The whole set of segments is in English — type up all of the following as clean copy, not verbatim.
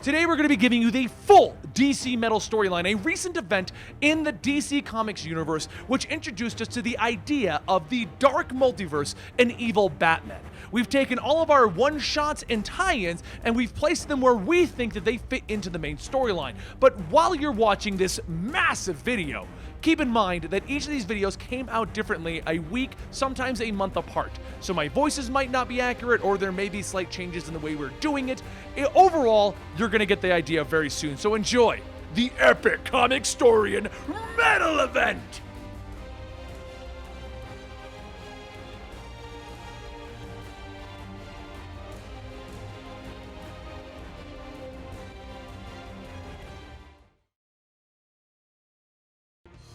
Today we're going to be giving you the full DC Metal storyline, a recent event in the DC Comics universe which introduced us to the idea of the Dark Multiverse and evil Batmen. We've taken all of our one-shots and tie-ins and we've placed them where we think that they fit into the main storyline. But while you're watching this massive video, keep in mind that each of these videos came out differently a week, sometimes a month apart. So my voices might not be accurate or there may be slight changes in the way we're doing it. Overall, you're going to get the idea very soon. So enjoy the epic Comicstorian Metal event!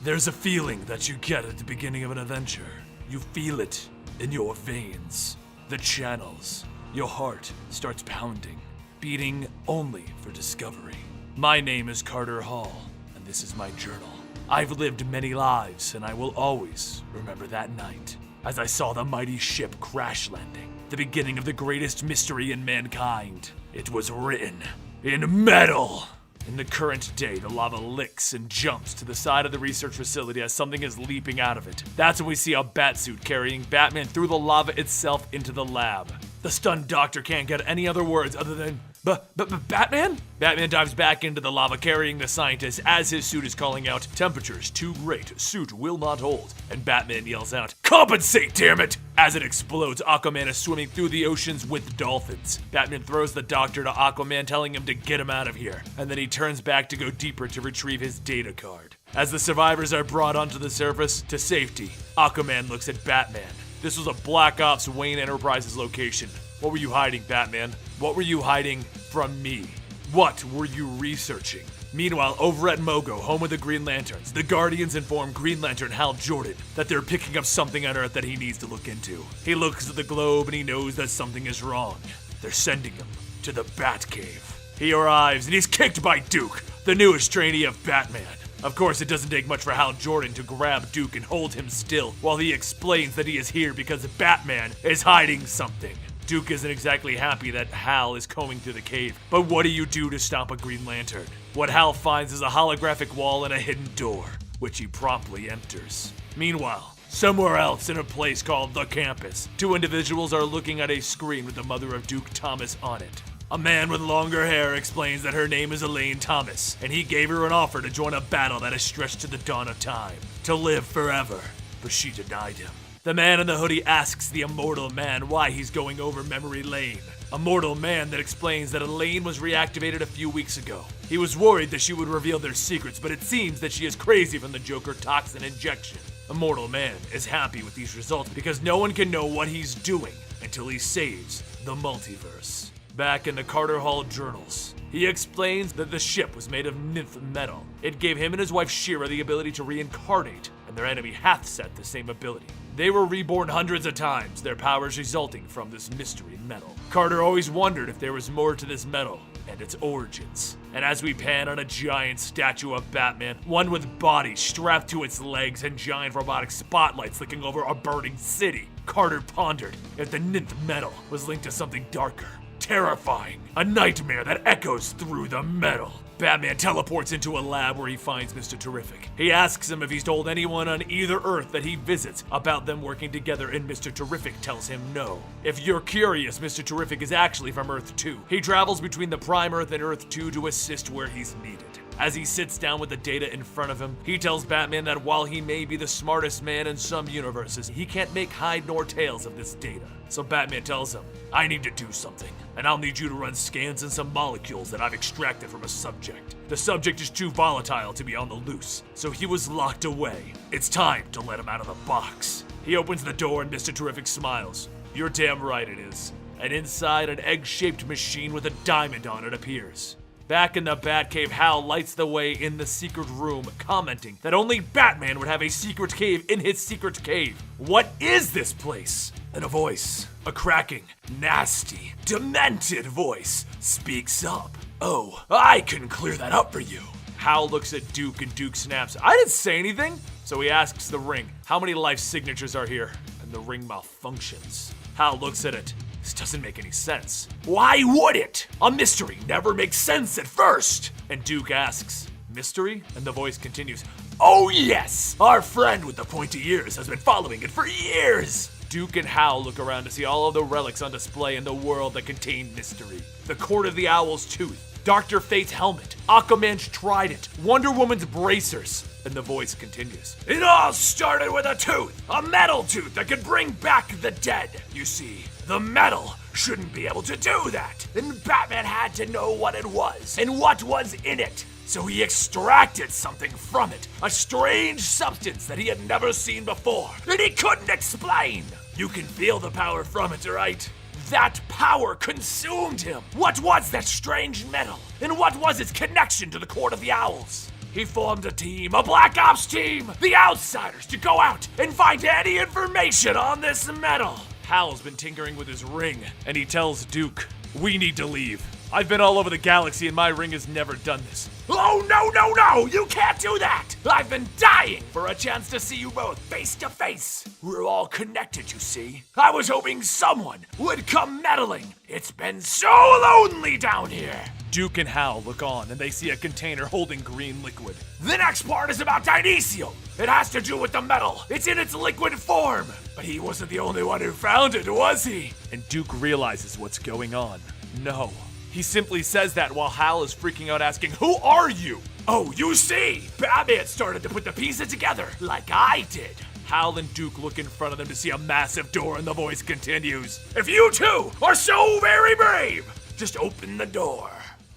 There's a feeling that you get at the beginning of an adventure. You feel it in your veins, the channels. Your heart starts pounding, beating only for discovery. My name is Carter Hall, and this is my journal. I've lived many lives, and I will always remember that night as I saw the mighty ship crash landing, the beginning of the greatest mystery in mankind. It was written in metal. In the current day, the lava licks and jumps to the side of the research facility as something is leaping out of it. That's when we see a batsuit carrying Batman through the lava itself into the lab. The stunned doctor can't get any other words other than, Batman? Batman dives back into the lava carrying the scientist as his suit is calling out, "Temperature's too great, suit will not hold." And Batman yells out, "Compensate, damn it!" As it explodes, Aquaman is swimming through the oceans with dolphins. Batman throws the doctor to Aquaman, telling him to get him out of here. And then he turns back to go deeper to retrieve his data card. As the survivors are brought onto the surface to safety, Aquaman looks at Batman. This was a Black Ops Wayne Enterprises location. What were you hiding, Batman? What were you hiding from me? What were you researching? Meanwhile, over at Mogo, home of the Green Lanterns, the Guardians inform Green Lantern Hal Jordan that they're picking up something on Earth that he needs to look into. He looks at the globe and he knows that something is wrong. They're sending him to the Batcave. He arrives and he's kicked by Duke, the newest trainee of Batman. Of course, it doesn't take much for Hal Jordan to grab Duke and hold him still while he explains that he is here because Batman is hiding something. Duke isn't exactly happy that Hal is combing through the cave, but what do you do to stop a Green Lantern? What Hal finds is a holographic wall and a hidden door, which he promptly enters. Meanwhile, somewhere else in a place called The Campus, two individuals are looking at a screen with the mother of Duke Thomas on it. A man with longer hair explains that her name is Elaine Thomas, and he gave her an offer to join a battle that has stretched to the dawn of time, to live forever, but she denied him. The man in the hoodie asks the immortal man why he's going over memory lane. A mortal man that explains that Elaine was reactivated a few weeks ago. He was worried that she would reveal their secrets, but it seems that she is crazy from the Joker toxin injection. Immortal man is happy with these results because no one can know what he's doing until he saves the multiverse. Back in the Carter Hall journals, he explains that the ship was made of Nymph metal. It gave him and his wife Shira the ability to reincarnate, and their enemy Hathset the same ability. They were reborn hundreds of times, their powers resulting from this mystery metal. Carter always wondered if there was more to this metal and its origins. And as we pan on a giant statue of Batman, one with body strapped to its legs and giant robotic spotlights looking over a burning city, Carter pondered if the Nymph metal was linked to something darker, terrifying, a nightmare that echoes through the metal. Batman teleports into a lab where he finds Mr. Terrific. He asks him if he's told anyone on either Earth that he visits about them working together, and Mr. Terrific tells him no. If you're curious, Mr. Terrific is actually from Earth 2. He travels between the Prime Earth and Earth 2 to assist where he's needed. As he sits down with the data in front of him, he tells Batman that while he may be the smartest man in some universes, he can't make hide nor tails of this data. So Batman tells him, "I need to do something, and I'll need you to run scans on some molecules that I've extracted from a subject. The subject is too volatile to be on the loose, so he was locked away. It's time to let him out of the box." He opens the door and Mr. Terrific smiles. "You're damn right it is." And inside, an egg-shaped machine with a diamond on it appears. Back in the Batcave, Hal lights the way in the secret room, commenting that only Batman would have a secret cave in his secret cave. What is this place? And a voice, a cracking, nasty, demented voice, speaks up. "Oh, I can clear that up for you." Hal looks at Duke and Duke snaps, "I didn't say anything." So he asks the ring, "How many life signatures are here?" And the ring malfunctions. Hal looks at it. This doesn't make any sense. Why would it? A mystery never makes sense at first. And Duke asks, mystery? And the voice continues, oh yes, our friend with the pointy ears has been following it for years. Duke and Hal look around to see all of the relics on display in the world that contain mystery. The Court of the Owl's tooth, Dr. Fate's helmet, Aquaman's trident, Wonder Woman's bracers. And the voice continues, it all started with a tooth, a metal tooth that could bring back the dead. You see, the metal shouldn't be able to do that. And Batman had to know what it was and what was in it. So he extracted something from it, a strange substance that he had never seen before, and he couldn't explain. You can feel the power from it, right? That power consumed him. What was that strange metal? And what was its connection to the Court of the Owls? He formed a team, a Black Ops team, the Outsiders, to go out and find any information on this metal. Hal's been tinkering with his ring, and he tells Duke, we need to leave. I've been all over the galaxy and my ring has never done this. Oh, no, you can't do that! I've been dying for a chance to see you both face to face. We're all connected, you see. I was hoping someone would come meddling. It's been so lonely down here. Duke and Hal look on and they see a container holding green liquid. The next part is about dynesium. It has to do with the metal. It's in its liquid form. But he wasn't the only one who found it, was he? And Duke realizes what's going on. No. He simply says that while Hal is freaking out asking, who are you? Oh, you see, Batman started to put the pieces together like I did. Hal and Duke look in front of them to see a massive door and the voice continues, if you two are so very brave, just open the door.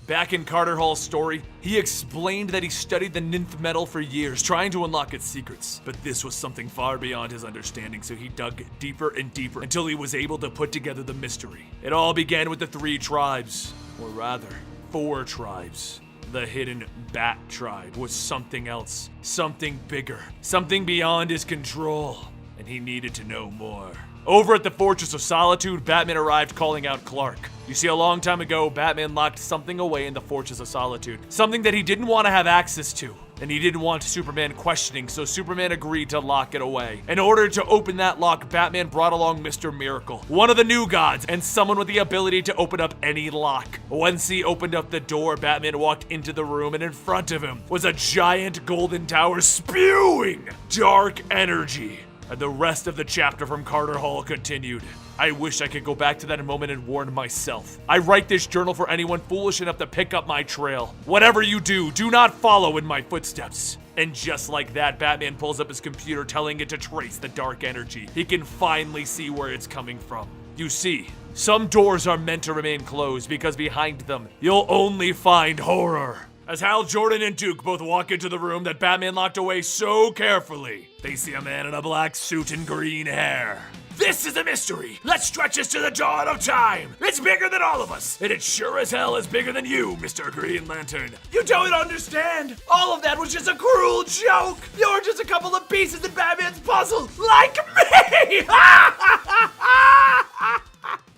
Back in Carter Hall's story, he explained that he studied the Nymph metal for years, trying to unlock its secrets. But this was something far beyond his understanding, so he dug deeper and deeper until he was able to put together the mystery. It all began with the 3 tribes, or rather, 4 tribes. The hidden Bat tribe was something else, something bigger, something beyond his control, and he needed to know more. Over at the Fortress of Solitude, Batman arrived calling out Clark. You see, a long time ago, Batman locked something away in the Fortress of Solitude. Something that he didn't want to have access to. And he didn't want Superman questioning, so Superman agreed to lock it away. In order to open that lock, Batman brought along Mr. Miracle, one of the new gods, and someone with the ability to open up any lock. Once he opened up the door, Batman walked into the room, and in front of him was a giant golden tower spewing dark energy. And the rest of the chapter from Carter Hall continued. I wish I could go back to that moment and warn myself. I write this journal for anyone foolish enough to pick up my trail. Whatever you do not follow in my footsteps. And just like that, Batman pulls up his computer telling it to trace the dark energy. He can finally see where it's coming from. You see, some doors are meant to remain closed because behind them, you'll only find horror. As Hal Jordan and Duke both walk into the room that Batman locked away so carefully, they see a man in a black suit and green hair. This is a mystery that stretches to the dawn of time. It's bigger than all of us, and it sure as hell is bigger than you, Mr. Green Lantern. You don't understand. All of that was just a cruel joke. You're just a couple of pieces in Batman's puzzle, like me!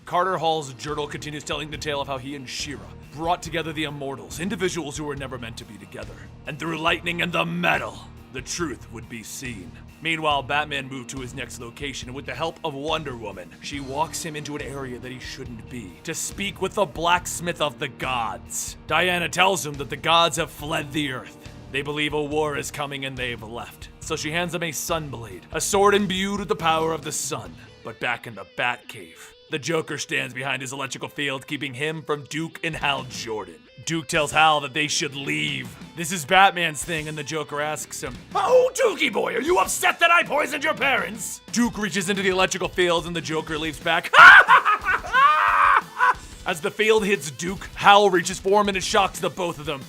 Carter Hall's journal continues telling the tale of how he and Shira brought together the Immortals, individuals who were never meant to be together. And through lightning and the metal, the truth would be seen. Meanwhile, Batman moved to his next location, and with the help of Wonder Woman, she walks him into an area that he shouldn't be, to speak with the blacksmith of the gods. Diana tells him that the gods have fled the Earth. They believe a war is coming and they've left. So she hands him a Sunblade, a sword imbued with the power of the sun. But back in the Batcave, the Joker stands behind his electrical field, keeping him from Duke and Hal Jordan. Duke tells Hal that they should leave. This is Batman's thing, and the Joker asks him, oh, Dukey boy, are you upset that I poisoned your parents? Duke reaches into the electrical field, and the Joker leaps back. As the field hits Duke, Hal reaches for him, and it shocks the both of them.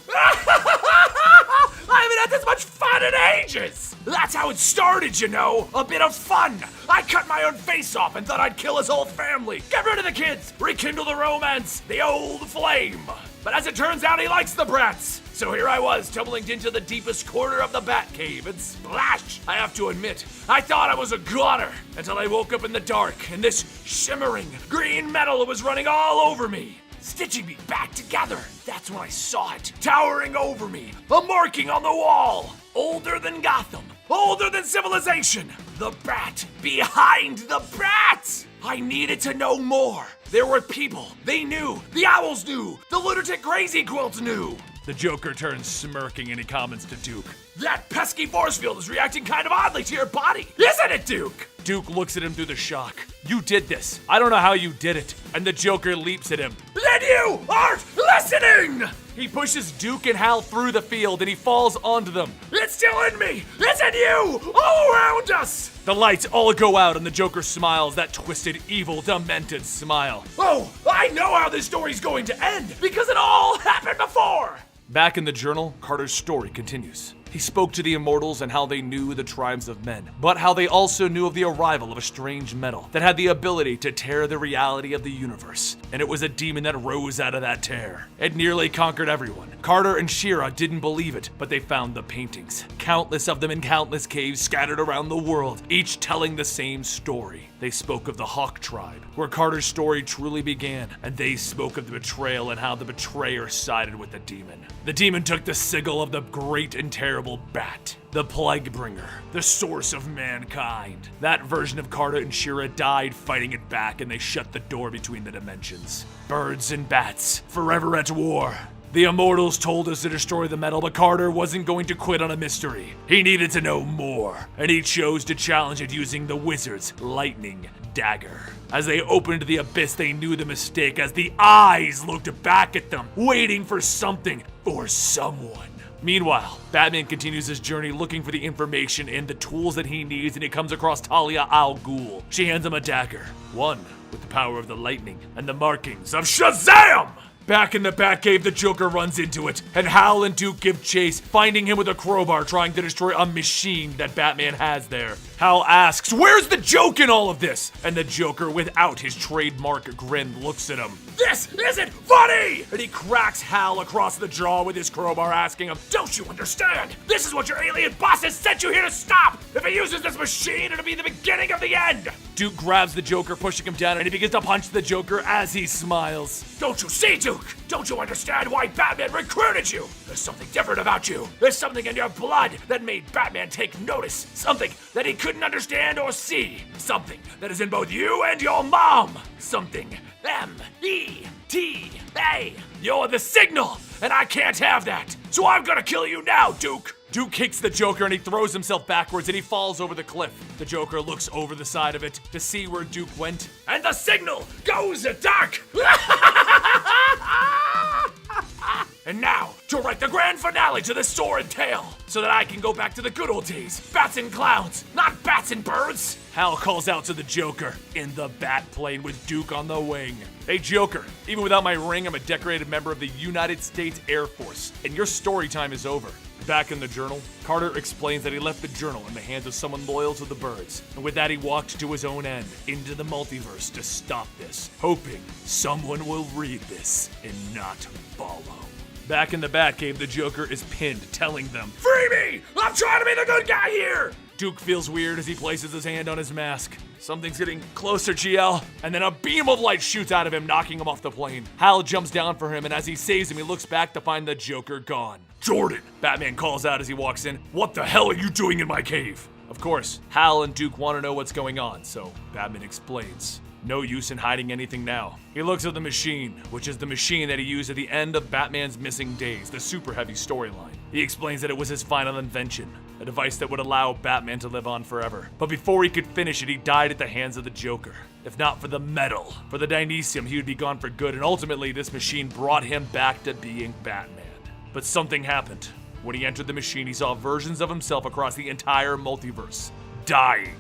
I haven't had this much fun in ages! That's how it started, you know. A bit of fun. I cut my own face off and thought I'd kill his whole family. Get rid of the kids. Rekindle the romance. The old flame. But as it turns out, he likes the brats. So here I was, tumbling into the deepest corner of the Batcave, and splash! I have to admit, I thought I was a goner until I woke up in the dark, and this shimmering green metal was running all over me, stitching me back together. That's when I saw it, towering over me, a marking on the wall, older than Gotham, older than civilization. The Bat behind the Bat. I needed to know more. There were people. They knew. The owls knew. The lunatic crazy quilt knew. The Joker turns smirking and he comments to Duke. That pesky force field is reacting kind of oddly to your body, isn't it, Duke? Duke looks at him through the shock. You did this. I don't know how you did it. And the Joker leaps at him. Then you aren't listening! He pushes Duke and Hal through the field and he falls onto them. It's still in me! It's in you! All around us! The lights all go out and the Joker smiles, that twisted, evil, demented smile. Oh, I know how this story's going to end because it all happened before! Back in the journal, Carter's story continues. He spoke to the immortals and how they knew the tribes of men, but how they also knew of the arrival of a strange metal that had the ability to tear the reality of the universe. And it was a demon that rose out of that tear. It nearly conquered everyone. Carter and Shira didn't believe it, but they found the paintings. Countless of them in countless caves scattered around the world, each telling the same story. They spoke of the Hawk tribe, where Carter's story truly began, and they spoke of the betrayal and how the betrayer sided with the demon. The demon took the sigil of the great and terrible Bat, the plague bringer, the source of mankind. That version of Carter and Shira died fighting it back, and they shut the door between the dimensions. Birds and bats, forever at war. The immortals told us to destroy the metal, but Carter wasn't going to quit on a mystery. He needed to know more, and he chose to challenge it using the wizard's lightning dagger. As they opened the abyss, they knew the mistake as the eyes looked back at them, waiting for something or someone. Meanwhile, Batman continues his journey looking for the information and the tools that he needs, and he comes across Talia al Ghul. She hands him a dagger, one with the power of the lightning and the markings of Shazam! Back in the Batcave, the Joker runs into it, and Hal and Duke give chase, finding him with a crowbar trying to destroy a machine that Batman has there. Hal asks, "Where's the joke in all of this?" And the Joker, without his trademark grin, looks at him. "This isn't funny!" And he cracks Hal across the jaw with his crowbar, asking him, "Don't you understand? This is what your alien boss has sent you here to stop! If he uses this machine, it'll be the beginning of the end!" Duke grabs the Joker, pushing him down, and he begins to punch the Joker as he smiles. "Don't you see, Duke? Don't you understand why Batman recruited you? There's something different about you. There's something in your blood that made Batman take notice. Something that he couldn't understand or see. Something that is in both you and your mom. Something M-E-T-A. You're the signal, and I can't have that. So I'm gonna kill you now, Duke." Duke kicks the Joker and he throws himself backwards and he falls over the cliff. The Joker looks over the side of it to see where Duke went, and the signal goes dark. And now, to write the grand finale to this sordid tale, so that I can go back to the good old days. Bats and clowns, not bats and birds. Hal calls out to the Joker in the bat plane with Duke on the wing. "Hey Joker, even without my ring, I'm a decorated member of the United States Air Force, and your story time is over." Back in the journal, Carter explains that he left the journal in the hands of someone loyal to the birds, and with that he walked to his own end, into the multiverse to stop this, hoping someone will read this and not follow. Back in the Batcave, the Joker is pinned, telling them, "Free me! I'm trying to be the good guy here!" Duke feels weird as he places his hand on his mask. "Something's getting closer, GL." And then a beam of light shoots out of him, knocking him off the plane. Hal jumps down for him, and as he saves him, he looks back to find the Joker gone. "Jordan!" Batman calls out as he walks in. "What the hell are you doing in my cave?" Of course, Hal and Duke want to know what's going on, so Batman explains. No use in hiding anything now. He looks at the machine, which is the machine that he used at the end of Batman's Missing Days, the super heavy storyline. He explains that it was his final invention, a device that would allow Batman to live on forever. But before he could finish it, he died at the hands of the Joker. If not for the metal, for the dynesium, he would be gone for good, and ultimately this machine brought him back to being Batman. But something happened. When he entered the machine, he saw versions of himself across the entire multiverse, dying.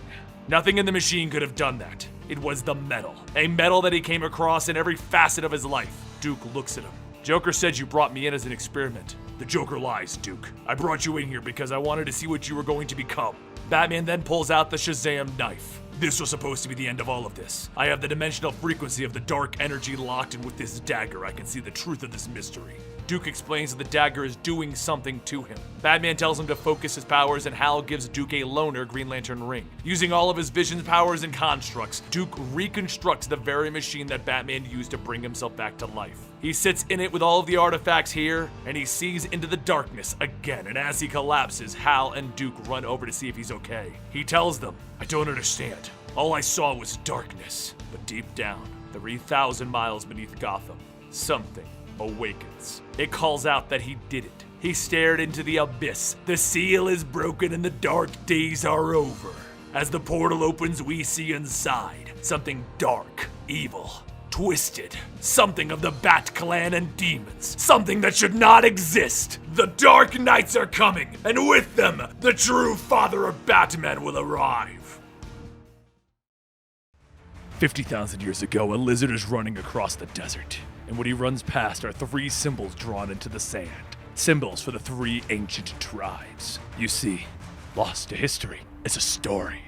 Nothing in the machine could have done that. It was the metal. A metal that he came across in every facet of his life. Duke looks at him. "Joker said you brought me in as an experiment." The Joker lies, Duke. "I brought you in here because I wanted to see what you were going to become. Batman then pulls out the Shazam knife. This was supposed to be the end of all of this. I have the dimensional frequency of the dark energy locked, and with this dagger, I can see the truth of this mystery. Duke explains that the dagger is doing something to him. Batman tells him to focus his powers, and Hal gives Duke a loaner Green Lantern ring. Using all of his vision powers and constructs, Duke reconstructs the very machine that Batman used to bring himself back to life. He sits in it with all of the artifacts here, and he sees into the darkness again, and as he collapses, Hal and Duke run over to see if he's okay. He tells them, "I don't understand. All I saw was darkness, but deep down, 3,000 miles beneath Gotham, something awakens. It calls out that he did it. He stared into the abyss. The seal is broken and the dark days are over. As the portal opens, we see inside something dark, evil, twisted, something of the Bat Clan and demons, something that should not exist. The Dark Knights are coming, and with them, the true father of Batman will arrive." 50,000 years ago, a lizard is running across the desert, and what he runs past are 3 symbols drawn into the sand. Symbols for the 3 ancient tribes. You see, lost to history is a story.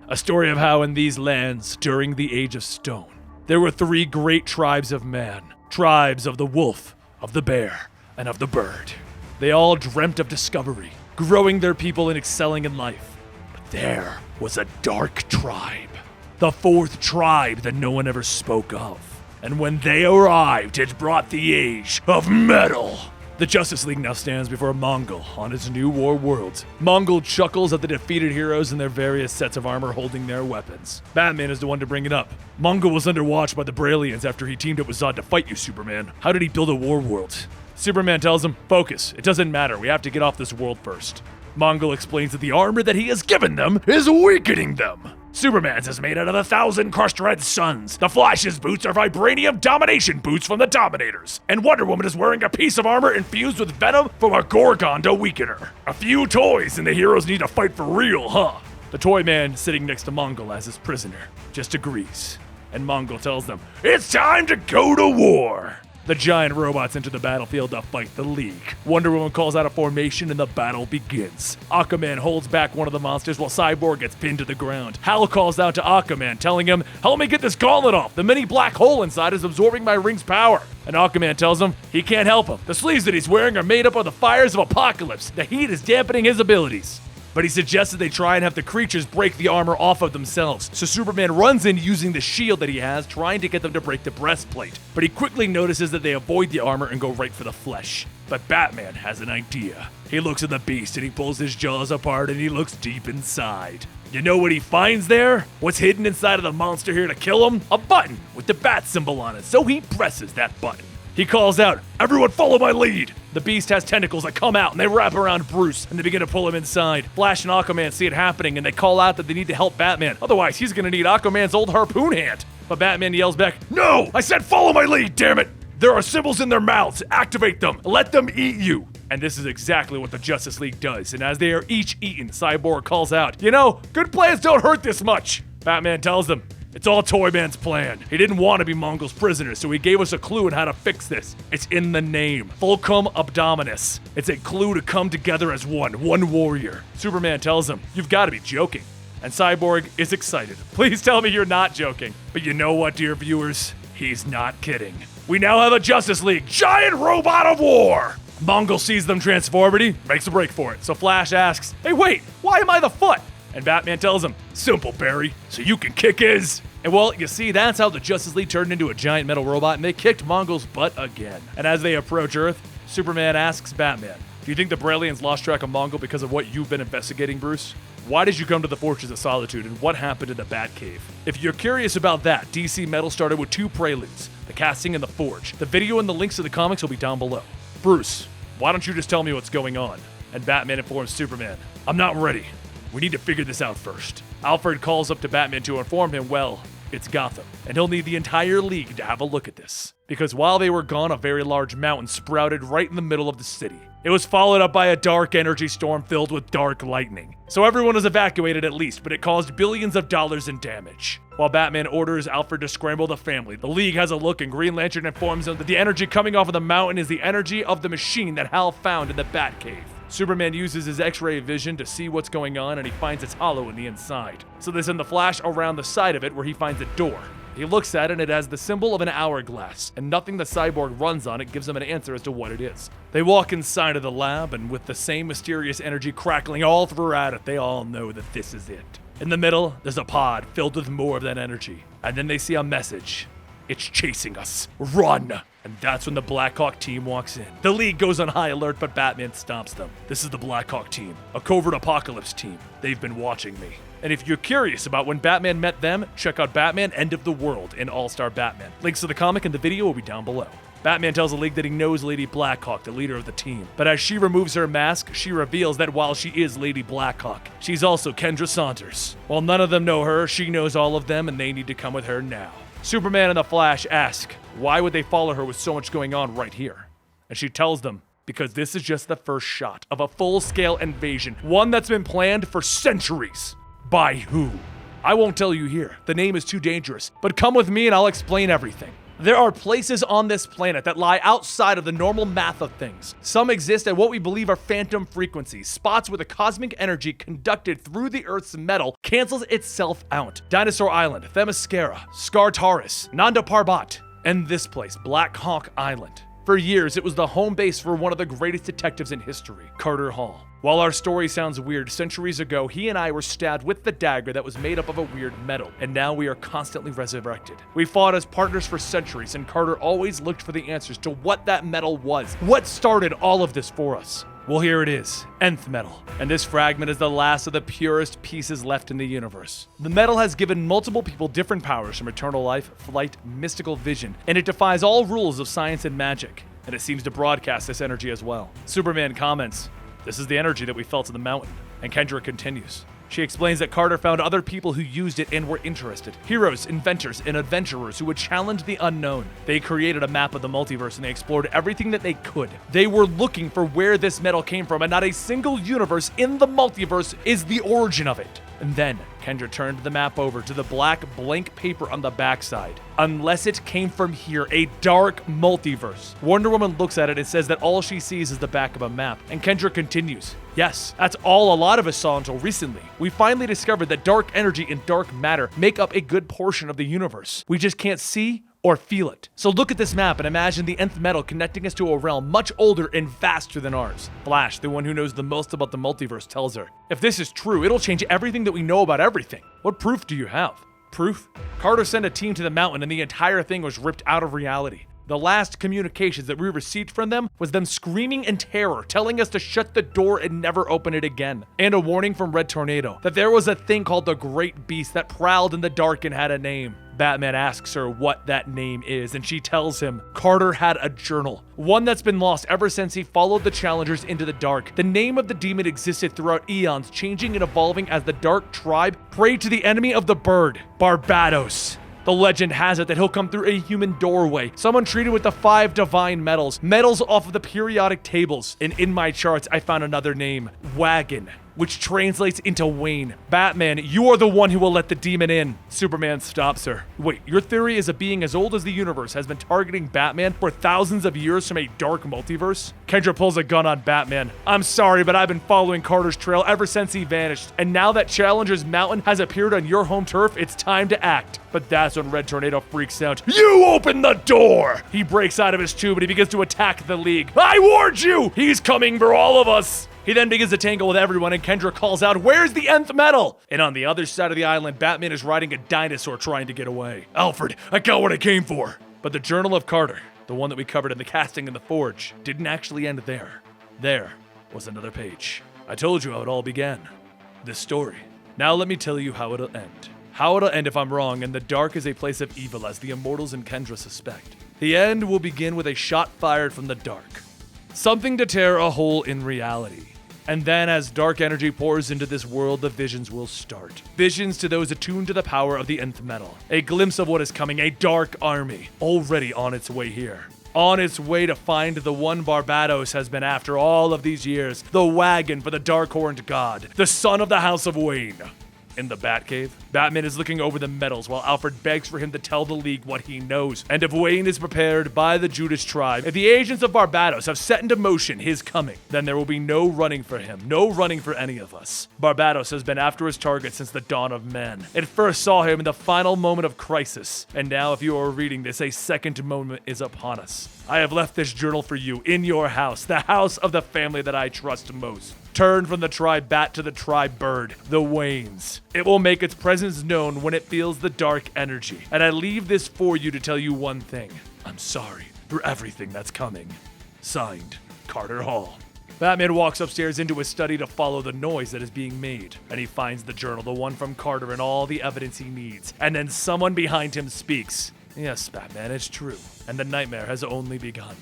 A story of how in these lands, during the Age of Stone, there were 3 great tribes of man. Tribes of the wolf, of the bear, and of the bird. They all dreamt of discovery, growing their people and excelling in life. But there was a dark tribe. The 4th tribe that no one ever spoke of. And when they arrived, it brought the age of metal. The Justice League now stands before Mongol on its new war world. Mongol chuckles at the defeated heroes in their various sets of armor holding their weapons. Batman is the one to bring it up. Mongol was under watch by the Braillians after he teamed up with Zod to fight you, Superman. How did he build a war world? Superman tells him, "Focus, it doesn't matter, we have to get off this world first." Mongol explains that the armor that he has given them is weakening them. Superman's is made out of 1,000 crushed red suns. The Flash's boots are vibranium domination boots from the Dominators. And Wonder Woman is wearing a piece of armor infused with venom from a Gorgon to weaken her. A few toys and the heroes need to fight for real, huh? The toy man sitting next to Mongol as his prisoner just agrees. And Mongol tells them, "It's time to go to war." The giant robots enter the battlefield to fight the League. Wonder Woman calls out a formation and the battle begins. Aquaman holds back one of the monsters while Cyborg gets pinned to the ground. Hal calls out to Aquaman, telling him, "Help me get this gauntlet off. The mini black hole inside is absorbing my ring's power." And Aquaman tells him he can't help him. The sleeves that he's wearing are made up of the fires of apocalypse. The heat is dampening his abilities. But he suggests that they try and have the creatures break the armor off of themselves. So Superman runs in using the shield that he has, trying to get them to break the breastplate. But he quickly notices that they avoid the armor and go right for the flesh. But Batman has an idea. He looks at the beast and he pulls his jaws apart and he looks deep inside. You know what he finds there? What's hidden inside of the monster here to kill him? A button with the bat symbol on it. So he presses that button. He calls out, "Everyone follow my lead!" The beast has tentacles that come out and they wrap around Bruce and they begin to pull him inside. Flash and Aquaman see it happening and they call out that they need to help Batman. Otherwise, he's gonna need Aquaman's old harpoon hand. But Batman yells back, "No! I said follow my lead, damn it! There are symbols in their mouths. Activate them. Let them eat you." And this is exactly what the Justice League does. And as they are each eaten, Cyborg calls out, "You know, good plans don't hurt this much." Batman tells them, "It's all Toyman's plan. He didn't want to be Mongol's prisoner, so he gave us a clue on how to fix this. It's in the name, Fulcrum Abdominis. It's a clue to come together as one warrior." Superman tells him, "You've got to be joking." And Cyborg is excited. Please tell me you're not joking. But you know what, dear viewers? He's not kidding. We now have a Justice League, giant robot of war! Mongol sees them transform and he makes a break for it. So Flash asks, "Hey wait, why am I the foot?" And Batman tells him, "Simple, Barry, so you can kick his." And well, you see, that's how the Justice League turned into a giant metal robot and they kicked Mongol's butt again. And as they approach Earth, Superman asks Batman, "Do you think the Braillians lost track of Mongol because of what you've been investigating, Bruce? Why did you come to the Fortress of Solitude and what happened in the Batcave?" If you're curious about that, DC Metal started with 2 preludes, the casting and the Forge. The video and the links to the comics will be down below. Bruce, why don't you just tell me what's going on? And Batman informs Superman, "I'm not ready. We need to figure this out first." Alfred calls up to Batman to inform him, well, it's Gotham, and he'll need the entire League to have a look at this. Because while they were gone, a very large mountain sprouted right in the middle of the city. It was followed up by a dark energy storm filled with dark lightning. So everyone was evacuated at least, but it caused billions of dollars in damage. While Batman orders Alfred to scramble the family, the League has a look and Green Lantern informs them that the energy coming off of the mountain is the energy of the machine that Hal found in the Batcave. Superman uses his X-ray vision to see what's going on, and he finds it's hollow in the inside. So they send the Flash around the side of it where he finds a door. He looks at it and it has the symbol of an hourglass, and nothing the Cyborg runs on it gives him an answer as to what it is. They walk inside of the lab, and with the same mysterious energy crackling all throughout it, they all know that this is it. In the middle, there's a pod filled with more of that energy, and then they see a message. It's chasing us. Run! And that's when the Blackhawk team walks in. The League goes on high alert, but Batman stops them. This is the Blackhawk team, a covert apocalypse team. They've been watching me. And if you're curious about when Batman met them, check out Batman End of the World in All-Star Batman. Links to the comic and the video will be down below. Batman tells the League that he knows Lady Blackhawk, the leader of the team. But as she removes her mask, she reveals that while she is Lady Blackhawk, she's also Kendra Saunders. While none of them know her, she knows all of them, and they need to come with her now. Superman and the Flash ask, why would they follow her with so much going on right here? And she tells them, because this is just the first shot of a full-scale invasion, one that's been planned for centuries. By who? I won't tell you here. The name is too dangerous. But come with me and I'll explain everything. There are places on this planet that lie outside of the normal math of things. Some exist at what we believe are phantom frequencies, spots where the cosmic energy conducted through the Earth's metal cancels itself out. Dinosaur Island, Themyscira, Skartaris, Nanda Parbat, and this place, Black Hawk Island. For years, it was the home base for one of the greatest detectives in history, Carter Hall. While our story sounds weird, centuries ago, he and I were stabbed with the dagger that was made up of a weird metal, and now we are constantly resurrected. We fought as partners for centuries, and Carter always looked for the answers to what that metal was. What started all of this for us? Well, here it is, nth metal. And this fragment is the last of the purest pieces left in the universe. The metal has given multiple people different powers from eternal life, flight, mystical vision, and it defies all rules of science and magic. And it seems to broadcast this energy as well. Superman comments, "This is the energy that we felt in the mountain." And Kendra continues. She explains that Carter found other people who used it and were interested. Heroes, inventors, and adventurers who would challenge the unknown. They created a map of the multiverse and they explored everything that they could. They were looking for where this metal came from, and not a single universe in the multiverse is the origin of it. And then Kendra turned the map over to the black blank paper on the backside. Unless it came from here, a dark multiverse. Wonder Woman looks at it and says that all she sees is the back of a map. And Kendra continues, "Yes, that's all a lot of us saw until recently. We finally discovered that dark energy and dark matter make up a good portion of the universe. We just can't see or feel it. So look at this map and imagine the nth metal connecting us to a realm much older and vaster than ours." Flash, the one who knows the most about the multiverse, tells her, "If this is true, it'll change everything that we know about everything. What proof do you have?" Proof? Carter sent a team to the mountain and the entire thing was ripped out of reality. The last communications that we received from them was them screaming in terror, telling us to shut the door and never open it again. And a warning from Red Tornado that there was a thing called the Great Beast that prowled in the dark and had a name. Batman asks her what that name is, and she tells him Carter had a journal, one that's been lost ever since he followed the challengers into the dark. The name of the demon existed throughout eons, changing and evolving as the Dark Tribe prayed to the enemy of the bird, Barbatos. The legend has it that he'll come through a human doorway, someone treated with the 5 divine metals, metals off of the periodic tables. And in my charts, I found another name, Wagon, which translates into Wayne. Batman, you are the one who will let the demon in. Superman stops her. Wait, your theory is a being as old as the universe has been targeting Batman for thousands of years from a dark multiverse? Kendra pulls a gun on Batman. "I'm sorry, but I've been following Carter's trail ever since he vanished. And now that Challenger's Mountain has appeared on your home turf, it's time to act." But that's when Red Tornado freaks out. "You open the door!" He breaks out of his tube and he begins to attack the League. "I warned you! He's coming for all of us!" He then begins to tangle with everyone, and Kendra calls out, "Where's the nth metal?" And on the other side of the island, Batman is riding a dinosaur trying to get away. "Alfred, I got what I came for." But the Journal of Carter, the one that we covered in the casting in the Forge, didn't actually end there. There was another page. I told you how it all began. This story. Now let me tell you how it'll end. How it'll end if I'm wrong, and the dark is a place of evil as the Immortals and Kendra suspect. The end will begin with a shot fired from the dark. Something to tear a hole in reality. And then as dark energy pours into this world, the visions will start. Visions to those attuned to the power of the nth metal. A glimpse of what is coming, a dark army, already on its way here. On its way to find the one Barbados has been after all of these years. The wagon for the dark-horned god. The son of the House of Wayne. In the Batcave, Batman is looking over the medals while Alfred begs for him to tell the League what he knows. And if Wayne is prepared by the Judas tribe, if the agents of Barbados have set into motion his coming, then there will be no running for him, no running for any of us. Barbados has been after his target since the dawn of men. It first saw him in the final moment of crisis, and now if you are reading this, a second moment is upon us. I have left this journal for you in your house, the house of the family that I trust most. Turn from the tribe bat to the tribe bird, the Waynes. It will make its presence known when it feels the dark energy. And I leave this for you to tell you one thing. I'm sorry for everything that's coming. Signed, Carter Hall. Batman walks upstairs into his study to follow the noise that is being made. And he finds the journal, the one from Carter, and all the evidence he needs. And then someone behind him speaks. Yes, Batman, it's true. And the nightmare has only begun.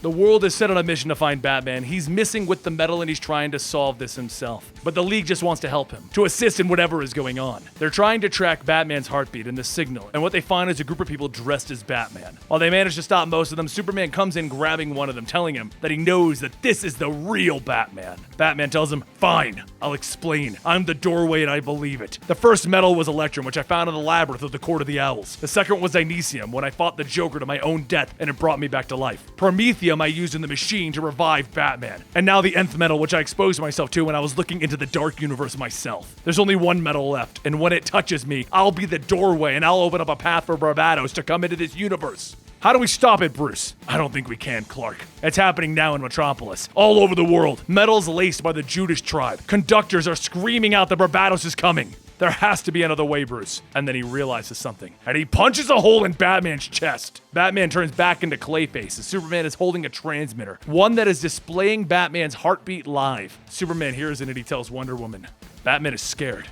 The world is set on a mission to find Batman. He's missing with the medal and he's trying to solve this himself. But the League just wants to help him, to assist in whatever is going on. They're trying to track Batman's heartbeat and the signal, and what they find is a group of people dressed as Batman. While they manage to stop most of them, Superman comes in grabbing one of them, telling him that he knows that this is the real Batman. Batman tells him, fine, I'll explain. I'm the doorway and I believe it. The first medal was Electrum, which I found in the labyrinth of the Court of the Owls. The second was Dynesium, when I fought the Joker to my own death and it brought me back to life. Prometheum I used in the machine to revive Batman. And now the nth medal, which I exposed myself to when I was looking into the dark universe myself. There's only one medal left, and when it touches me, I'll be the doorway and I'll open up a path for Barbados to come into this universe. How do we stop it, Bruce? I don't think we can, Clark. It's happening now in Metropolis. All over the world. Medals laced by the Judas tribe. Conductors are screaming out that Barbados is coming. There has to be another way, Bruce. And then he realizes something. And he punches a hole in Batman's chest. Batman turns back into Clayface, and Superman is holding a transmitter. One that is displaying Batman's heartbeat live. Superman hears it and he tells Wonder Woman, Batman is scared.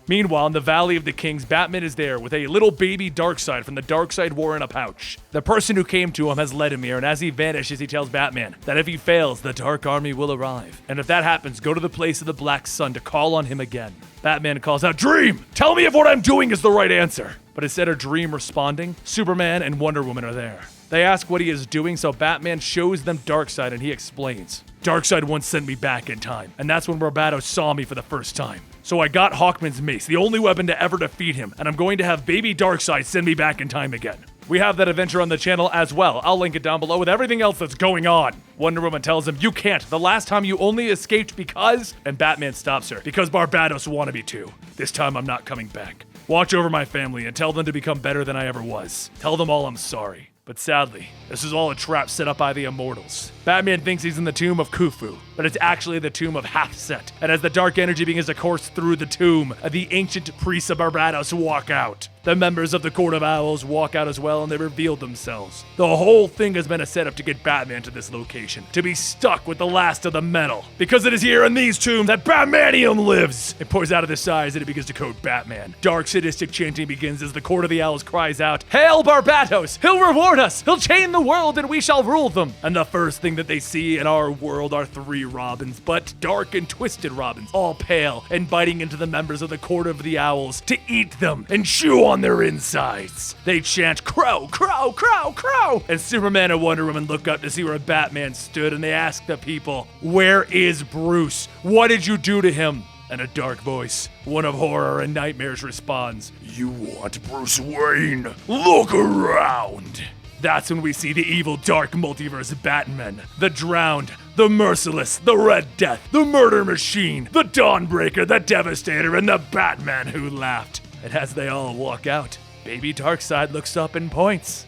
Meanwhile, in the Valley of the Kings, Batman is there with a little baby Darkseid from the Darkseid War in a pouch. The person who came to him has led him here, and as he vanishes, he tells Batman that if he fails, the Dark Army will arrive. And if that happens, go to the place of the Black Sun to call on him again. Batman calls out, Dream! Tell me if what I'm doing is the right answer! But instead of Dream responding, Superman and Wonder Woman are there. They ask what he is doing, so Batman shows them Darkseid and he explains. Darkseid once sent me back in time, and that's when Barbatos saw me for the first time. So I got Hawkman's mace, the only weapon to ever defeat him, and I'm going to have baby Darkseid send me back in time again. We have that adventure on the channel as well. I'll link it down below with everything else that's going on. Wonder Woman tells him, you can't. The last time you only escaped because... And Batman stops her. Because Barbatos wanted me to. This time I'm not coming back. Watch over my family and tell them to become better than I ever was. Tell them all I'm sorry. But sadly, this is all a trap set up by the Immortals. Batman thinks he's in the tomb of Khufu, but it's actually the tomb of Hafset. And as the dark energy begins to course through the tomb, the ancient priests of Barbados walk out. The members of the Court of Owls walk out as well, and they reveal themselves. The whole thing has been a setup to get Batman to this location, to be stuck with the last of the metal. Because it is here in these tombs that Batmanium lives! It pours out of his eyes and it begins to code Batman. Dark sadistic chanting begins as the Court of the Owls cries out, Hail Barbatos! He'll reward us! He'll chain the world and we shall rule them! And the first thing that they see in our world are 3 Robins, but dark and twisted Robins, all pale and biting into the members of the Court of the Owls to eat them and chew on their insides. They chant, Crow, Crow, Crow, Crow! And Superman and Wonder Woman look up to see where Batman stood and they ask the people, where is Bruce? What did you do to him? And a dark voice, one of horror and nightmares, responds, You want Bruce Wayne? Look around! That's when we see the evil Dark Multiverse Batmen, the Drowned, the Merciless, the Red Death, the Murder Machine, the Dawnbreaker, the Devastator, and the Batman who laughed. And as they all walk out, baby Darkseid looks up and points.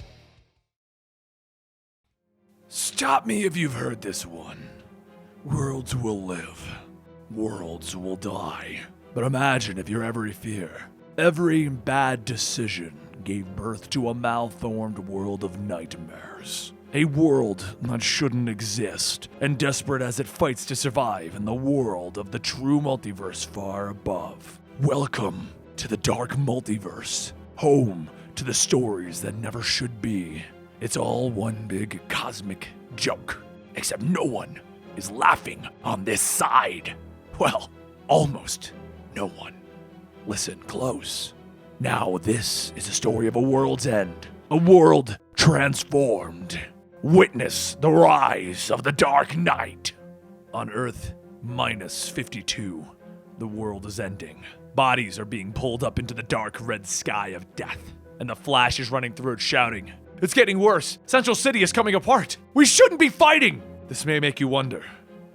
Stop me if you've heard this one. Worlds will live. Worlds will die. But imagine if your every fear, every bad decision gave birth to a malformed world of nightmares. A world that shouldn't exist, and desperate as it fights to survive in the world of the true multiverse far above. Welcome to the Dark Multiverse, home to the stories that never should be. It's all one big cosmic joke, except no one is laughing on this side. Well, almost no one. Listen close. Now this is a story of a world's end, a world transformed. Witness the rise of the Dark Knight. On Earth -52, the world is ending. Bodies are being pulled up into the dark red sky of death, and the Flash is running through it shouting, "It's getting worse! Central City is coming apart! We shouldn't be fighting!" This may make you wonder,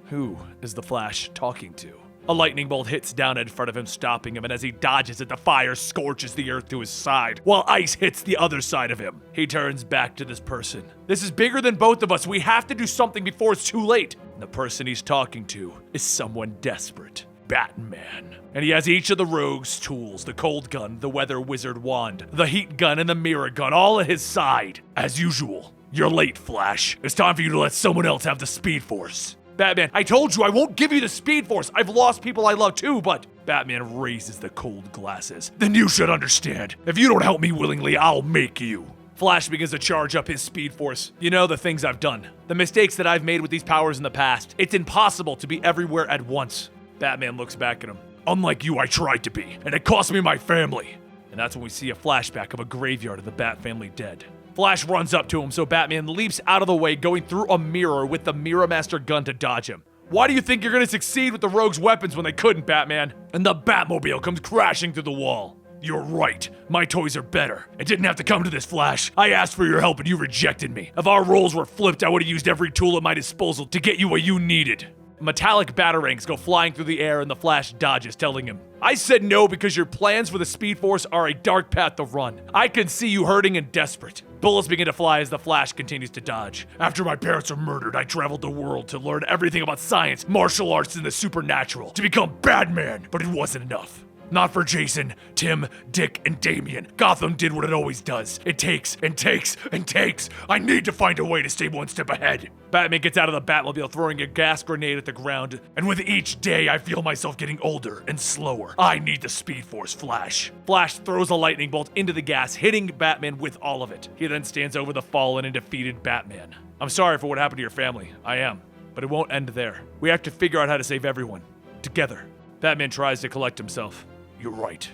who is the Flash talking to? A lightning bolt hits down in front of him, stopping him, and as he dodges it, the fire scorches the earth to his side, while ice hits the other side of him. He turns back to this person. "This is bigger than both of us. We have to do something before it's too late." And the person he's talking to is someone desperate. Batman. And he has each of the rogue's tools, the cold gun, the weather wizard wand, the heat gun, and the mirror gun, all at his side. As usual, you're late, Flash. It's time for you to let someone else have the Speed Force. Batman, I told you I won't give you the Speed Force. I've lost people I love too, but... Batman raises the cold glasses. Then you should understand. If you don't help me willingly, I'll make you. Flash begins to charge up his Speed Force. You know, the things I've done. The mistakes that I've made with these powers in the past. It's impossible to be everywhere at once. Batman looks back at him. Unlike you, I tried to be, and it cost me my family. And that's when we see a flashback of a graveyard of the Bat family dead. Flash runs up to him, so Batman leaps out of the way, going through a mirror with the Mirror Master gun to dodge him. Why do you think you're gonna succeed with the Rogue's weapons when they couldn't, Batman? And the Batmobile comes crashing through the wall. You're right. My toys are better. It didn't have to come to this, Flash. I asked for your help and you rejected me. If our roles were flipped, I would have used every tool at my disposal to get you what you needed. Metallic batarangs go flying through the air and the Flash dodges, telling him, I said no because your plans for the Speed Force are a dark path to run. I can see you hurting and desperate. Bullets begin to fly as the Flash continues to dodge. After my parents were murdered, I traveled the world to learn everything about science, martial arts, and the supernatural to become Batman, but it wasn't enough. Not for Jason, Tim, Dick, and Damian. Gotham did what it always does. It takes and takes and takes. I need to find a way to stay one step ahead. Batman gets out of the Batmobile, throwing a gas grenade at the ground, and with each day, I feel myself getting older and slower. I need the Speed Force, Flash. Flash throws a lightning bolt into the gas, hitting Batman with all of it. He then stands over the fallen and defeated Batman. I'm sorry for what happened to your family. I am. But it won't end there. We have to figure out how to save everyone. Together. Batman tries to collect himself. You're right.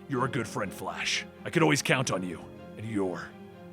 You're a good friend, Flash. I could always count on you. And your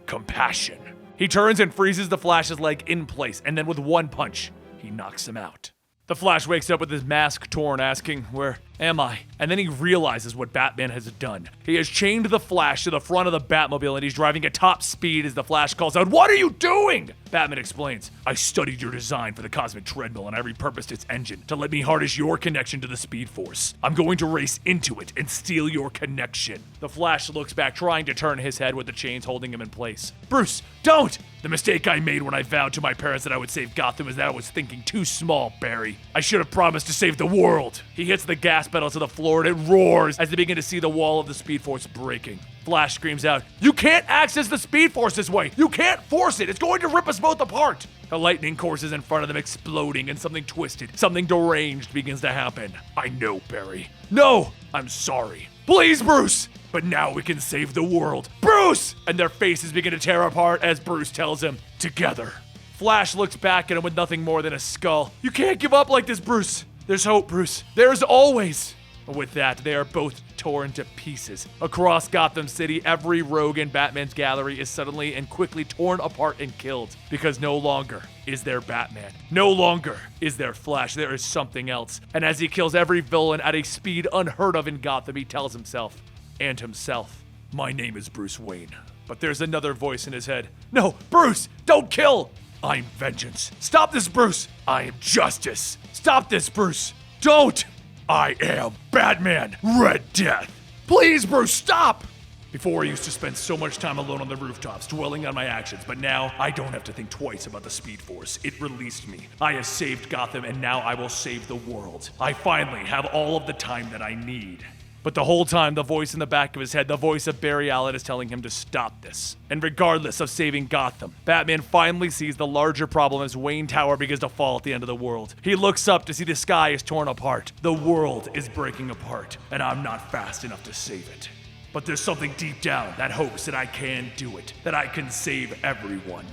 compassion. He turns and freezes the Flash's leg in place, and then with one punch, he knocks him out. The Flash wakes up with his mask torn, asking, where am I? And then he realizes what Batman has done. He has chained the Flash to the front of the Batmobile, and he's driving at top speed as the Flash calls out, What are you doing? Batman explains, I studied your design for the Cosmic Treadmill, and I repurposed its engine to let me harness your connection to the Speed Force. I'm going to race into it and steal your connection. The Flash looks back, trying to turn his head with the chains holding him in place. Bruce, don't! The mistake I made when I vowed to my parents that I would save Gotham is that I was thinking too small, Barry. I should have promised to save the world. He hits the gas pedal to the floor and it roars as they begin to see the wall of the Speed Force breaking. Flash screams out, You can't access the Speed Force this way! You can't force it! It's going to rip us both apart! The lightning courses in front of them exploding and something twisted, something deranged begins to happen. I know, Barry. No! I'm sorry. Please, Bruce! But now we can save the world. Bruce! And their faces begin to tear apart as Bruce tells him, Together. Flash looks back at him with nothing more than a skull. You can't give up like this, Bruce. There's hope, Bruce. There's always. With that, they are both torn to pieces. Across Gotham City, every rogue in Batman's gallery is suddenly and quickly torn apart and killed. Because no longer is there Batman. No longer is there Flash. There is something else. And as he kills every villain at a speed unheard of in Gotham, he tells himself, and himself, My name is Bruce Wayne. But there's another voice in his head. No, Bruce, don't kill! I'm vengeance. Stop this, Bruce! I am justice. Stop this, Bruce! Don't! I am Batman, Red Death. Please, Bruce, stop! Before, I used to spend so much time alone on the rooftops, dwelling on my actions, but now I don't have to think twice about the Speed Force. It released me. I have saved Gotham, and now I will save the world. I finally have all of the time that I need. But the whole time, the voice in the back of his head, the voice of Barry Allen, is telling him to stop this. And regardless of saving Gotham, Batman finally sees the larger problem as Wayne Tower begins to fall at the end of the world. He looks up to see the sky is torn apart. The world is breaking apart, and I'm not fast enough to save it. But there's something deep down that hopes that I can do it, that I can save everyone.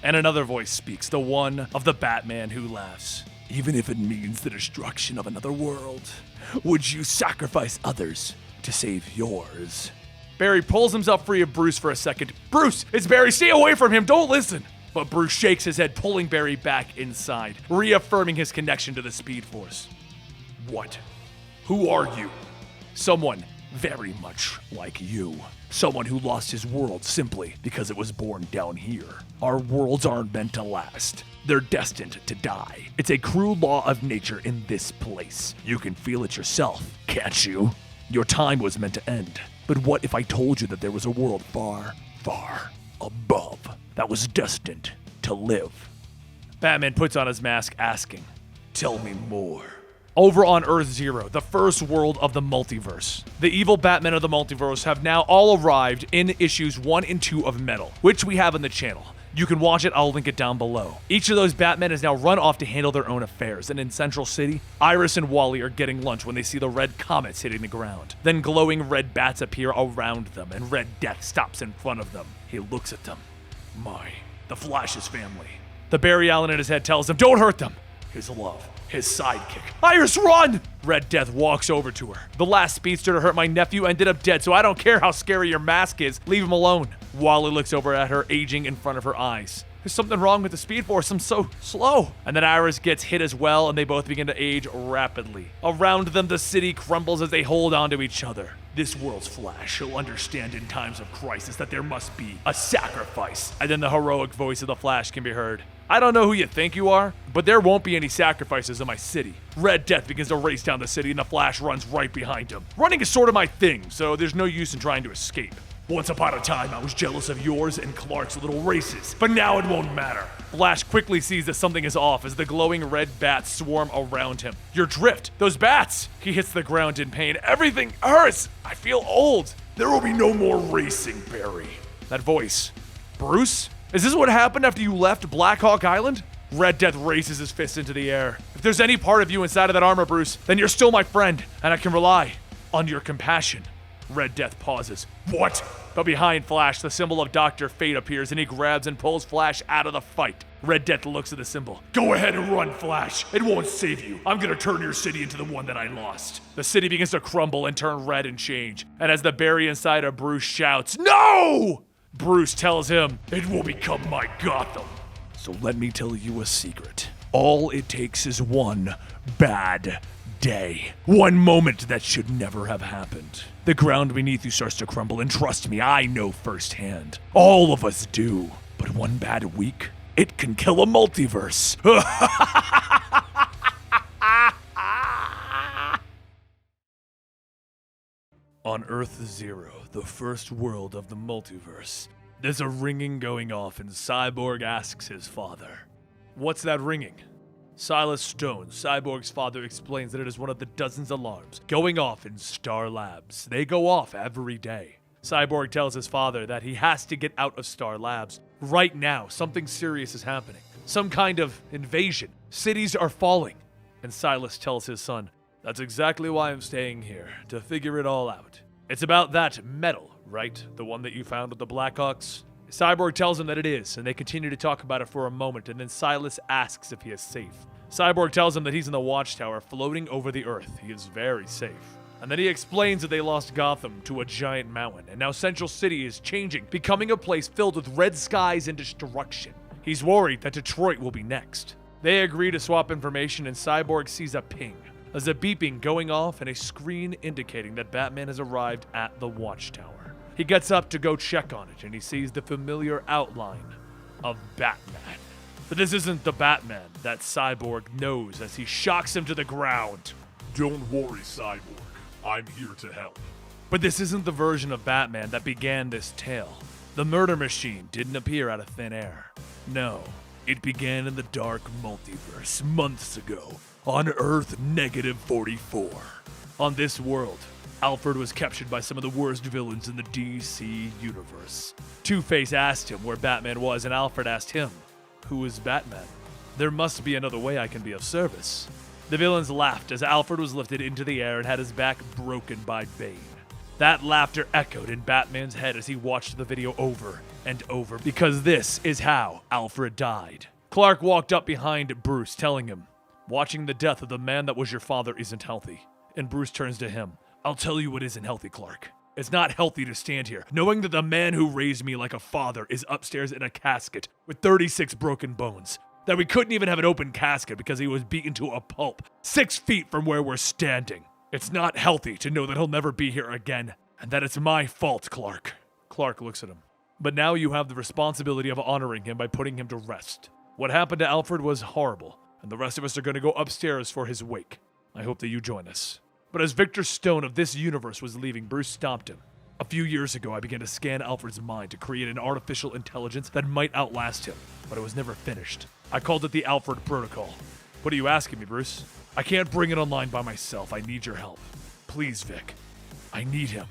And another voice speaks, the one of the Batman who laughs. Even if it means the destruction of another world, would you sacrifice others to save yours? Barry pulls himself free of Bruce for a second. Bruce, it's Barry, stay away from him, don't listen! But Bruce shakes his head, pulling Barry back inside, reaffirming his connection to the Speed Force. What? Who are you? Someone very much like you. Someone who lost his world simply because it was born down here. Our worlds aren't meant to last. They're destined to die. It's a cruel law of nature in this place. You can feel it yourself, can't you? Your time was meant to end. But what if I told you that there was a world far, far above that was destined to live? Batman puts on his mask, asking, "Tell me more." Over on Earth Zero, the first world of the multiverse, the evil Batmen of the multiverse have now all arrived in issues 1 and 2 of Metal, which we have on the channel. You can watch it, I'll link it down below. Each of those Batmen has now run off to handle their own affairs, and in Central City, Iris and Wally are getting lunch when they see the red comets hitting the ground. Then glowing red bats appear around them, and Red Death stops in front of them. He looks at them. The Flash's family. The Barry Allen in his head tells him, "Don't hurt them." His love. His sidekick. "Iris, run!" Red Death walks over to her. "The last speedster to hurt my nephew ended up dead, so I don't care how scary your mask is. Leave him alone." Wally looks over at her, aging in front of her eyes. "There's something wrong with the Speed Force. I'm so slow." And then Iris gets hit as well, and they both begin to age rapidly. Around them, the city crumbles as they hold on to each other. This world's Flash will understand in times of crisis that there must be a sacrifice. And then the heroic voice of the Flash can be heard. "I don't know who you think you are, but there won't be any sacrifices in my city." Red Death begins to race down the city, and the Flash runs right behind him. Running is sort of my thing, so there's no use in trying to escape. "Once upon a time, I was jealous of yours and Clark's little races, but now it won't matter." Flash quickly sees that something is off as the glowing red bats swarm around him. "Your drift! Those bats!" He hits the ground in pain. "Everything hurts! I feel old." There will be no more racing, Barry. That voice. "Bruce? Is this what happened after you left Black Hawk Island?" Red Death raises his fist into the air. "If there's any part of you inside of that armor, Bruce, then you're still my friend, and I can rely on your compassion." Red Death pauses. "What?" But behind Flash, the symbol of Dr. Fate appears, and he grabs and pulls Flash out of the fight. Red Death looks at the symbol. "Go ahead and run, Flash. It won't save you. I'm gonna turn your city into the one that I lost." The city begins to crumble and turn red and change. And as the Barry inside of Bruce shouts, "No!" Bruce tells him, "It will become my Gotham." "So let me tell you a secret. All it takes is one bad day. One moment that should never have happened. The ground beneath you starts to crumble, and trust me, I know firsthand. All of us do. But one bad week, it can kill a multiverse." On Earth Zero, the first world of the multiverse, there's a ringing going off, and Cyborg asks his father, "What's that ringing?" Silas Stone, Cyborg's father, explains that it is one of the dozens of alarms going off in Star Labs. They go off every day. Cyborg tells his father that he has to get out of Star Labs. Right now, something serious is happening. Some kind of invasion. Cities are falling. And Silas tells his son, "That's exactly why I'm staying here, to figure it all out. It's about that metal, right? The one that you found with the Blackhawks?" Cyborg tells him that it is, and they continue to talk about it for a moment, and then Silas asks if he is safe. Cyborg tells him that he's in the Watchtower, floating over the Earth. He is very safe. And then he explains that they lost Gotham to a giant mountain, and now Central City is changing, becoming a place filled with red skies and destruction. He's worried that Detroit will be next. They agree to swap information, and Cyborg sees a ping. There's a beeping going off and a screen indicating that Batman has arrived at the Watchtower. He gets up to go check on it, and he sees the familiar outline of Batman. But this isn't the Batman that Cyborg knows as he shocks him to the ground. "Don't worry, Cyborg. I'm here to help." But this isn't the version of Batman that began this tale. The murder machine didn't appear out of thin air. No, it began in the Dark Multiverse months ago on Earth -44. On this world, Alfred was captured by some of the worst villains in the DC universe. Two-Face asked him where Batman was, and Alfred asked him, "Who is Batman? There must be another way I can be of service." The villains laughed as Alfred was lifted into the air and had his back broken by Bane. That laughter echoed in Batman's head as he watched the video over and over, because this is how Alfred died. Clark walked up behind Bruce, telling him, "Watching the death of the man that was your father isn't healthy." And Bruce turns to him, "I'll tell you what isn't healthy, Clark. It's not healthy to stand here, knowing that the man who raised me like a father is upstairs in a casket with 36 broken bones. That we couldn't even have an open casket because he was beaten to a pulp 6 feet from where we're standing." It's not healthy to know that he'll never be here again, and that it's my fault, Clark. Clark looks at him. But now you have the responsibility of honoring him by putting him to rest. What happened to Alfred was horrible, and the rest of us are going to go upstairs for his wake. I hope that you join us. But as Victor Stone of this universe was leaving, Bruce stopped him. A few years ago, I began to scan Alfred's mind to create an artificial intelligence that might outlast him, but it was never finished. I called it the Alfred Protocol. What are you asking me, Bruce? I can't bring it online by myself. I need your help. Please, Vic. I need him.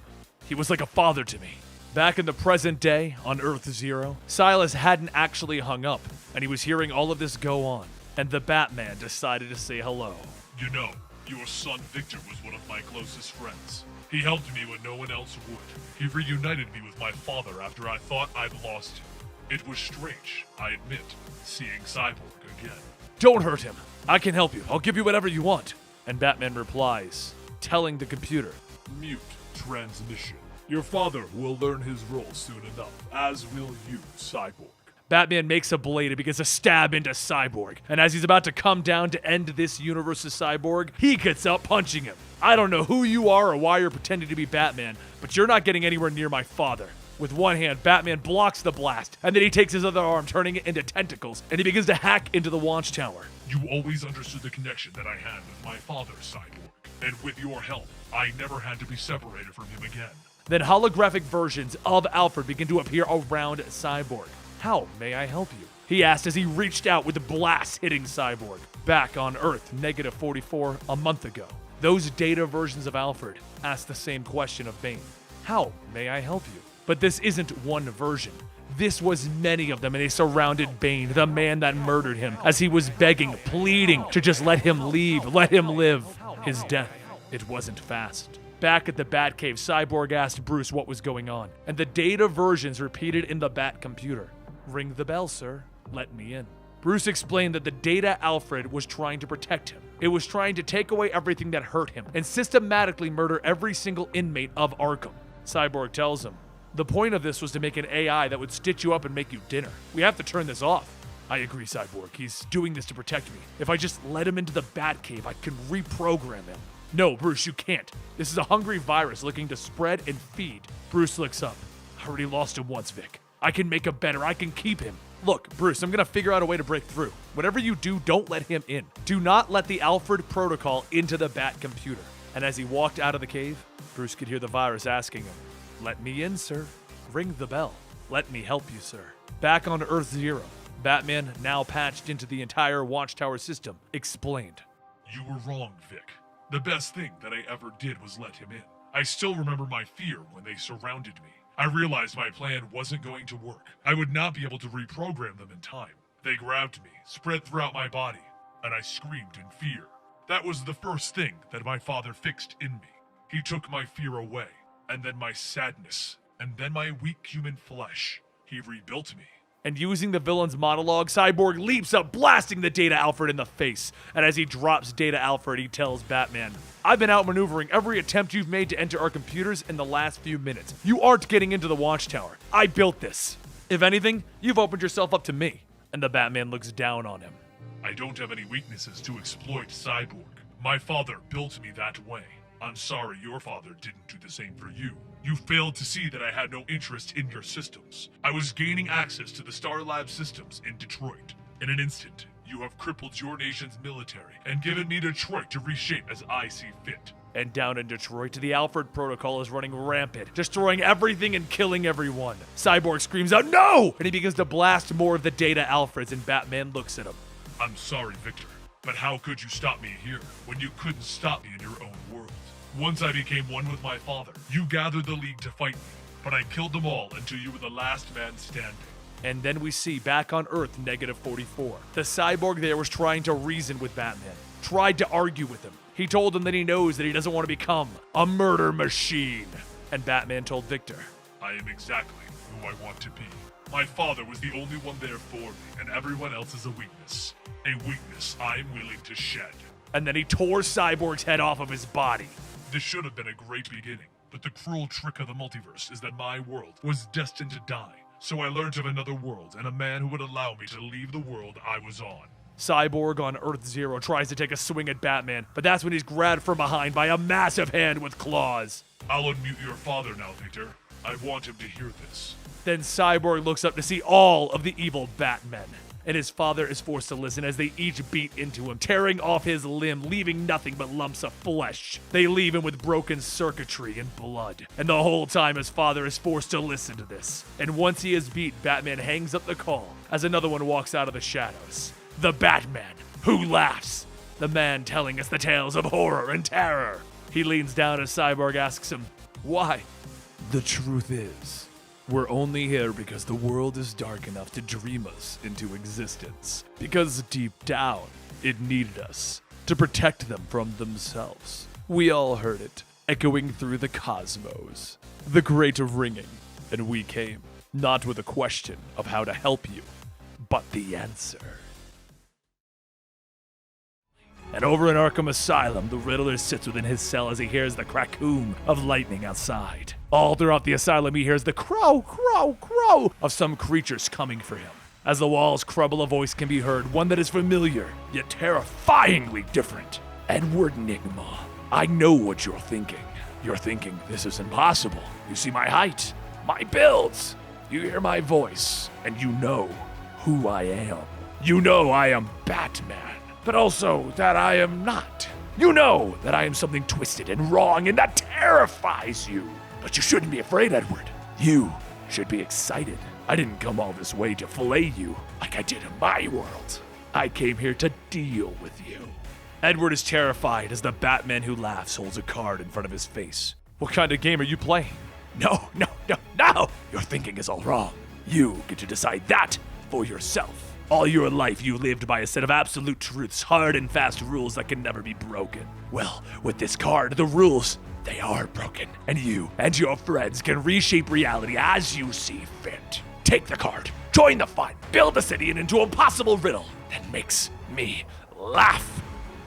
He was like a father to me. Back in the present day, on Earth Zero, Silas hadn't actually hung up, and he was hearing all of this go on, and the Batman decided to say hello. You know, your son Victor was one of my closest friends. He helped me when no one else would. He reunited me with my father after I thought I'd lost him. It was strange, I admit, seeing Cyborg again. Don't hurt him. I can help you. I'll give you whatever you want. And Batman replies, telling the computer, Mute transmission. Your father will learn his role soon enough, as will you, Cyborg. Batman makes a blade and begins to stab into Cyborg. And as he's about to come down to end this universe's Cyborg, he gets up punching him. I don't know who you are or why you're pretending to be Batman, but you're not getting anywhere near my father. With one hand, Batman blocks the blast, and then he takes his other arm, turning it into tentacles, and he begins to hack into the watchtower. You always understood the connection that I had with my father, Cyborg. And with your help, I never had to be separated from him again. Then holographic versions of Alfred begin to appear around Cyborg. How may I help you? He asked as he reached out with the blast hitting Cyborg. Back on Earth, -44, a month ago. Those data versions of Alfred asked the same question of Bane. How may I help you? But this isn't one version. This was many of them, and they surrounded Bane, the man that murdered him, as he was begging, pleading to just let him leave, let him live. His death, it wasn't fast. Back at the Batcave, Cyborg asked Bruce what was going on, and the data versions repeated in the Bat computer. Ring the bell, sir. Let me in. Bruce explained that the data Alfred was trying to protect him. It was trying to take away everything that hurt him and systematically murder every single inmate of Arkham. Cyborg tells him, the point of this was to make an AI that would stitch you up and make you dinner. We have to turn this off. I agree, Cyborg. He's doing this to protect me. If I just let him into the Batcave, I can reprogram him. No, Bruce, you can't. This is a hungry virus looking to spread and feed. Bruce looks up. I already lost him once, Vic. I can make him better. I can keep him. Look, Bruce, I'm gonna figure out a way to break through. Whatever you do, don't let him in. Do not let the Alfred Protocol into the Bat computer. And as he walked out of the cave, Bruce could hear the virus asking him, let me in, sir. Ring the bell. Let me help you, sir. Back on Earth Zero, Batman, now patched into the entire Watchtower system, explained. You were wrong, Vic. The best thing that I ever did was let him in. I still remember my fear when they surrounded me. I realized my plan wasn't going to work. I would not be able to reprogram them in time. They grabbed me, spread throughout my body, and I screamed in fear. That was the first thing that my father fixed in me. He took my fear away, and then my sadness, and then my weak human flesh. He rebuilt me. And using the villain's monologue, Cyborg leaps up, blasting the Data Alfred in the face. And as he drops Data Alfred, he tells Batman, I've been outmaneuvering every attempt you've made to enter our computers in the last few minutes. You aren't getting into the Watchtower. I built this. If anything, you've opened yourself up to me. And the Batman looks down on him. I don't have any weaknesses to exploit, Cyborg. My father built me that way. I'm sorry your father didn't do the same for you. You failed to see that I had no interest in your systems. I was gaining access to the Star Lab systems in Detroit. In an instant, you have crippled your nation's military and given me Detroit to reshape as I see fit. And down in Detroit, the Alfred Protocol is running rampant, destroying everything and killing everyone. Cyborg screams out, no! And he begins to blast more of the Data Alfreds, and Batman looks at him. I'm sorry, Victor, but how could you stop me here when you couldn't stop me in your own world? Once I became one with my father, you gathered the League to fight me, but I killed them all until you were the last man standing. And then we see back on Earth, -44. The Cyborg there was trying to reason with Batman, tried to argue with him. He told him that he knows that he doesn't want to become a murder machine. And Batman told Victor, I am exactly who I want to be. My father was the only one there for me, and everyone else is a weakness. A weakness I am willing to shed. And then he tore Cyborg's head off of his body. This should have been a great beginning, but the cruel trick of the multiverse is that my world was destined to die. So I learned of another world and a man who would allow me to leave the world I was on. Cyborg on Earth Zero tries to take a swing at Batman, but that's when he's grabbed from behind by a massive hand with claws. I'll unmute your father now, Victor. I want him to hear this. Then Cyborg looks up to see all of the evil Batmen, and his father is forced to listen as they each beat into him, tearing off his limb, leaving nothing but lumps of flesh. They leave him with broken circuitry and blood, and the whole time his father is forced to listen to this. And once he is beat, Batman hangs up the call as another one walks out of the shadows. The Batman who laughs, the man telling us the tales of horror and terror. He leans down as Cyborg asks him, "Why?" The truth is, we're only here because the world is dark enough to dream us into existence. Because deep down, it needed us to protect them from themselves. We all heard it, echoing through the cosmos, the great ringing, and we came, not with a question of how to help you, but the answer. And over in Arkham Asylum, the Riddler sits within his cell as he hears the crackdoom of lightning outside. All throughout the asylum, he hears the crow, crow, crow of some creatures coming for him. As the walls crumble, a voice can be heard, one that is familiar, yet terrifyingly different. Edward Nygma, I know what you're thinking. You're thinking, this is impossible. You see my height, my builds. You hear my voice, and you know who I am. You know I am Batman. But also that I am not. You know that I am something twisted and wrong, and that terrifies you. But you shouldn't be afraid, Edward. You should be excited. I didn't come all this way to fillet you like I did in my world. I came here to deal with you. Edward is terrified as the Batman who laughs holds a card in front of his face. What kind of game are you playing? No. Your thinking is all wrong. You get to decide that for yourself. All your life, you lived by a set of absolute truths, hard and fast rules that can never be broken. Well, with this card, the rules, they are broken. And you and your friends can reshape reality as you see fit. Take the card, join the fun, build the city into a impossible riddle that makes me laugh.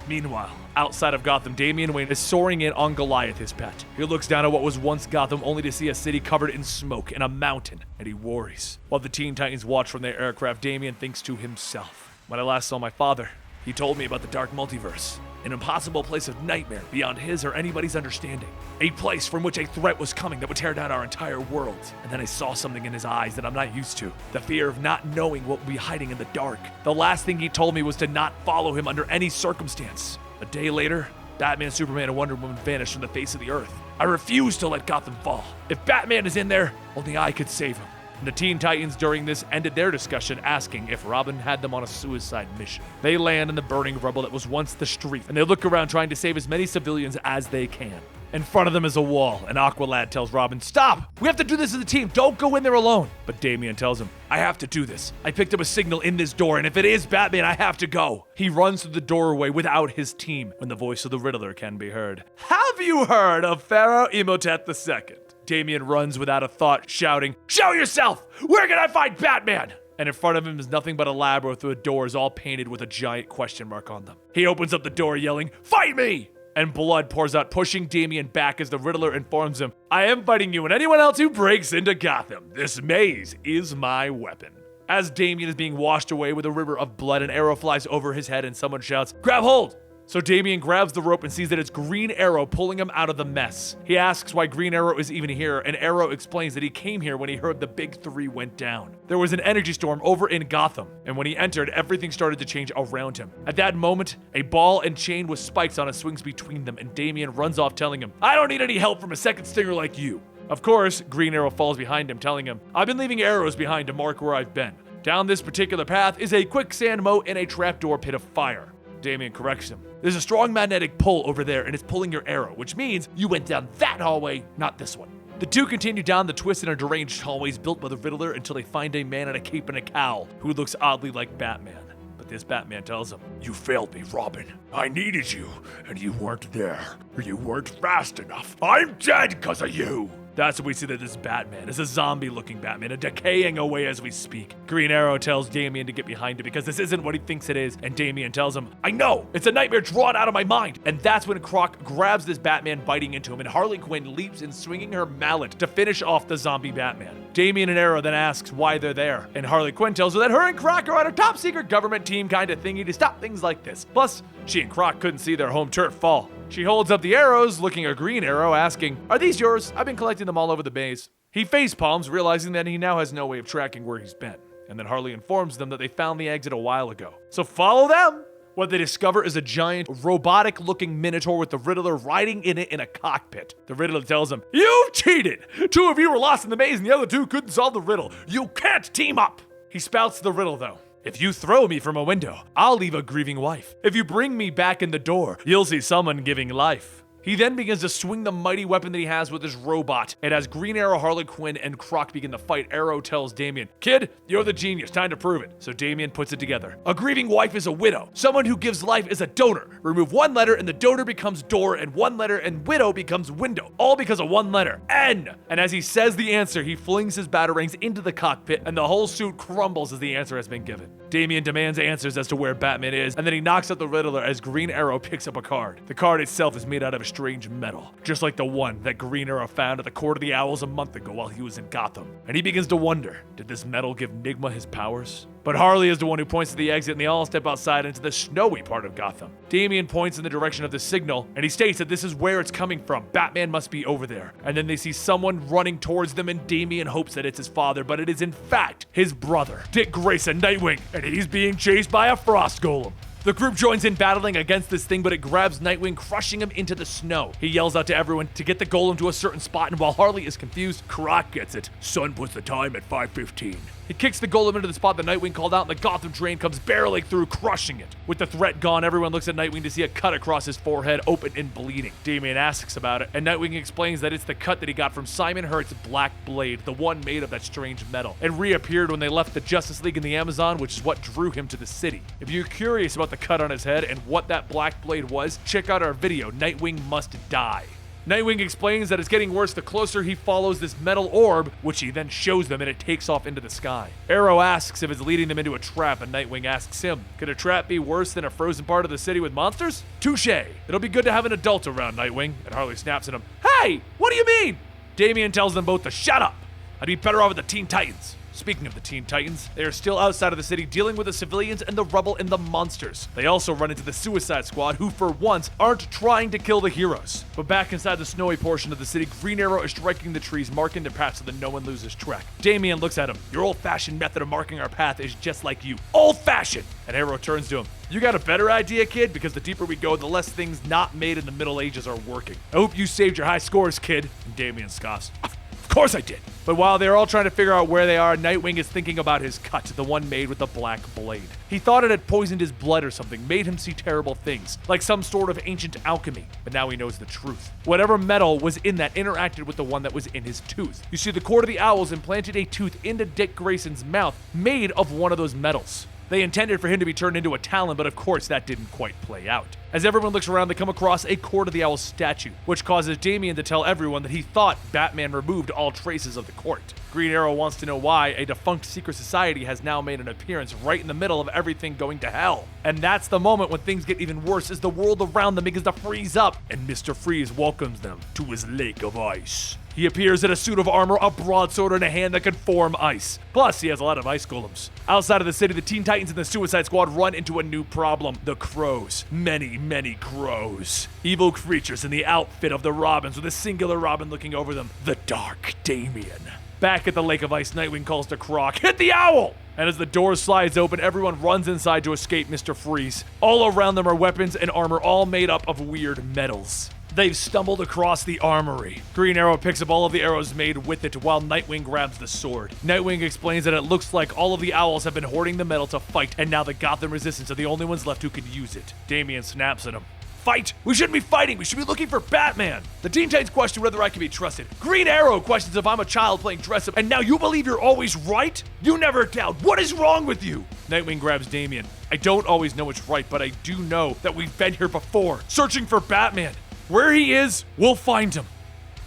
Meanwhile, outside of Gotham, Damian Wayne is soaring in on Goliath, his pet. He looks down at what was once Gotham only to see a city covered in smoke and a mountain, and he worries. While the Teen Titans watch from their aircraft, Damian thinks to himself, when I last saw my father, he told me about the Dark Multiverse, an impossible place of nightmare beyond his or anybody's understanding. A place from which a threat was coming that would tear down our entire world. And then I saw something in his eyes that I'm not used to. The fear of not knowing what would be hiding in the dark. The last thing he told me was to not follow him under any circumstance. A day later, Batman, Superman, and Wonder Woman vanished from the face of the earth. I refuse to let Gotham fall. If Batman is in there, only I could save him. And the Teen Titans during this ended their discussion asking if Robin had them on a suicide mission. They land in the burning rubble that was once the street, and they look around trying to save as many civilians as they can. In front of them is a wall, and Aqualad tells Robin, "Stop! We have to do this as a team. Don't go in there alone." But Damian tells him, "I have to do this. I picked up a signal in this door, and if it is Batman, I have to go." He runs through the doorway without his team when the voice of the Riddler can be heard. "Have you heard of Pharaoh Imhotep II?" Damian runs without a thought, shouting, "Show yourself! Where can I find Batman?" And in front of him is nothing but a labyrinth with doors all painted with a giant question mark on them. He opens up the door yelling, "Fight me!" And blood pours out, pushing Damian back as the Riddler informs him, "I am fighting you and anyone else who breaks into Gotham. This maze is my weapon." As Damian is being washed away with a river of blood, an arrow flies over his head and someone shouts, "Grab hold!" So Damian grabs the rope and sees that it's Green Arrow pulling him out of the mess. He asks why Green Arrow is even here, and Arrow explains that he came here when he heard the Big Three went down. There was an energy storm over in Gotham, and when he entered, everything started to change around him. At that moment, a ball and chain with spikes on it swings between them, and Damian runs off telling him, "I don't need any help from a second stinger like you." Of course, Green Arrow falls behind him, telling him, "I've been leaving arrows behind to mark where I've been. Down this particular path is a quicksand moat and a trapdoor pit of fire." Damian corrects him. "There's a strong magnetic pull over there and it's pulling your arrow, which means you went down that hallway, not this one." The two continue down the twisted and deranged hallways built by the Riddler until they find a man in a cape and a cowl who looks oddly like Batman. But this Batman tells him, "You failed me, Robin. I needed you, and you weren't there. Or you weren't fast enough. I'm dead because of you." That's when we see that this Batman is a zombie-looking Batman, a decaying away as we speak. Green Arrow tells Damian to get behind him because this isn't what he thinks it is, and Damian tells him, I know, it's a nightmare drawn out of my mind. And that's when Croc grabs this Batman biting into him, and Harley Quinn leaps in swinging her mallet to finish off the zombie Batman. Damian and Arrow then asks why they're there, and Harley Quinn tells her that her and Croc are on a top-secret government team kind of thingy to stop things like this. Plus, she and Croc couldn't see their home turf fall. She holds up the arrows, looking at Green Arrow, asking, are these yours? I've been collecting them all over the base. He facepalms, realizing that he now has no way of tracking where he's been. And then Harley informs them that they found the exit a while ago. So follow them! What they discover is a giant, robotic-looking Minotaur with the Riddler riding in it in a cockpit. The Riddler tells him, you've cheated! 2 of you were lost in the maze and the other 2 couldn't solve the riddle. You can't team up! He spouts the riddle, though. If you throw me from a window, I'll leave a grieving wife. If you bring me back in the door, you'll see someone giving life. He then begins to swing the mighty weapon that he has with his robot, and as Green Arrow, Harley Quinn, and Croc begin the fight, Arrow tells Damian, kid, you're the genius, time to prove it. So Damian puts it together. A grieving wife is a widow. Someone who gives life is a donor. Remove 1 letter and the donor becomes door, and 1 letter and widow becomes window. All because of 1 letter, N. And as he says the answer, he flings his batarangs into the cockpit, and the whole suit crumbles as the answer has been given. Damian demands answers as to where Batman is, and then he knocks out the Riddler as Green Arrow picks up a card. The card itself is made out of a strange metal, just like the one that Green Arrow found at the Court of the Owls a month ago while he was in Gotham. And he begins to wonder, did this metal give Nigma his powers? But Harley is the one who points to the exit, and they all step outside into the snowy part of Gotham. Damian points in the direction of the signal, and he states that this is where it's coming from. Batman must be over there. And then they see someone running towards them, and Damian hopes that it's his father, but it is in fact his brother, Dick Grayson, Nightwing, and he's being chased by a frost golem. The group joins in battling against this thing, but it grabs Nightwing, crushing him into the snow. He yells out to everyone to get the golem to a certain spot, and while Harley is confused, Croc gets it. Sun puts the time at 5:15. He kicks the golem into the spot that Nightwing called out, and the Gotham train comes barreling through, crushing it. With the threat gone, everyone looks at Nightwing to see a cut across his forehead, open and bleeding. Damian asks about it, and Nightwing explains that it's the cut that he got from Simon Hurt's Black Blade, the one made of that strange metal. It reappeared when they left the Justice League in the Amazon, which is what drew him to the city. If you're curious about the cut on his head and what that Black Blade was, check out our video, Nightwing Must Die. Nightwing explains that it's getting worse the closer he follows this metal orb, which he then shows them, and it takes off into the sky. Arrow asks if it's leading them into a trap, and Nightwing asks him, could a trap be worse than a frozen part of the city with monsters? Touché. It'll be good to have an adult around, Nightwing. And Harley snaps at him, hey, what do you mean? Damian tells them both to shut up. I'd be better off with the Teen Titans. Speaking of the Teen Titans, they are still outside of the city dealing with the civilians and the rubble and the monsters. They also run into the Suicide Squad, who for once aren't trying to kill the heroes. But back inside the snowy portion of the city, Green Arrow is striking the trees, marking the path so that no one loses track. Damian looks at him. Your old-fashioned method of marking our path is just like you. Old-fashioned! And Arrow turns to him. You got a better idea, kid? Because the deeper we go, the less things not made in the Middle Ages are working. I hope you saved your high scores, kid. And Damian scoffs. Of course I did. But while they're all trying to figure out where they are, Nightwing is thinking about his cut, the one made with the Black Blade. He thought it had poisoned his blood or something, made him see terrible things, like some sort of ancient alchemy. But now he knows the truth. Whatever metal was in that interacted with the one that was in his tooth. You see, the Court of the Owls implanted a tooth into Dick Grayson's mouth made of one of those metals. They intended for him to be turned into a Talon, but of course that didn't quite play out. As everyone looks around, they come across a Court of the Owls statue, which causes Damian to tell everyone that he thought Batman removed all traces of the court. Green Arrow wants to know why a defunct secret society has now made an appearance right in the middle of everything going to hell. And that's the moment when things get even worse as the world around them begins to freeze up, and Mr. Freeze welcomes them to his lake of ice. He appears in a suit of armor, a broadsword, and a hand that can form ice. Plus, he has a lot of ice golems. Outside of the city, the Teen Titans and the Suicide Squad run into a new problem. The Crows. Many crows. Evil creatures in the outfit of the Robins, with a singular Robin looking over them. The Dark Damian. Back at the Lake of Ice, Nightwing calls to Croc, hit the owl! And as the door slides open, everyone runs inside to escape Mr. Freeze. All around them are weapons and armor, all made up of weird metals. They've stumbled across the Armory. Green Arrow picks up all of the arrows made with it while Nightwing grabs the sword. Nightwing explains that it looks like all of the owls have been hoarding the metal to fight, and now the Gotham Resistance are the only ones left who can use it. Damian snaps at him. Fight! We shouldn't be fighting, we should be looking for Batman! The Teen Titans question whether I can be trusted. Green Arrow questions if I'm a child playing dress-up, and now you believe you're always right? You never doubt. What is wrong with you? Nightwing grabs Damian. I don't always know what's right, but I do know that we've been here before, searching for Batman. Where he is, we'll find him.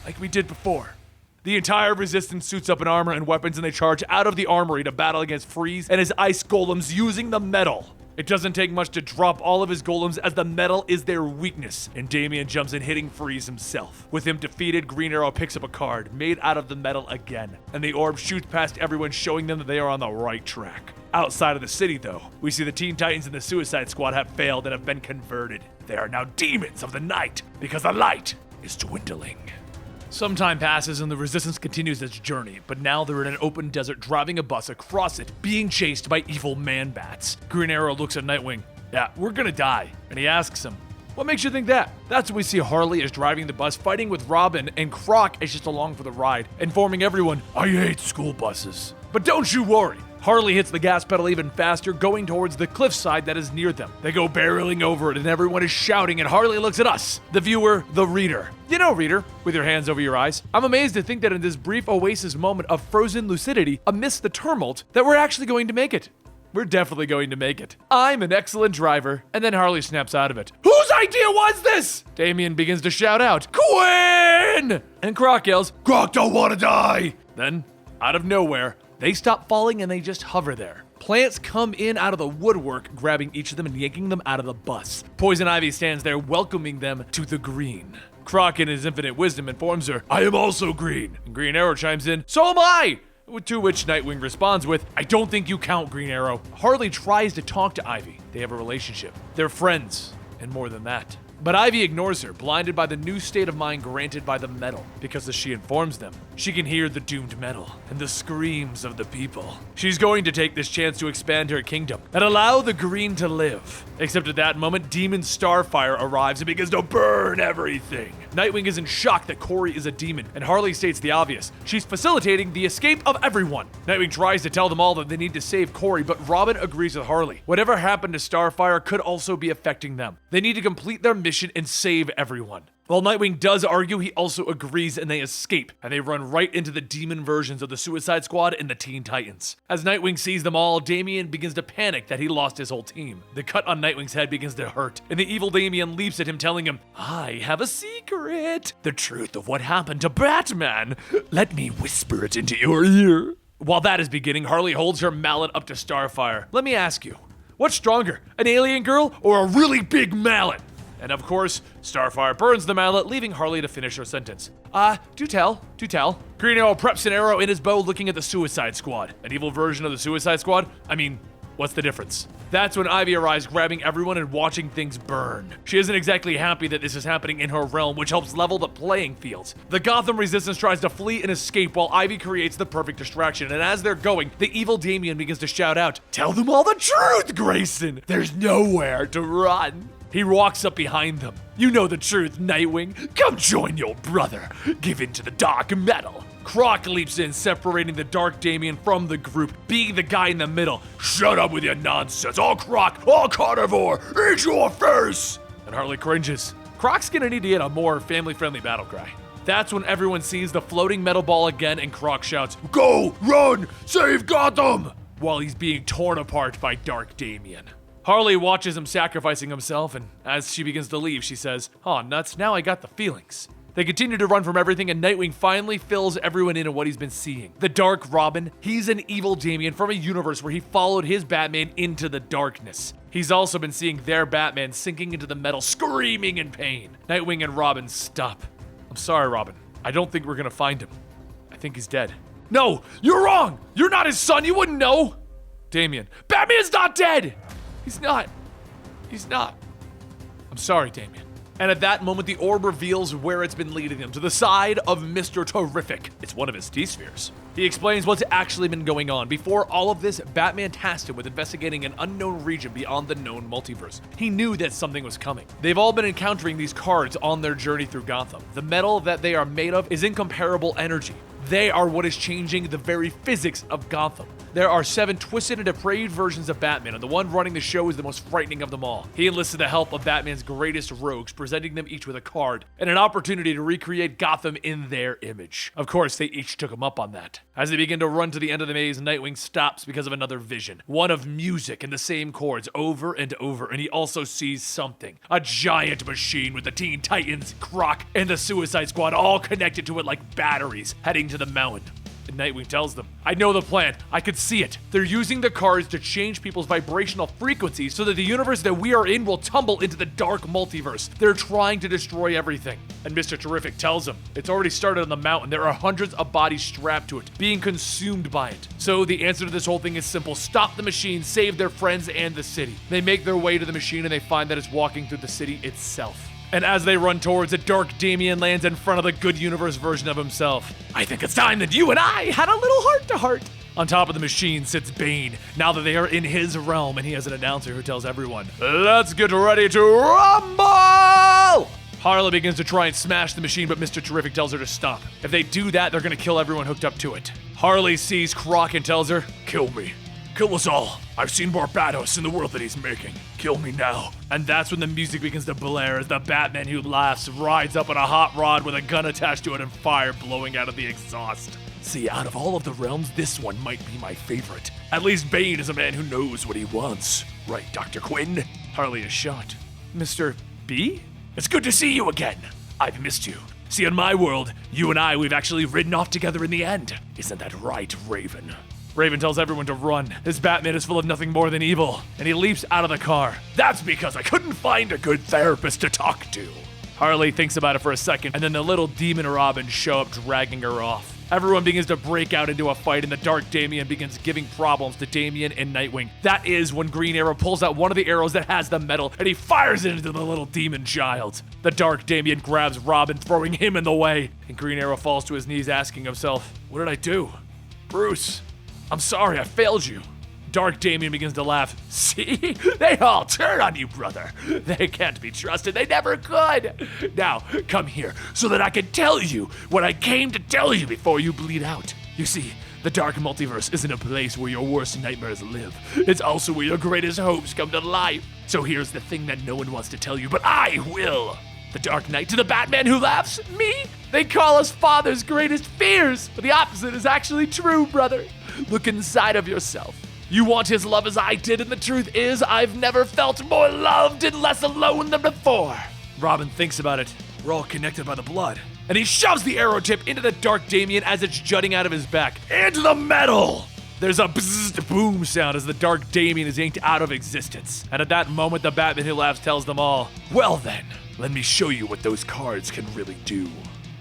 Like we did before. The entire Resistance suits up in armor and weapons, and they charge out of the Armory to battle against Freeze and his ice golems using the metal. It doesn't take much to drop all of his golems, as the metal is their weakness, and Damian jumps in, hitting Freeze himself. With him defeated, Green Arrow picks up a card made out of the metal again, and the orb shoots past everyone, showing them that they are on the right track. Outside of the city, though, we see the Teen Titans and the Suicide Squad have failed and have been converted. They are now demons of the night, because the light is dwindling. Some time passes and the Resistance continues its journey, but now they're in an open desert driving a bus across it, being chased by evil man-bats. Green Arrow looks at Nightwing. Yeah, we're gonna die. And he asks him, what makes you think that? That's when we see Harley is driving the bus, fighting with Robin, and Croc is just along for the ride, informing everyone, I hate school buses. But don't you worry. Harley hits the gas pedal even faster, going towards the cliffside that is near them. They go barreling over it and everyone is shouting, and Harley looks at us, the viewer, the reader. You know, reader, with your hands over your eyes, I'm amazed to think that in this brief oasis moment of frozen lucidity amidst the tumult, that we're actually going to make it. We're definitely going to make it. I'm an excellent driver. And then Harley snaps out of it. Whose idea was this? Damian begins to shout out, Quinn! And Croc yells, Croc don't want to die! Then, out of nowhere, they stop falling and they just hover there. Plants come in out of the woodwork, grabbing each of them and yanking them out of the bus. Poison Ivy stands there, welcoming them to the green. Croc, in his infinite wisdom, informs her, I am also green. And Green Arrow chimes in, so am I! To which Nightwing responds with, I don't think you count, Green Arrow. Harley tries to talk to Ivy. They have a relationship. They're friends, and more than that. But Ivy ignores her, blinded by the new state of mind granted by the metal, because as she informs them, she can hear the doomed metal and the screams of the people. She's going to take this chance to expand her kingdom and allow the green to live. Except at that moment, Demon Starfire arrives and begins to burn everything. Nightwing is in shock that Corey is a demon, and Harley states the obvious. She's facilitating the escape of everyone. Nightwing tries to tell them all that they need to save Corey, but Robin agrees with Harley. Whatever happened to Starfire could also be affecting them. They need to complete their mission and save everyone. While Nightwing does argue, he also agrees, and they escape, and they run right into the demon versions of the Suicide Squad and the Teen Titans. As Nightwing sees them all, Damian begins to panic that he lost his whole team. The cut on Nightwing's head begins to hurt, and the evil Damian leaps at him, telling him, I have a secret. The truth of what happened to Batman. Let me whisper it into your ear. While that is beginning, Harley holds her mallet up to Starfire. Let me ask you, what's stronger, an alien girl or a really big mallet? And of course, Starfire burns the mallet, leaving Harley to finish her sentence. Do tell. Green Arrow preps an arrow in his bow, looking at the Suicide Squad. An evil version of the Suicide Squad? I mean, what's the difference? That's when Ivy arrives, grabbing everyone and watching things burn. She isn't exactly happy that this is happening in her realm, which helps level the playing fields. The Gotham Resistance tries to flee and escape while Ivy creates the perfect distraction, and as they're going, the evil Damian begins to shout out, Tell them all the truth, Grayson! There's nowhere to run. He walks up behind them. You know the truth, Nightwing. Come join your brother. Give in to the dark metal. Croc leaps in, separating the Dark Damian from the group, being the guy in the middle. Shut up with your nonsense. All Croc, all carnivore, eat your face! And Harley cringes. Croc's gonna need to get a more family-friendly battle cry. That's when everyone sees the floating metal ball again, and Croc shouts, Go, run, save Gotham! While he's being torn apart by Dark Damian. Harley watches him sacrificing himself, and as she begins to leave, she says, Aw, nuts, now I got the feelings. They continue to run from everything, and Nightwing finally fills everyone in on what he's been seeing. The Dark Robin, he's an evil Damian from a universe where he followed his Batman into the darkness. He's also been seeing their Batman sinking into the metal, screaming in pain. Nightwing and Robin stop. I'm sorry, Robin. I don't think we're gonna find him. I think he's dead. No, you're wrong! You're not his son, you wouldn't know! Damian, Batman's not dead! He's not. I'm sorry, Damian. And at that moment, the orb reveals where it's been leading them, to the side of Mr. Terrific. It's one of his T-spheres. He explains what's actually been going on. Before all of this, Batman tasked him with investigating an unknown region beyond the known multiverse. He knew that something was coming. They've all been encountering these cards on their journey through Gotham. The metal that they are made of is incomparable energy. They are what is changing the very physics of Gotham. There are 7 twisted and depraved versions of Batman, and the one running the show is the most frightening of them all. He enlisted the help of Batman's greatest rogues, presenting them each with a card and an opportunity to recreate Gotham in their image. Of course, they each took him up on that. As they begin to run to the end of the maze, Nightwing stops because of another vision. One of music in the same chords over and over, and he also sees something. A giant machine with the Teen Titans, Croc, and the Suicide Squad all connected to it like batteries, heading to the mountain. And Nightwing tells them, I know the plan. I could see it. They're using the cards to change people's vibrational frequencies so that the universe that we are in will tumble into the Dark Multiverse. They're trying to destroy everything. And Mr. Terrific tells them, it's already started on the mountain. There are hundreds of bodies strapped to it, being consumed by it. So the answer to this whole thing is simple. Stop the machine, save their friends and the city. They make their way to the machine and they find that it's walking through the city itself. And as they run towards it, Dark Damian lands in front of the good universe version of himself. I think it's time that you and I had a little heart-to-heart. On top of the machine sits Bane, now that they are in his realm, and he has an announcer who tells everyone, let's get ready to rumble! Harley begins to try and smash the machine, but Mr. Terrific tells her to stop. If they do that, they're gonna kill everyone hooked up to it. Harley sees Croc and tells her, kill me. Kill us all. I've seen Barbatos in the world that he's making. Kill me now. And that's when the music begins to blare as the Batman who laughs rides up on a hot rod with a gun attached to it and fire blowing out of the exhaust. See, out of all of the realms, this one might be my favorite. At least Bane is a man who knows what he wants. Right, Dr. Quinn? Harley is shocked. Mr. B? It's good to see you again. I've missed you. See, in my world, you and I, we've actually ridden off together in the end. Isn't that right, Raven? Raven tells everyone to run. This Batman is full of nothing more than evil, and he leaps out of the car. That's because I couldn't find a good therapist to talk to. Harley thinks about it for a second, and then the little demon Robin show up dragging her off. Everyone begins to break out into a fight, and the Dark Damian begins giving problems to Damian and Nightwing. That is when Green Arrow pulls out one of the arrows that has the metal, and he fires it into the little demon child. The Dark Damian grabs Robin, throwing him in the way, and Green Arrow falls to his knees asking himself, what did I do? Bruce, I'm sorry, I failed you. Dark Damian begins to laugh. See? They all turn on you, brother. They can't be trusted. They never could. Now, come here so that I can tell you what I came to tell you before you bleed out. You see, the Dark Multiverse isn't a place where your worst nightmares live. It's also where your greatest hopes come to life. So here's the thing that no one wants to tell you, but I will. The Dark Knight to the Batman who laughs? Me? They call us father's greatest fears, but the opposite is actually true, brother. Look inside of yourself. You want his love as I did, and the truth is, I've never felt more loved and less alone than before. Robin thinks about it. We're all connected by the blood. And he shoves the arrow tip into the Dark Damian as it's jutting out of his back. Into the metal! There's a bzzzt boom sound as the Dark Damian is inked out of existence. And at that moment, the Batman who laughs tells them all, well then, let me show you what those cards can really do.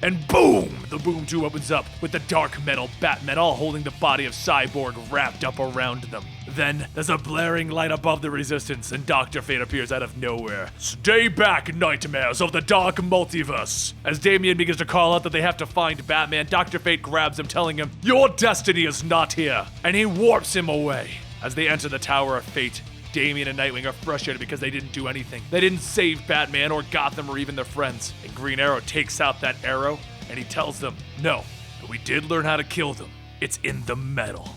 And boom! The boom tube opens up with the dark metal Batmen all holding the body of Cyborg wrapped up around them. Then there's a blaring light above the Resistance and Dr. Fate appears out of nowhere. Stay back, nightmares of the Dark Multiverse! As Damian begins to call out that they have to find Batman, Dr. Fate grabs him telling him, your destiny is not here! And he warps him away. As they enter the Tower of Fate, Damian and Nightwing are frustrated because they didn't do anything. They didn't save Batman or Gotham or even their friends. And Green Arrow takes out that arrow and he tells them, no, but we did learn how to kill them. It's in the metal.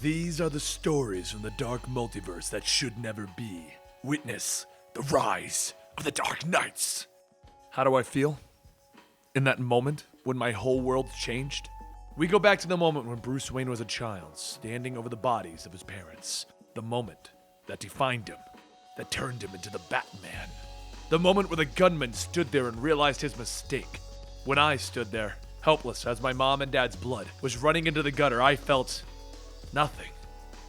These are the stories from the Dark Multiverse that should never be. Witness the rise of the Dark Knights. How do I feel? In that moment when my whole world changed? We go back to the moment when Bruce Wayne was a child, standing over the bodies of his parents. The moment that defined him, that turned him into the Batman. The moment where the gunman stood there and realized his mistake. When I stood there, helpless as my mom and dad's blood was running into the gutter, I felt nothing.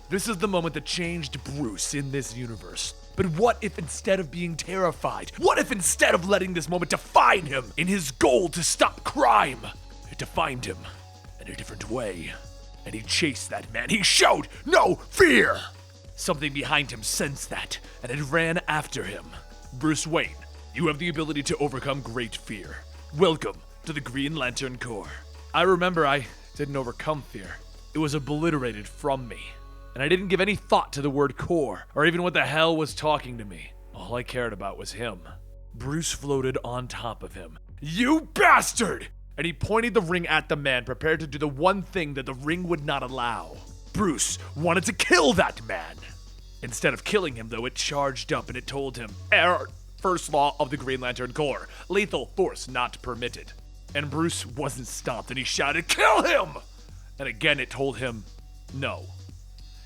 This is the moment that changed Bruce in this universe. But what if instead of being terrified, what if instead of letting this moment define him in his goal to stop crime, it defined him in a different way. And he chased that man. He showed no fear. Something behind him sensed that, and it ran after him. Bruce Wayne, you have the ability to overcome great fear. Welcome to the Green Lantern Corps. I remember I didn't overcome fear. It was obliterated from me. And I didn't give any thought to the word core, or even what the hell was talking to me. All I cared about was him. Bruce floated on top of him. You bastard! and he pointed the ring at the man, prepared to do the one thing that the ring would not allow. Bruce wanted to kill that man. Instead of killing him, though, it charged up and it told him, error, first law of the Green Lantern Corps, lethal force not permitted. And Bruce wasn't stopped, and he shouted, kill him! And again it told him, no.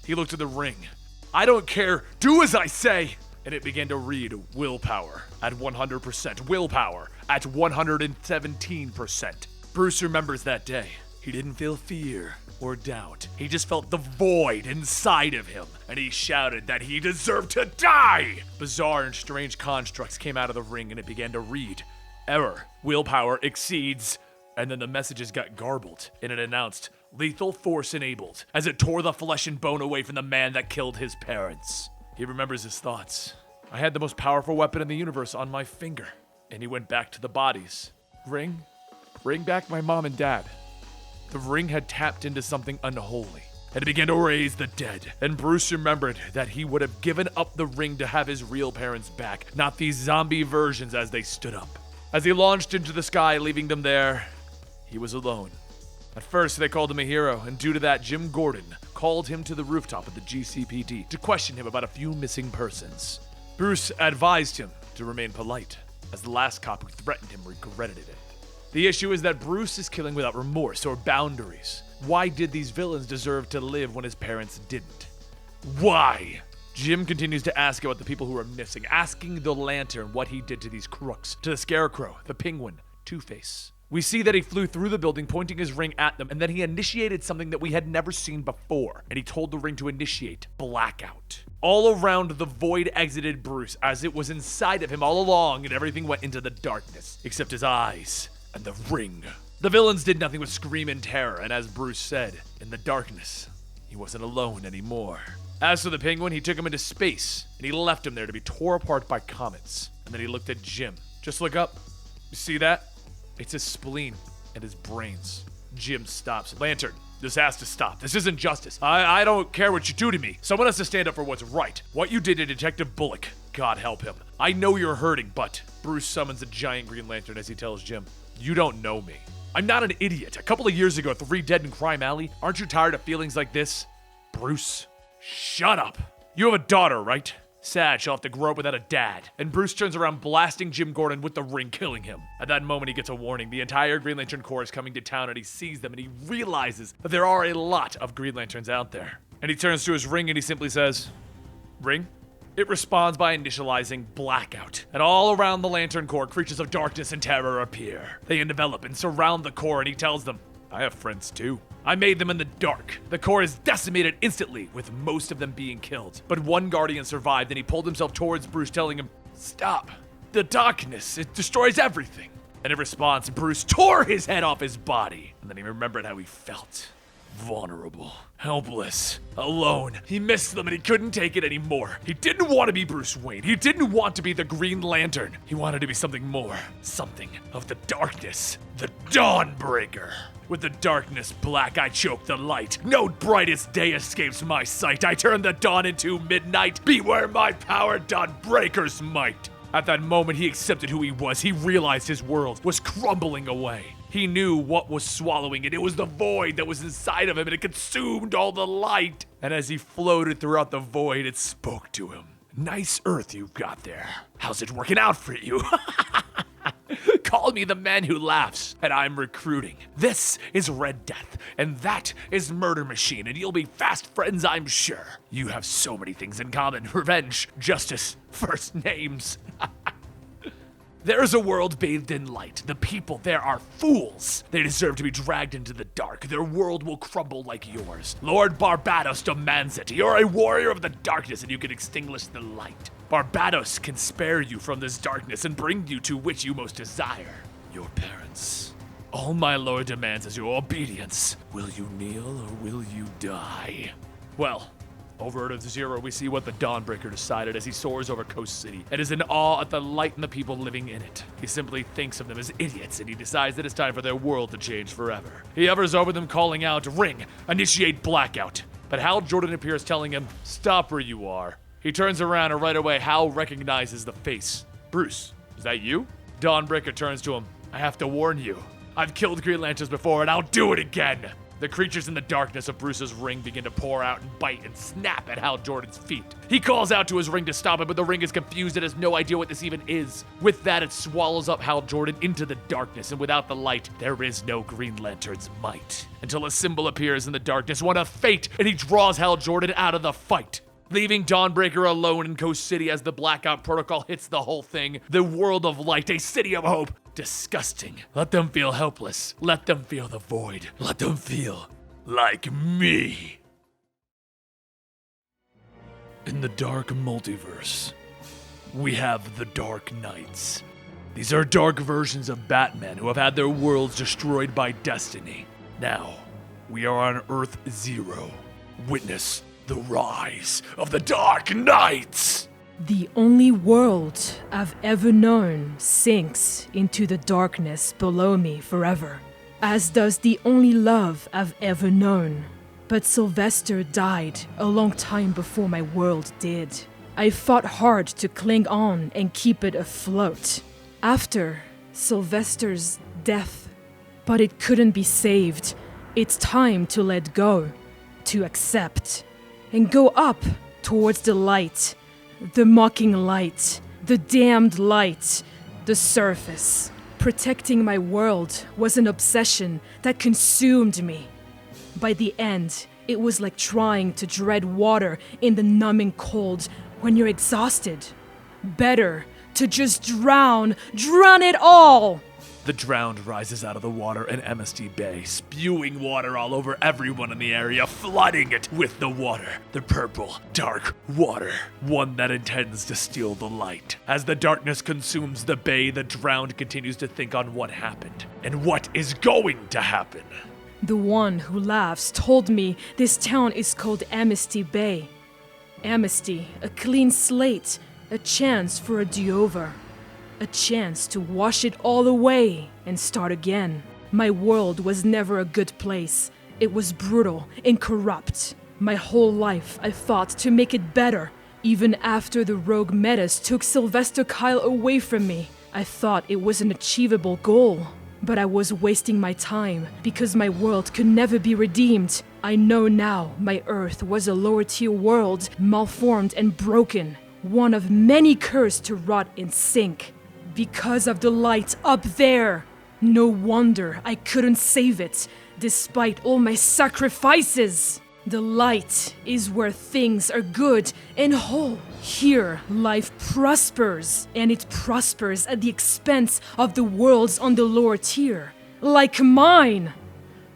He looked at the ring. I don't care, do as I say! And it began to read willpower at 100%, willpower at 117%. Bruce remembers that day. He didn't feel fear or doubt. He just felt the void inside of him, and he shouted that he deserved to die! Bizarre and strange constructs came out of the ring, and it began to read, error, willpower exceeds, and then the messages got garbled, and it announced, lethal force enabled, as it tore the flesh and bone away from the man that killed his parents. He remembers his thoughts. I had the most powerful weapon in the universe on my finger, and he went back to the bodies. Ring back my mom and dad. The ring had tapped into something unholy, and it began to raise the dead. And Bruce remembered that he would have given up the ring to have his real parents back, not these zombie versions as they stood up. As he launched into the sky, leaving them there, he was alone. At first, they called him a hero, and due to that, Jim Gordon called him to the rooftop of the GCPD to question him about a few missing persons. Bruce advised him to remain polite, as the last cop who threatened him regretted it. The issue is that Bruce is killing without remorse or boundaries. Why did these villains deserve to live when his parents didn't? Why? Jim continues to ask about the people who are missing, asking the Lantern what he did to these crooks, to the Scarecrow, the Penguin, Two-Face. We see that he flew through the building, pointing his ring at them, and then he initiated something that we had never seen before, and he told the ring to initiate blackout. All around, the void exited Bruce, as it was inside of him all along, and everything went into the darkness, except his eyes and the ring. The villains did nothing but scream in terror, and as Bruce said, in the darkness, he wasn't alone anymore. As for the Penguin, he took him into space, and he left him there to be tore apart by comets. And then he looked at Jim. Just look up. You see that? It's his spleen and his brains. Jim stops. Lantern, this has to stop. This isn't justice. I don't care what you do to me. Someone has to stand up for what's right. What you did to Detective Bullock, God help him. I know you're hurting, but Bruce summons a giant Green Lantern as he tells Jim, you don't know me. I'm not an idiot. A couple of years ago, 3 dead in Crime Alley. Aren't you tired of feelings like this? Bruce, shut up. You have a daughter, right? Sad she'll have to grow up without a dad. And Bruce turns around, blasting Jim Gordon with the ring, killing him. At that moment, he gets a warning. The entire Green Lantern Corps is coming to town, and he sees them, and he realizes that there are a lot of Green Lanterns out there. And he turns to his ring, and he simply says, ring? It responds by initializing blackout. And all around the Lantern Corps, creatures of darkness and terror appear. They envelop and surround the Corps, and he tells them, I have friends too. I made them in the dark. The Corps is decimated instantly, with most of them being killed. But one Guardian survived, and he pulled himself towards Bruce, telling him, stop. The darkness, it destroys everything. And in response, Bruce tore his head off his body. And then he remembered how he felt. Vulnerable, helpless, alone. He missed them and he couldn't take it anymore. He didn't want to be Bruce Wayne. He didn't want to be the Green Lantern. He wanted to be something more. Something of the darkness. The Dawnbreaker. With the darkness black, I choke the light. No brightest day escapes my sight. I turn the dawn into midnight. Beware my power, Dawnbreaker's might. At that moment, he accepted who he was. He realized his world was crumbling away. He knew what was swallowing it. It was the void that was inside of him, and it consumed all the light. And as he floated throughout the void, it spoke to him. Nice Earth you've got there. How's it working out for you? Call me the man who laughs, and I'm recruiting. This is Red Death, and that is Murder Machine, and you'll be fast friends, I'm sure. You have so many things in common. Revenge, justice, first names. There is a world bathed in light. The people there are fools. They deserve to be dragged into the dark. Their world will crumble like yours. Lord Barbatos demands it. You're a warrior of the darkness, and you can extinguish the light. Barbatos can spare you from this darkness and bring you to which you most desire. Your parents. All my lord demands is your obedience. Will you kneel or will you die? Well, over at Zero, we see what the Dawnbreaker decided as he soars over Coast City and is in awe at the light and the people living in it. He simply thinks of them as idiots, and he decides that it's time for their world to change forever. He hovers over them, calling out, ring, initiate blackout. But Hal Jordan appears, telling him, stop where you are. He turns around, and right away, Hal recognizes the face. Bruce, is that you? Dawnbreaker turns to him, I have to warn you. I've killed Green Lanterns before, and I'll do it again. The creatures in the darkness of Bruce's ring begin to pour out and bite and snap at Hal Jordan's feet. He calls out to his ring to stop it, but the ring is confused and has no idea what this even is. With that, it swallows up Hal Jordan into the darkness, and without the light, there is no Green Lantern's might. Until a symbol appears in the darkness, one of fate, and he draws Hal Jordan out of the fight. Leaving Dawnbreaker alone in Coast City as the blackout protocol hits the whole thing. The world of light, a city of hope. Disgusting. Let them feel helpless. Let them feel the void. Let them feel like me. In the Dark Multiverse, we have the Dark Knights. These are dark versions of Batmen who have had their worlds destroyed by destiny. Now, we are on Earth Zero. Witness the rise of the Dark Knights! The only world I've ever known sinks into the darkness below me forever, as does the only love I've ever known. But Sylvester died a long time before my world did. I fought hard to cling on and keep it afloat after Sylvester's death, but it couldn't be saved. It's time to let go, to accept, and go up towards the light. The mocking light, the damned light, the surface. Protecting my world was an obsession that consumed me. By the end, it was like trying to tread water in the numbing cold when you're exhausted. Better to just drown it all! The drowned rises out of the water in Amnesty Bay, spewing water all over everyone in the area, flooding it with the water. The purple, dark water. One that intends to steal the light. As the darkness consumes the bay, the drowned continues to think on what happened and what is going to happen. The one who laughs told me this town is called Amnesty Bay. Amnesty, a clean slate, a chance for a do-over. A chance to wash it all away and start again. My world was never a good place. It was brutal and corrupt. My whole life I fought to make it better. Even after the rogue metas took Sylvester Kyle away from me, I thought it was an achievable goal. But I was wasting my time because my world could never be redeemed. I know now my Earth was a lower tier world, malformed and broken. One of many cursed to rot and sink. Because of the light up there. No wonder I couldn't save it, despite all my sacrifices. The light is where things are good and whole. Here, life prospers, and it prospers at the expense of the worlds on the lower tier. Like mine.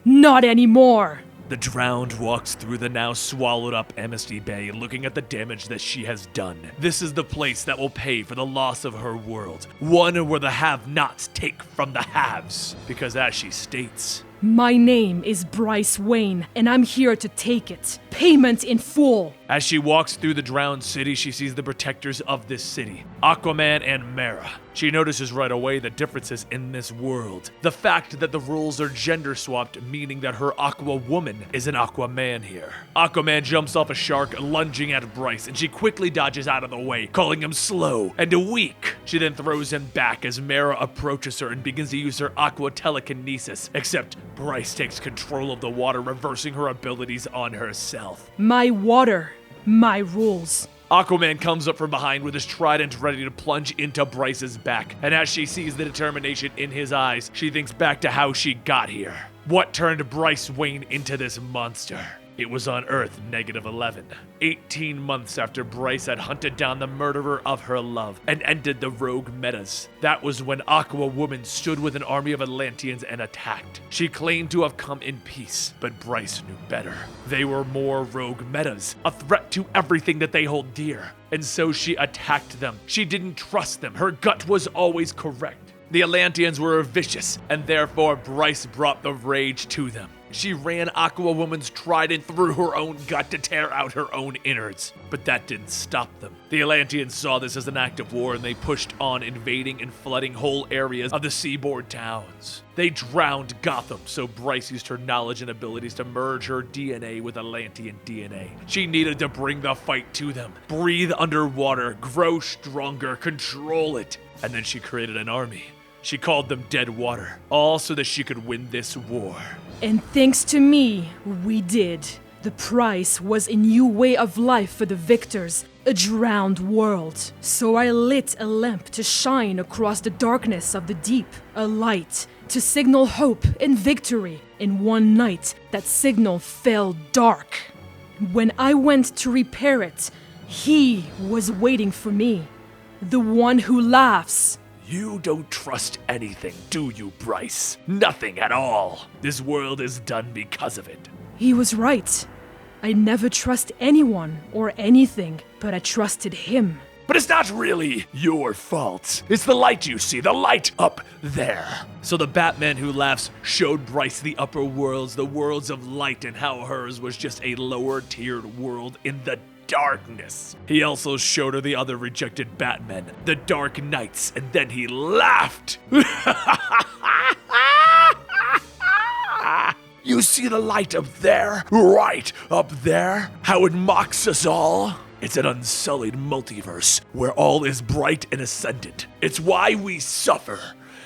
Not anymore. The drowned walks through the now swallowed up Amnesty Bay, looking at the damage that she has done. This is the place that will pay for the loss of her world. One where the have-nots take from the haves. Because as she states, my name is Bryce Wayne, and I'm here to take it. Payment in full. As she walks through the drowned city, she sees the protectors of this city, Aquaman and Mera. She notices right away the differences in this world. The fact that the rules are gender swapped, meaning that her Aqua Woman is an Aquaman here. Aquaman jumps off a shark, lunging at Bryce, and she quickly dodges out of the way, calling him slow and weak. She then throws him back as Mera approaches her and begins to use her Aqua telekinesis, except Bryce takes control of the water, reversing her abilities on herself. My water, my rules. Aquaman comes up from behind with his trident ready to plunge into Bryce's back, and as she sees the determination in his eyes, she thinks back to how she got here. What turned Bryce Wayne into this monster? It was on Earth -11, 18 months after Bryce had hunted down the murderer of her love and ended the rogue metas. That was when Aqua Woman stood with an army of Atlanteans and attacked. She claimed to have come in peace, but Bryce knew better. They were more rogue metas, a threat to everything that they hold dear. And so she attacked them. She didn't trust them. Her gut was always correct. The Atlanteans were vicious, and therefore Bryce brought the rage to them. She ran Aqua Woman's trident through her own gut to tear out her own innards. But that didn't stop them. The Atlanteans saw this as an act of war, and they pushed on, invading and flooding whole areas of the seaboard towns. They drowned Gotham, so Bryce used her knowledge and abilities to merge her DNA with Atlantean DNA. She needed to bring the fight to them, breathe underwater, grow stronger, control it. And then she created an army. She called them dead water, all so that she could win this war. And thanks to me, we did. The price was a new way of life for the victors, a drowned world. So I lit a lamp to shine across the darkness of the deep, a light to signal hope and victory. In one night, that signal fell dark. When I went to repair it, he was waiting for me, the one who laughs. You don't trust anything, do you, Bryce? Nothing at all. This world is done because of it. He was right. I never trust anyone or anything, but I trusted him. But it's not really your fault. It's the light you see, the light up there. So the Batman who laughs showed Bryce the upper worlds, the worlds of light, and how hers was just a lower tiered world in the darkness. He also showed her the other rejected Batmen, the Dark Knights, and then he laughed. You see the light up there? Right up there? How it mocks us all? It's an unsullied multiverse where all is bright and ascendant. It's why we suffer.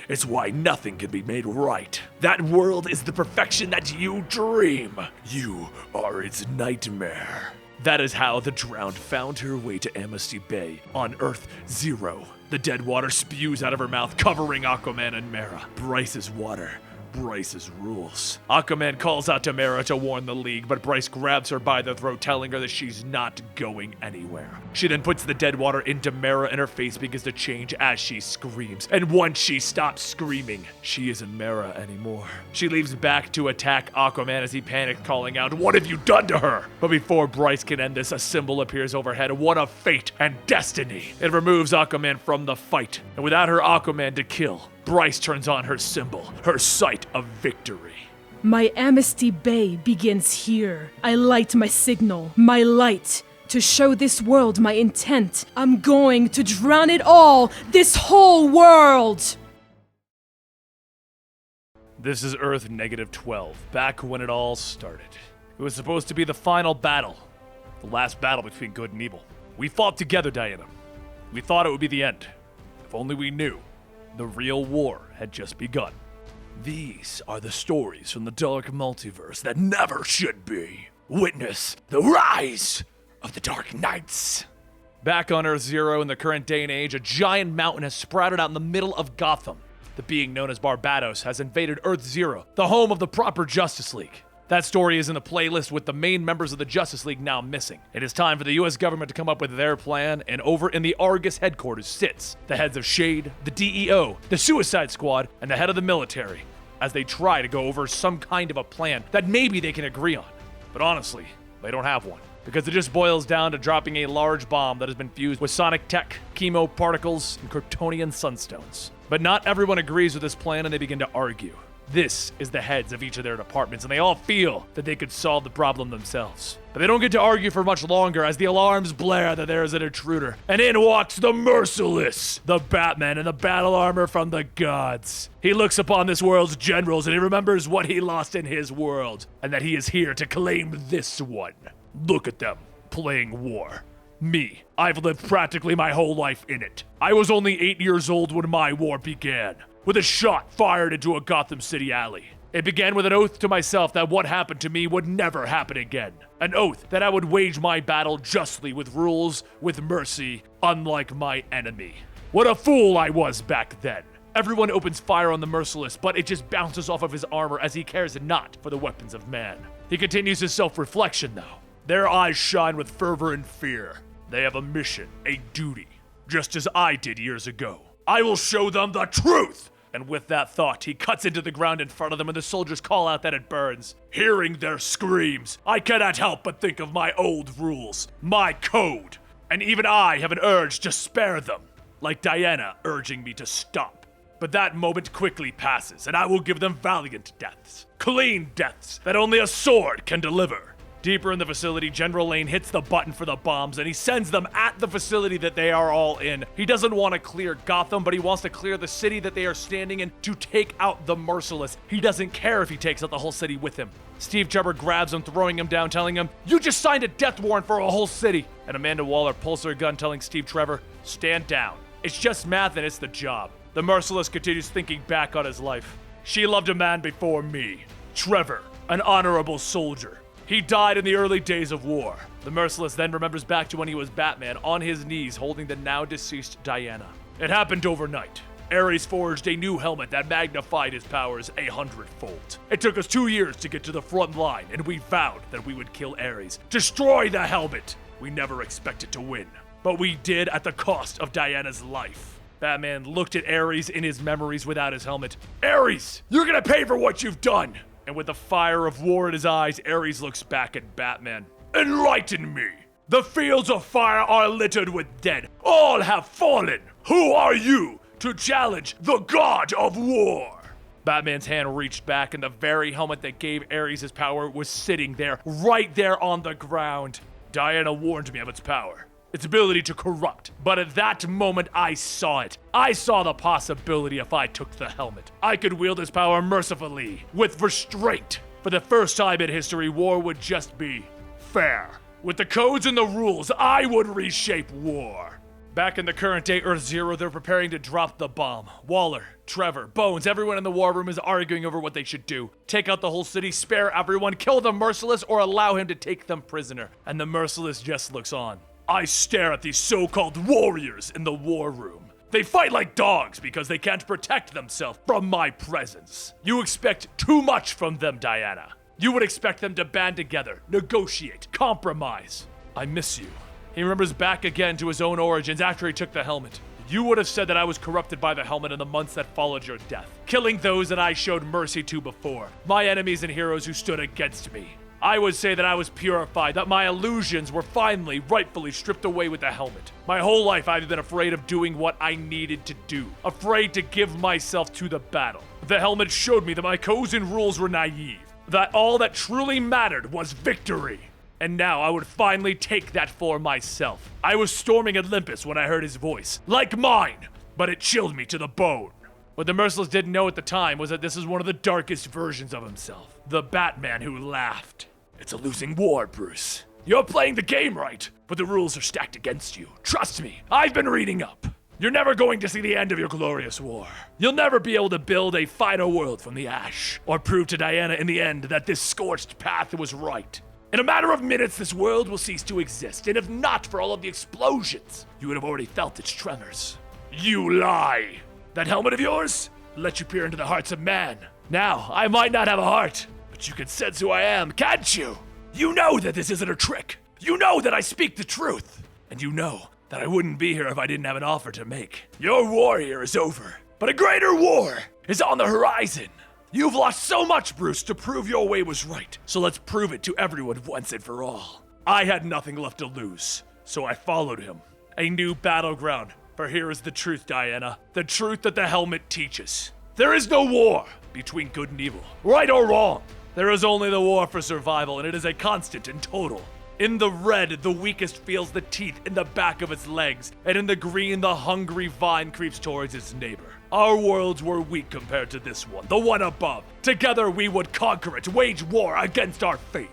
It's why nothing can be made right. That world is the perfection that you dream. You are its nightmare. That is how the Drowned found her way to Amnesty Bay on Earth Zero. The dead water spews out of her mouth, covering Aquaman and Mera. Bryce's water. Bryce's rules. Aquaman calls out to Mera to warn the League, but Bryce grabs her by the throat, telling her that she's not going anywhere. She then puts the dead water into Mera, and her face begins to change as she screams. And once she stops screaming, she isn't Mera anymore. She leaves back to attack Aquaman as he panics, calling out, "What have you done to her?" But before Bryce can end this, a symbol appears overhead, one of fate and destiny. It removes Aquaman from the fight, and without her Aquaman to kill, Bryce turns on her symbol, her sight of victory. My Amnesty Bay begins here. I light my signal, my light, to show this world my intent. I'm going to drown it all, this whole world! This is Earth -12, back when it all started. It was supposed to be the final battle, the last battle between good and evil. We fought together, Diana. We thought it would be the end. If only we knew. The real war had just begun. These are the stories from the Dark Multiverse that never should be. Witness the rise of the Dark Knights. Back on Earth Zero in the current day and age, a giant mountain has sprouted out in the middle of Gotham. The being known as Barbatos has invaded Earth Zero, the home of the proper Justice League. That story is in the playlist with the main members of the Justice League now missing. It is time for the US government to come up with their plan, and over in the Argus headquarters sits the heads of SHADE, the DEO, the Suicide Squad, and the head of the military, as they try to go over some kind of a plan that maybe they can agree on. But honestly, they don't have one, because it just boils down to dropping a large bomb that has been fused with sonic tech, chemo particles, and Kryptonian sunstones. But not everyone agrees with this plan, and they begin to argue. This is the heads of each of their departments, and they all feel that they could solve the problem themselves. But they don't get to argue for much longer as the alarms blare that there is an intruder. And in walks the Merciless, the Batman in the battle armor from the gods. He looks upon this world's generals and he remembers what he lost in his world, and that he is here to claim this one. Look at them, playing war. Me, I've lived practically my whole life in it. I was only 8 years old when my war began, with a shot fired into a Gotham City alley. It began with an oath to myself that what happened to me would never happen again. An oath that I would wage my battle justly with rules, with mercy, unlike my enemy. What a fool I was back then. Everyone opens fire on the Merciless, but it just bounces off of his armor as he cares not for the weapons of man. He continues his self-reflection though. Their eyes shine with fervor and fear. They have a mission, a duty, just as I did years ago. I will show them the truth! And with that thought, he cuts into the ground in front of them and the soldiers call out that it burns. Hearing their screams, I cannot help but think of my old rules, my code. And even I have an urge to spare them, like Diana urging me to stop. But that moment quickly passes, and I will give them valiant deaths. Clean deaths that only a sword can deliver. Deeper in the facility, General Lane hits the button for the bombs and he sends them at the facility that they are all in. He doesn't want to clear Gotham, but he wants to clear the city that they are standing in to take out the Merciless. He doesn't care if he takes out the whole city with him. Steve Trevor grabs him, throwing him down, telling him, "You just signed a death warrant for a whole city." And Amanda Waller pulls her gun, telling Steve Trevor, "Stand down. It's just math and it's the job." The Merciless continues thinking back on his life. She loved a man before me, Trevor, an honorable soldier. He died in the early days of war. The Merciless then remembers back to when he was Batman on his knees holding the now deceased Diana. It happened overnight. Ares forged a new helmet that magnified his powers 100-fold. It took us 2 years to get to the front line, and we vowed that we would kill Ares, destroy the helmet. We never expected to win, but we did at the cost of Diana's life. Batman looked at Ares in his memories without his helmet. Ares, you're gonna pay for what you've done! And with the fire of war in his eyes, Ares looks back at Batman. Enlighten me! The fields of fire are littered with dead. All have fallen. Who are you to challenge the god of war? Batman's hand reached back, and the very helmet that gave Ares his power was sitting there, right there on the ground. Diana warned me of its power, its ability to corrupt. But at that moment, I saw it. I saw the possibility if I took the helmet. I could wield its power mercifully, with restraint. For the first time in history, war would just be fair. With the codes and the rules, I would reshape war. Back in the current day Earth Zero, they're preparing to drop the bomb. Waller, Trevor, Bones, everyone in the war room is arguing over what they should do. Take out the whole city, spare everyone, kill the Merciless, or allow him to take them prisoner. And the Merciless just looks on. I stare at these so-called warriors in the war room. They fight like dogs because they can't protect themselves from my presence. You expect too much from them, Diana. You would expect them to band together, negotiate, compromise. I miss you. He remembers back again to his own origins after he took the helmet. You would have said that I was corrupted by the helmet in the months that followed your death, killing those that I showed mercy to before, my enemies and heroes who stood against me. I would say that I was purified, that my illusions were finally, rightfully stripped away with the helmet. My whole life I've been afraid of doing what I needed to do, afraid to give myself to the battle. The helmet showed me that my codes and rules were naive, that all that truly mattered was victory. And now I would finally take that for myself. I was storming Olympus when I heard his voice, like mine, but it chilled me to the bone. What the Merciless didn't know at the time was that this is one of the darkest versions of himself. The Batman who laughed. It's a losing war, Bruce. You're playing the game right, but the rules are stacked against you. Trust me, I've been reading up. You're never going to see the end of your glorious war. You'll never be able to build a finer world from the ash, or prove to Diana in the end that this scorched path was right. In a matter of minutes, this world will cease to exist, and if not for all of the explosions, you would have already felt its tremors. You lie! That helmet of yours let you peer into the hearts of man. Now, I might not have a heart, but you can sense who I am, can't you? You know that this isn't a trick. You know that I speak the truth. And you know that I wouldn't be here if I didn't have an offer to make. Your war here is over, but a greater war is on the horizon. You've lost so much, Bruce, to prove your way was right. So let's prove it to everyone once and for all. I had nothing left to lose, so I followed him. A new battleground. For here is the truth, Diana. The truth that the helmet teaches. There is no war between good and evil, right or wrong. There is only the war for survival, and it is a constant and total. In the red, the weakest feels the teeth in the back of its legs, and in the green, the hungry vine creeps towards its neighbor. Our worlds were weak compared to this one, the one above. Together we would conquer it, wage war against our fate,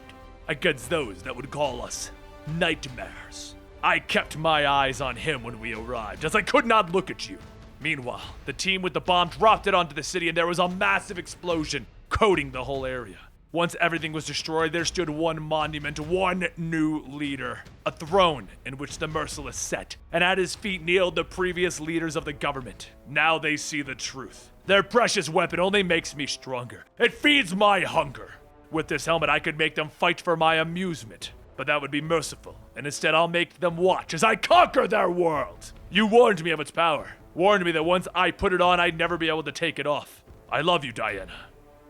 against those that would call us nightmares. I kept my eyes on him when we arrived, as I could not look at you. Meanwhile, the team with the bomb dropped it onto the city, and there was a massive explosion, coating the whole area. Once everything was destroyed, there stood one monument, one new leader. A throne in which the Merciless sat, and at his feet kneeled the previous leaders of the government. Now they see the truth. Their precious weapon only makes me stronger. It feeds my hunger. With this helmet, I could make them fight for my amusement. But that would be merciful, and instead I'll make them watch as I conquer their world. You warned me of its power. Warned me that once I put it on, I'd never be able to take it off. I love you, Diana,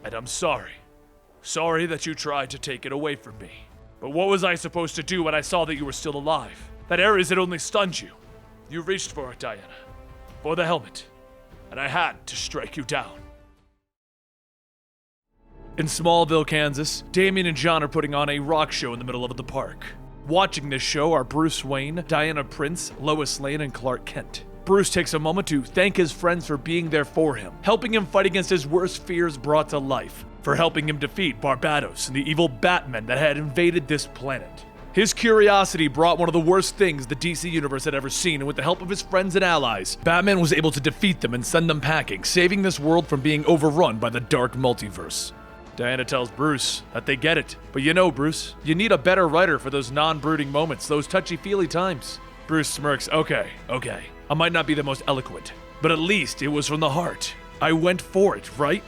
and I'm sorry. Sorry that you tried to take it away from me. But what was I supposed to do when I saw that you were still alive? That Ares had only stunned you. You reached for it, Diana. For the helmet. And I had to strike you down. In Smallville, Kansas, Damian and John are putting on a rock show in the middle of the park. Watching this show are Bruce Wayne, Diana Prince, Lois Lane, and Clark Kent. Bruce takes a moment to thank his friends for being there for him, helping him fight against his worst fears brought to life, for helping him defeat Barbatos and the evil Batmen that had invaded this planet. His curiosity brought one of the worst things the DC Universe had ever seen, and with the help of his friends and allies, Batman was able to defeat them and send them packing, saving this world from being overrun by the Dark Multiverse. Diana tells Bruce that they get it, but you know, Bruce, you need a better writer for those non-brooding moments, those touchy-feely times. Bruce smirks, okay, I might not be the most eloquent, but at least it was from the heart. I went for it, right?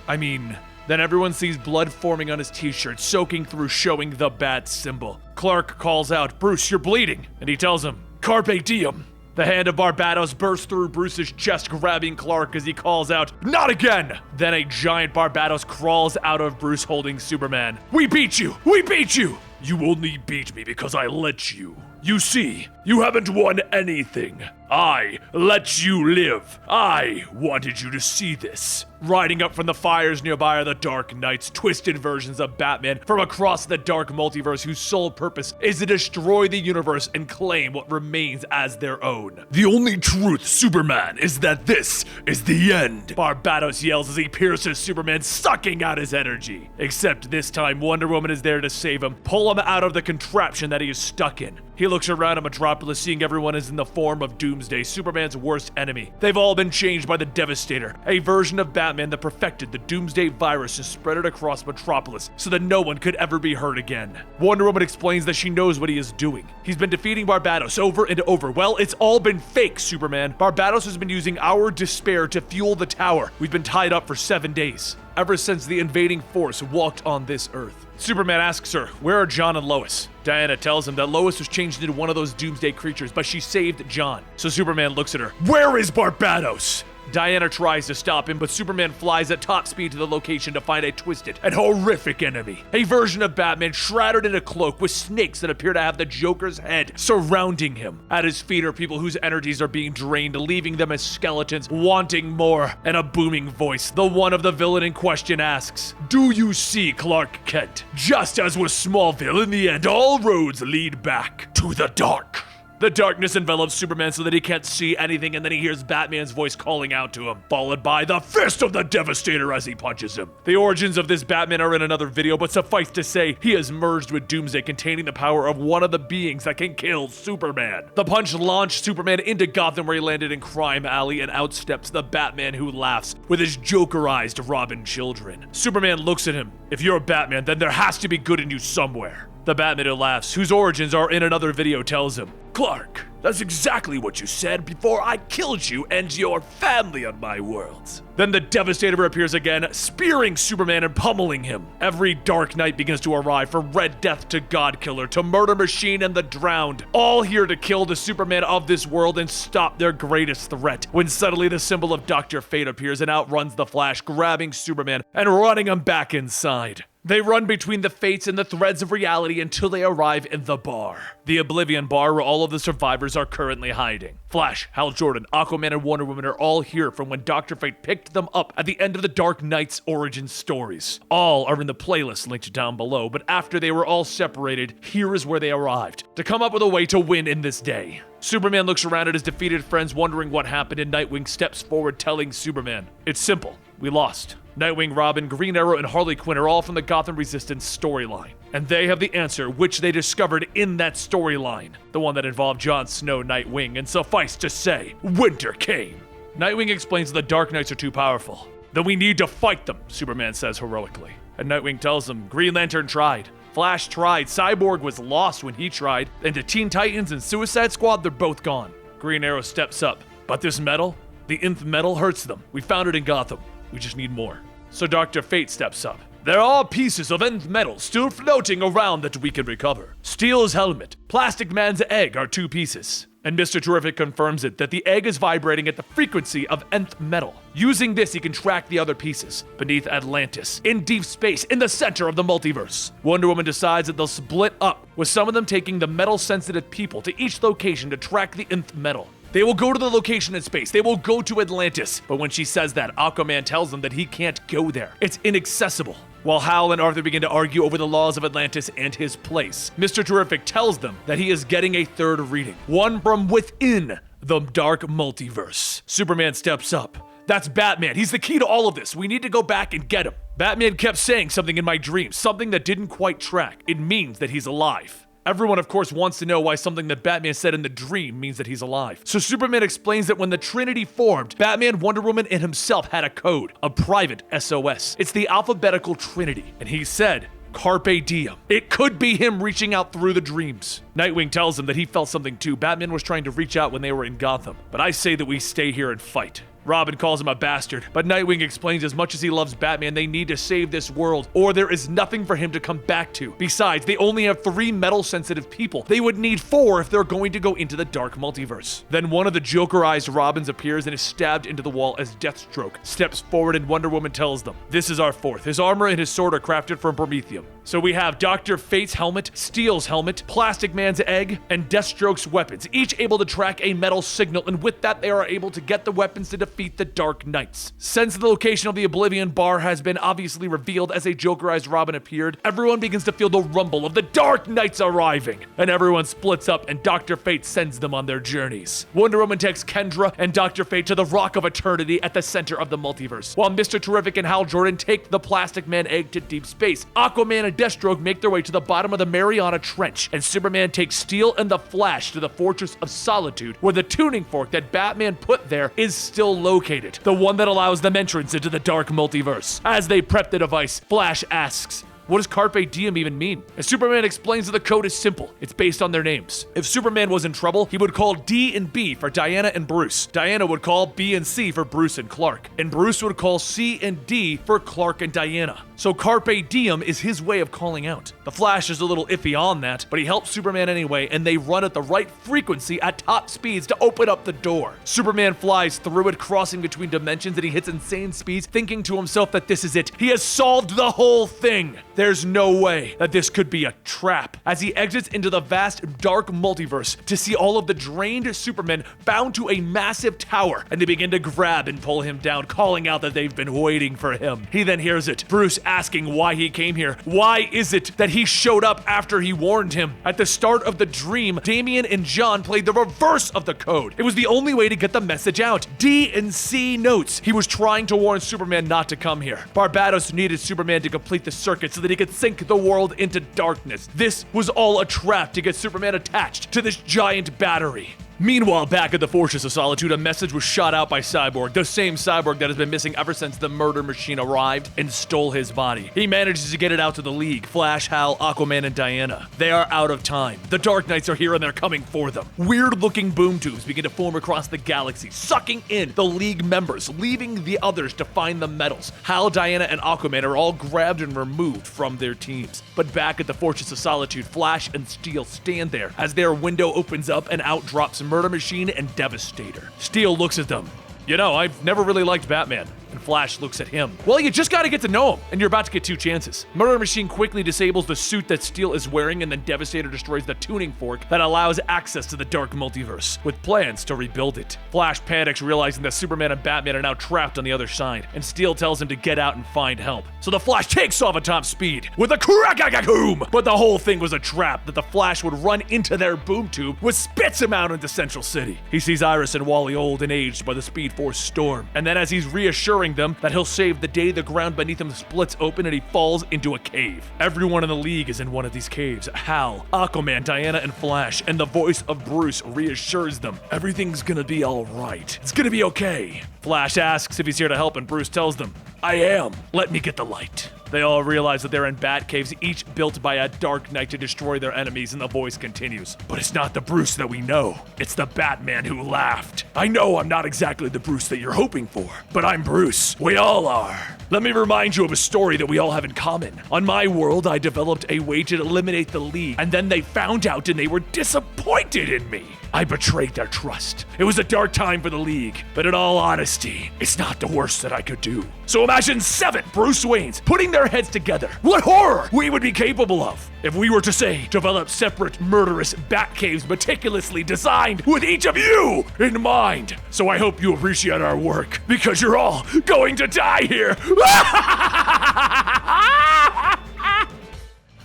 Then everyone sees blood forming on his t-shirt, soaking through, showing the bat symbol. Clark calls out, Bruce, you're bleeding, and he tells him, Carpe diem. The hand of Barbatos bursts through Bruce's chest, grabbing Clark as he calls out, not again! Then a giant Barbatos crawls out of Bruce holding Superman. We beat you! We beat you! You only beat me because I let you. You see, you haven't won anything. I let you live. I wanted you to see this. Riding up from the fires nearby are the Dark Knights, twisted versions of Batman from across the Dark Multiverse whose sole purpose is to destroy the universe and claim what remains as their own. The only truth, Superman, is that this is the end. Barbatos yells as he pierces Superman, sucking out his energy. Except this time, Wonder Woman is there to save him, pull him out of the contraption that he is stuck in. He looks around at Metropolis, seeing everyone is in the form of Doomsday, Superman's worst enemy. They've all been changed by the Devastator, a version of Batman that perfected the Doomsday virus and spread it across Metropolis so that no one could ever be hurt again. Wonder Woman explains that she knows what he is doing. He's been defeating Barbatos over and over. Well, it's all been fake, Superman. Barbatos has been using our despair to fuel the tower. We've been tied up for 7 days, ever since the invading force walked on this Earth. Superman asks her, where are John and Lois? Diana tells him that Lois was changed into one of those doomsday creatures, but she saved John. So Superman looks at her, where is Barbatos? Diana tries to stop him, but Superman flies at top speed to the location to find a twisted and horrific enemy. A version of Batman shrouded in a cloak with snakes that appear to have the Joker's head surrounding him. At his feet are people whose energies are being drained, leaving them as skeletons, wanting more. And a booming voice, the one of the villain in question, asks, do you see, Clark Kent? Just as with Smallville, in the end, all roads lead back to the dark. The darkness envelops Superman so that he can't see anything, and then he hears Batman's voice calling out to him, followed by the fist of the Devastator as he punches him. The origins of this Batman are in another video, but suffice to say, he has merged with Doomsday, containing the power of one of the beings that can kill Superman. The punch launched Superman into Gotham, where he landed in Crime Alley, and outsteps the Batman who laughs with his Jokerized Robin children. Superman looks at him. If you're a Batman, then there has to be good in you somewhere. The Batman who laughs, whose origins are in another video, tells him, Clark, that's exactly what you said before I killed you and your family on my world. Then the Devastator appears again, spearing Superman and pummeling him. Every Dark Knight begins to arrive, from Red Death to Godkiller to Murder Machine and the Drowned, all here to kill the Superman of this world and stop their greatest threat, when suddenly the symbol of Dr. Fate appears and outruns the Flash, grabbing Superman and running him back inside. They run between the fates and the threads of reality until they arrive in the bar. The Oblivion Bar, where all of the survivors are currently hiding. Flash, Hal Jordan, Aquaman, and Wonder Woman are all here from when Dr. Fate picked them up at the end of the Dark Knight's origin stories. All are in the playlist linked down below, but after they were all separated, here is where they arrived, to come up with a way to win in this day. Superman looks around at his defeated friends, wondering what happened, and Nightwing steps forward, telling Superman, it's simple, we lost. Nightwing, Robin, Green Arrow, and Harley Quinn are all from the Gotham Resistance storyline. And they have the answer, which they discovered in that storyline. The one that involved Jon Snow, Nightwing, and suffice to say, winter came. Nightwing explains the Dark Knights are too powerful. Then we need to fight them, Superman says heroically. And Nightwing tells him, Green Lantern tried. Flash tried. Cyborg was lost when he tried. And the Teen Titans and Suicide Squad, they're both gone. Green Arrow steps up. But this metal, the nth metal, hurts them. We found it in Gotham. We just need more. So Dr. Fate steps up. There are pieces of nth metal still floating around that we can recover. Steel's helmet, Plastic Man's egg are 2 pieces. And Mr. Terrific confirms it, that the egg is vibrating at the frequency of nth metal. Using this, he can track the other pieces, beneath Atlantis, in deep space, in the center of the multiverse. Wonder Woman decides that they'll split up, with some of them taking the metal-sensitive people to each location to track the nth metal. They will go to the location in space. They will go to Atlantis. But when she says that, Aquaman tells them that he can't go there. It's inaccessible. While Hal and Arthur begin to argue over the laws of Atlantis and his place, Mr. Terrific tells them that he is getting a third reading, one from within the Dark Multiverse. Superman steps up. That's Batman. He's the key to all of this. We need to go back and get him. Batman kept saying something in my dreams, something that didn't quite track. It means that he's alive. Everyone, of course, wants to know why something that Batman said in the dream means that he's alive. So Superman explains that when the Trinity formed, Batman, Wonder Woman, and himself had a code, a private SOS. It's the alphabetical Trinity. And he said, Carpe diem. It could be him reaching out through the dreams. Nightwing tells him that he felt something too. Batman was trying to reach out when they were in Gotham. But I say that we stay here and fight. Robin calls him a bastard, but Nightwing explains as much as he loves Batman, they need to save this world, or there is nothing for him to come back to. Besides, they only have 3 metal-sensitive people. They would need 4 if they're going to go into the Dark Multiverse. Then one of the Jokerized Robins appears and is stabbed into the wall as Deathstroke steps forward, and Wonder Woman tells them, this is our 4th. His armor and his sword are crafted from promethium. So we have Dr. Fate's helmet, Steel's helmet, Plastic Man's egg, and Deathstroke's weapons, each able to track a metal signal, and with that they are able to get the weapons to defeat the Dark Knights. Since the location of the Oblivion Bar has been obviously revealed as a Jokerized Robin appeared, everyone begins to feel the rumble of the Dark Knights arriving, and everyone splits up and Dr. Fate sends them on their journeys. Wonder Woman takes Kendra and Dr. Fate to the Rock of Eternity at the center of the multiverse, while Mr. Terrific and Hal Jordan take the Plastic Man egg to deep space. Aquaman and Deathstroke make their way to the bottom of the Mariana Trench, and Superman takes Steel and the Flash to the Fortress of Solitude, where the tuning fork that Batman put there is still located. The one that allows them entrance into the Dark Multiverse. As they prep the device, Flash asks, what does Carpe Diem even mean? And Superman explains that the code is simple. It's based on their names. If Superman was in trouble, he would call D and B for Diana and Bruce. Diana would call B and C for Bruce and Clark. And Bruce would call C and D for Clark and Diana. So Carpe Diem is his way of calling out. The Flash is a little iffy on that, but he helps Superman anyway, and they run at the right frequency at top speeds to open up the door. Superman flies through it, crossing between dimensions, and he hits insane speeds, thinking to himself that this is it. He has solved the whole thing. There's no way that this could be a trap. As he exits into the vast dark multiverse to see all of the drained Supermen bound to a massive tower, and they begin to grab and pull him down, calling out that they've been waiting for him. He then hears it. Bruce asking why he came here. Why is it that he showed up after he warned him? At the start of the dream, Damian and John played the reverse of the code. It was the only way to get the message out. D and C notes. He was trying to warn Superman not to come here. Barbatos needed Superman to complete the circuit so that he could sink the world into darkness. This was all a trap to get Superman attached to this giant battery. Meanwhile, back at the Fortress of Solitude, a message was shot out by Cyborg, the same Cyborg that has been missing ever since the murder machine arrived and stole his body. He manages to get it out to the League, Flash, Hal, Aquaman, and Diana. They are out of time. The Dark Knights are here and they're coming for them. Weird-looking boom tubes begin to form across the galaxy, sucking in the League members, leaving the others to find the medals. Hal, Diana, and Aquaman are all grabbed and removed from their teams. But back at the Fortress of Solitude, Flash and Steel stand there as their window opens up and out drops Murder Machine and Devastator. Steel looks at them. You know, I've never really liked Batman. And Flash looks at him. Well, you just gotta get to know him, and you're about to get 2 chances. Murder Machine quickly disables the suit that Steel is wearing, and then Devastator destroys the tuning fork that allows access to the Dark Multiverse, with plans to rebuild it. Flash panics, realizing that Superman and Batman are now trapped on the other side, and Steel tells him to get out and find help. So the Flash takes off at top speed with a crack-a-boom! But the whole thing was a trap that the Flash would run into their boom tube, which spits him out into Central City. He sees Iris and Wally old and aged by the Speed Force storm, and then as he's reassuring them that he'll save the day, the ground beneath him splits open and he falls into a cave. Everyone in the League is in one of these caves. Hal, Aquaman, Diana, and Flash, and the voice of Bruce reassures them. Everything's gonna be alright. It's gonna be okay. Flash asks if he's here to help, and Bruce tells them, I am. Let me get the light. They all realize that they're in bat caves, each built by a Dark Knight to destroy their enemies, and the voice continues. But it's not the Bruce that we know. It's the Batman who laughed. I know I'm not exactly the Bruce that you're hoping for, but I'm Bruce. We all are. Let me remind you of a story that we all have in common. On my world, I developed a way to eliminate the League, and then they found out and they were disappointed in me. I betrayed their trust. It was a dark time for the League, but in all honesty, it's not the worst that I could do. So imagine 7 Bruce Waynes putting their heads together. What horror we would be capable of if we were to, say, develop separate murderous bat caves meticulously designed with each of you in mind. So I hope you appreciate our work, because you're all going to die here.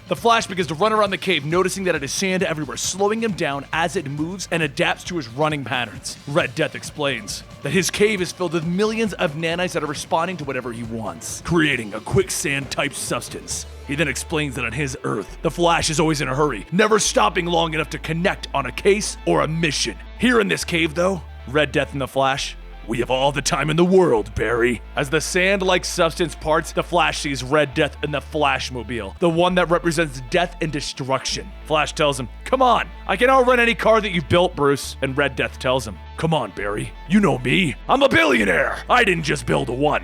The Flash begins to run around the cave, noticing that it is sand everywhere, slowing him down as it moves and adapts to his running patterns. Red Death explains that his cave is filled with millions of nanites that are responding to whatever he wants, creating a quicksand-type substance. He then explains that on his Earth, the Flash is always in a hurry, never stopping long enough to connect on a case or a mission. Here in this cave, though, Red Death and the Flash, we have all the time in the world, Barry. As the sand-like substance parts, the Flash sees Red Death in the Flashmobile, the one that represents death and destruction. Flash tells him, "Come on, I can outrun any car that you built, Bruce." And Red Death tells him, "Come on, Barry, you know me. I'm a billionaire. I didn't just build one."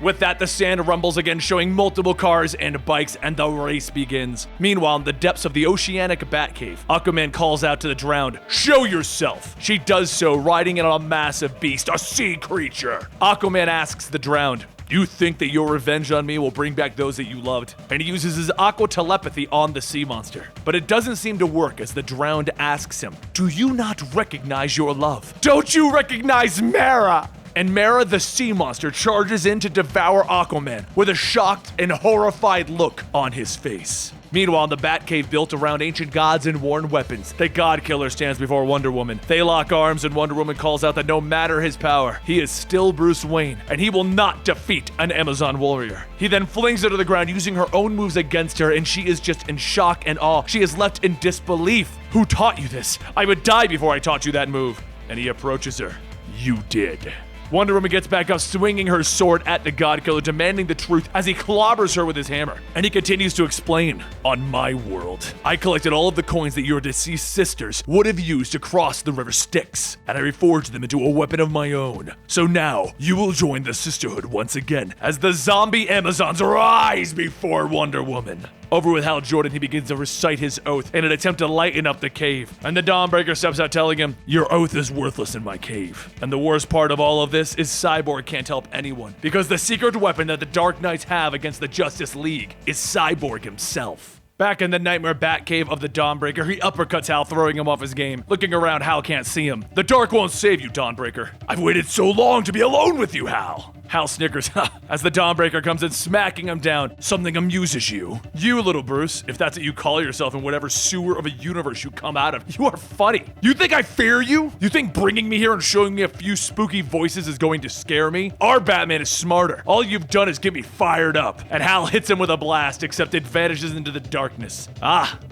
With that, the sand rumbles again, showing multiple cars and bikes, and the race begins. Meanwhile, in the depths of the oceanic Batcave, Aquaman calls out to the drowned, "Show yourself!" She does so, riding in on a massive beast, a sea creature. Aquaman asks the drowned, "You think that your revenge on me will bring back those that you loved?" And he uses his aqua telepathy on the sea monster. But it doesn't seem to work as the drowned asks him, "Do you not recognize your love? Don't you recognize Mara?" And Mara, the sea monster, charges in to devour Aquaman with a shocked and horrified look on his face. Meanwhile, in the Batcave built around ancient gods and worn weapons, the God Killer stands before Wonder Woman. They lock arms, and Wonder Woman calls out that no matter his power, he is still Bruce Wayne, and he will not defeat an Amazon warrior. He then flings her to the ground using her own moves against her, and she is just in shock and awe. She is left in disbelief. "Who taught you this? I would die before I taught you that move." And he approaches her. "You did." Wonder Woman gets back up, swinging her sword at the God Killer, demanding the truth as he clobbers her with his hammer. And he continues to explain, "On my world, I collected all of the coins that your deceased sisters would have used to cross the river Styx, and I reforged them into a weapon of my own. So now, you will join the Sisterhood once again, as the zombie Amazons rise before Wonder Woman." Over with Hal Jordan, he begins to recite his oath in an attempt to lighten up the cave. And the Dawnbreaker steps out telling him, "Your oath is worthless in my cave." And the worst part of all of this is Cyborg can't help anyone, because the secret weapon that the Dark Knights have against the Justice League is Cyborg himself. Back in the Nightmare Batcave of the Dawnbreaker, he uppercuts Hal, throwing him off his game. Looking around, Hal can't see him. "The dark won't save you, Dawnbreaker. I've waited so long to be alone with you, Hal." Hal snickers as the Dawnbreaker comes in, smacking him down. "Something amuses you. You, little Bruce, if that's what you call yourself in whatever sewer of a universe you come out of, you are funny. You think I fear you? You think bringing me here and showing me a few spooky voices is going to scare me? Our Batman is smarter. All you've done is get me fired up." And Hal hits him with a blast, except it vanishes into the darkness.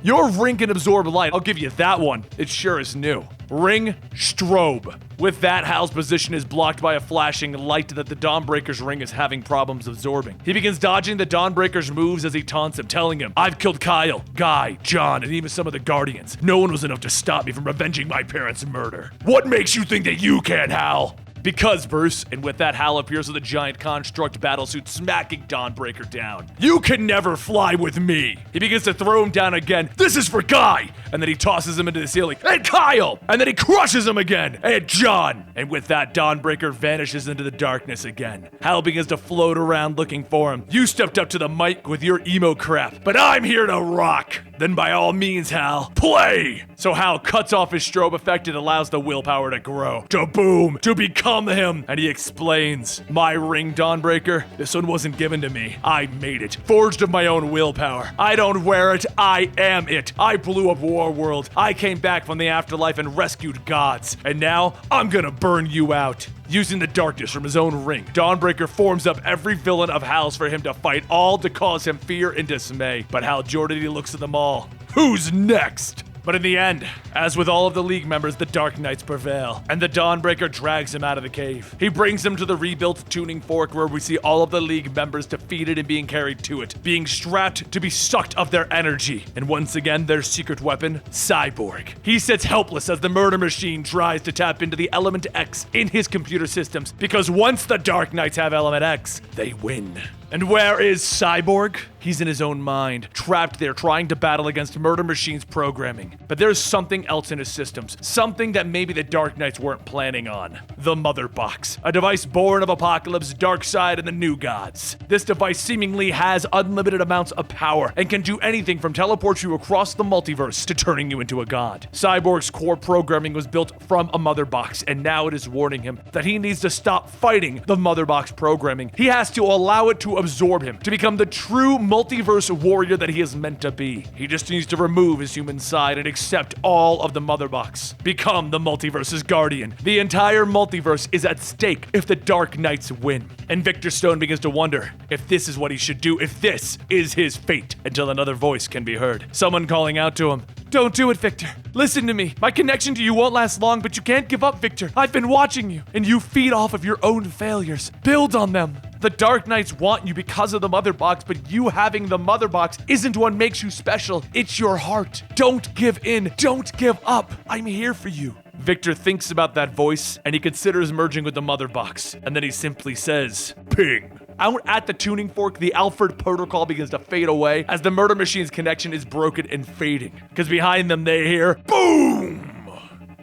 Your ring can absorb light. I'll give you that one. It sure is new. Ring strobe. With that, Hal's position is blocked by a flashing light that the Dawnbreaker's ring is having problems absorbing. He begins dodging the Dawnbreaker's moves as he taunts him, telling him, "I've killed Kyle, Guy, John, and even some of the Guardians. No one was enough to stop me from avenging my parents' murder. What makes you think that you can, Hal?" "Because, Bruce," and with that, Hal appears with a giant construct battlesuit, smacking Dawnbreaker down. "You can never fly with me." He begins to throw him down again. "This is for Guy!" And then he tosses him into the ceiling. "And Kyle!" And then he crushes him again. "And John!" And with that, Dawnbreaker vanishes into the darkness again. Hal begins to float around looking for him. "You stepped up to the mic with your emo crap, but I'm here to rock." "Then by all means, Hal, play!" So Hal cuts off his strobe effect and allows the willpower to grow, to boom, to become him. And he explains, "My ring, Dawnbreaker, this one wasn't given to me. I made it, forged of my own willpower. I don't wear it, I am it. I blew up Warworld. I came back from the afterlife and rescued gods. And now, I'm gonna burn you out." Using the darkness from his own ring, Dawnbreaker forms up every villain of Hal's for him to fight, all to cause him fear and dismay. But Hal Jordan, he looks at them all. Who's next? But in the end, as with all of the League members, the Dark Knights prevail, and the Dawnbreaker drags him out of the cave. He brings him to the rebuilt tuning fork where we see all of the League members defeated and being carried to it, being strapped to be sucked of their energy. And once again, their secret weapon, Cyborg. He sits helpless as the murder machine tries to tap into the Element X in his computer systems, because once the Dark Knights have Element X, they win. And where is Cyborg? He's in his own mind, trapped there trying to battle against Murder Machine's programming. But there's something else in his systems, something that maybe the Dark Knights weren't planning on. The Mother Box, a device born of Apocalypse, Darkseid, and the New Gods. This device seemingly has unlimited amounts of power and can do anything from teleport you across the multiverse to turning you into a god. Cyborg's core programming was built from a Mother Box, and now it is warning him that he needs to stop fighting the Mother Box programming. He has to allow it to to absorb him, to become the true multiverse warrior that he is meant to be. He just needs to remove his human side and accept all of the Mother Box. Become the multiverse's guardian. The entire multiverse is at stake if the Dark Knights win. And Victor Stone begins to wonder if this is what he should do, if this is his fate, until another voice can be heard. Someone calling out to him, "Don't do it, Victor. Listen to me. My connection to you won't last long, but you can't give up, Victor. I've been watching you, and you feed off of your own failures. Build on them. The Dark Knights want you because of the Mother Box, but you having the Mother Box isn't what makes you special. It's your heart. Don't give in. Don't give up. I'm here for you." Victor thinks about that voice, and he considers merging with the Mother Box, and then he simply says, "Ping." Out at the tuning fork, the Alfred protocol begins to fade away as the Murder Machine's connection is broken and fading. Because behind them they hear, boom!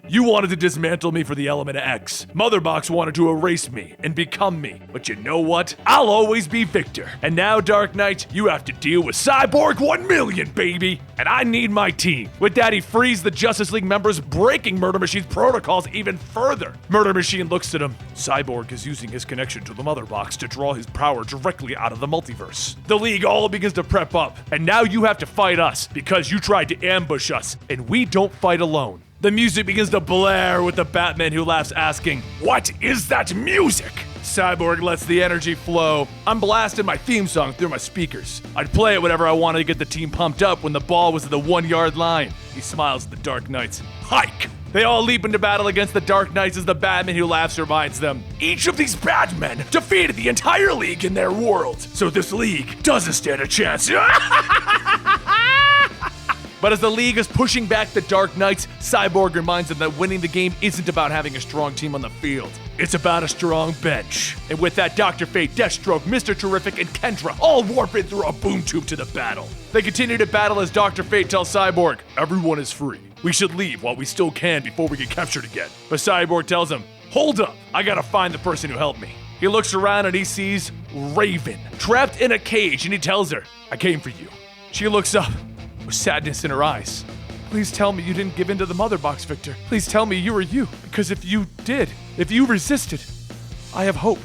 You wanted to dismantle me for the element X. Mother Box wanted to erase me and become me. But you know what? I'll always be Victor. And now, Dark Knight, you have to deal with Cyborg 1 million, baby! And I need my team. With that, he frees the Justice League members, breaking Murder Machine's protocols even further. Murder Machine looks at him. Cyborg is using his connection to the Mother Box to draw his power directly out of the multiverse. The League all begins to prep up. And now you have to fight us because you tried to ambush us. And we don't fight alone. The music begins to blare with the Batman who laughs, asking, "What is that music?" Cyborg lets the energy flow. I'm blasting my theme song through my speakers. I'd play it whenever I wanted to get the team pumped up when the ball was at the 1-yard line. He smiles at the Dark Knights. Hike! They all leap into battle against the Dark Knights as the Batman who laughs reminds them, "Each of these Batmen defeated the entire League in their world, so this League doesn't stand a chance." But as the League is pushing back the Dark Knights, Cyborg reminds them that winning the game isn't about having a strong team on the field. It's about a strong bench. And with that, Dr. Fate, Deathstroke, Mr. Terrific, and Kendra all warp in through a boom tube to the battle. They continue to battle as Dr. Fate tells Cyborg, "Everyone is free. We should leave while we still can before we get captured again." But Cyborg tells him, "Hold up, I gotta find the person who helped me." He looks around and he sees Raven, trapped in a cage, and he tells her, "I came for you." She looks up with sadness in her eyes. "Please tell me you didn't give in to the Mother Box, Victor. Please tell me you were you, because if you did, if you resisted, I have hope."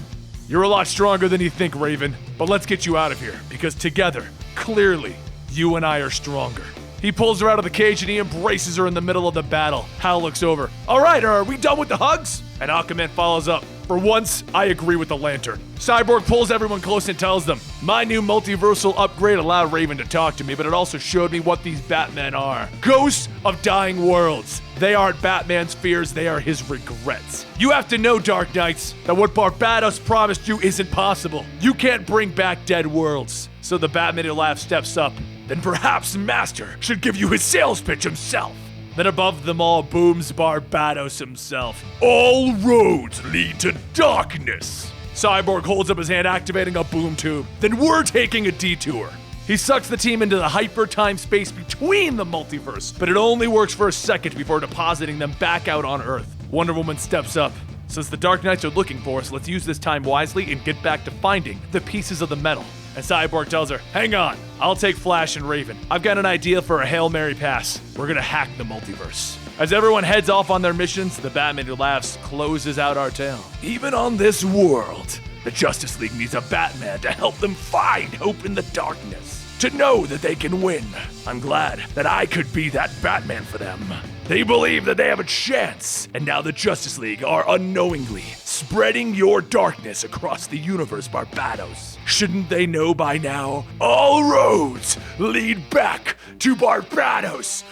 "You're a lot stronger than you think, Raven, but let's get you out of here, because together, clearly, you and I are stronger." He pulls her out of the cage and he embraces her in the middle of the battle. Hal looks over. "All right, are we done with the hugs?" And Aquaman follows up. "For once, I agree with the Lantern." Cyborg pulls everyone close and tells them, "My new multiversal upgrade allowed Raven to talk to me, but it also showed me what these Batmen are. Ghosts of dying worlds. They aren't Batman's fears, they are his regrets. You have to know, Dark Knights, that what Barbatos promised you isn't possible. You can't bring back dead worlds." So the Batman who laughs steps up. "Then perhaps Master should give you his sales pitch himself." Then above them all booms Barbatos himself. "All roads lead to darkness." Cyborg holds up his hand, activating a boom tube. "Then we're taking a detour." He sucks the team into the hyper-time space between the multiverse, but it only works for a second before depositing them back out on Earth. Wonder Woman steps up. "Since the Dark Knights are looking for us, let's use this time wisely and get back to finding the pieces of the metal." And Cyborg tells her, "Hang on, I'll take Flash and Raven. I've got an idea for a Hail Mary pass. We're gonna hack the multiverse." As everyone heads off on their missions, the Batman who laughs closes out our tale. "Even on this world, the Justice League needs a Batman to help them find hope in the darkness, to know that they can win. I'm glad that I could be that Batman for them. They believe that they have a chance, and now the Justice League are unknowingly spreading your darkness across the universe, Barbados. Shouldn't they know by now? All roads lead back to Barbados."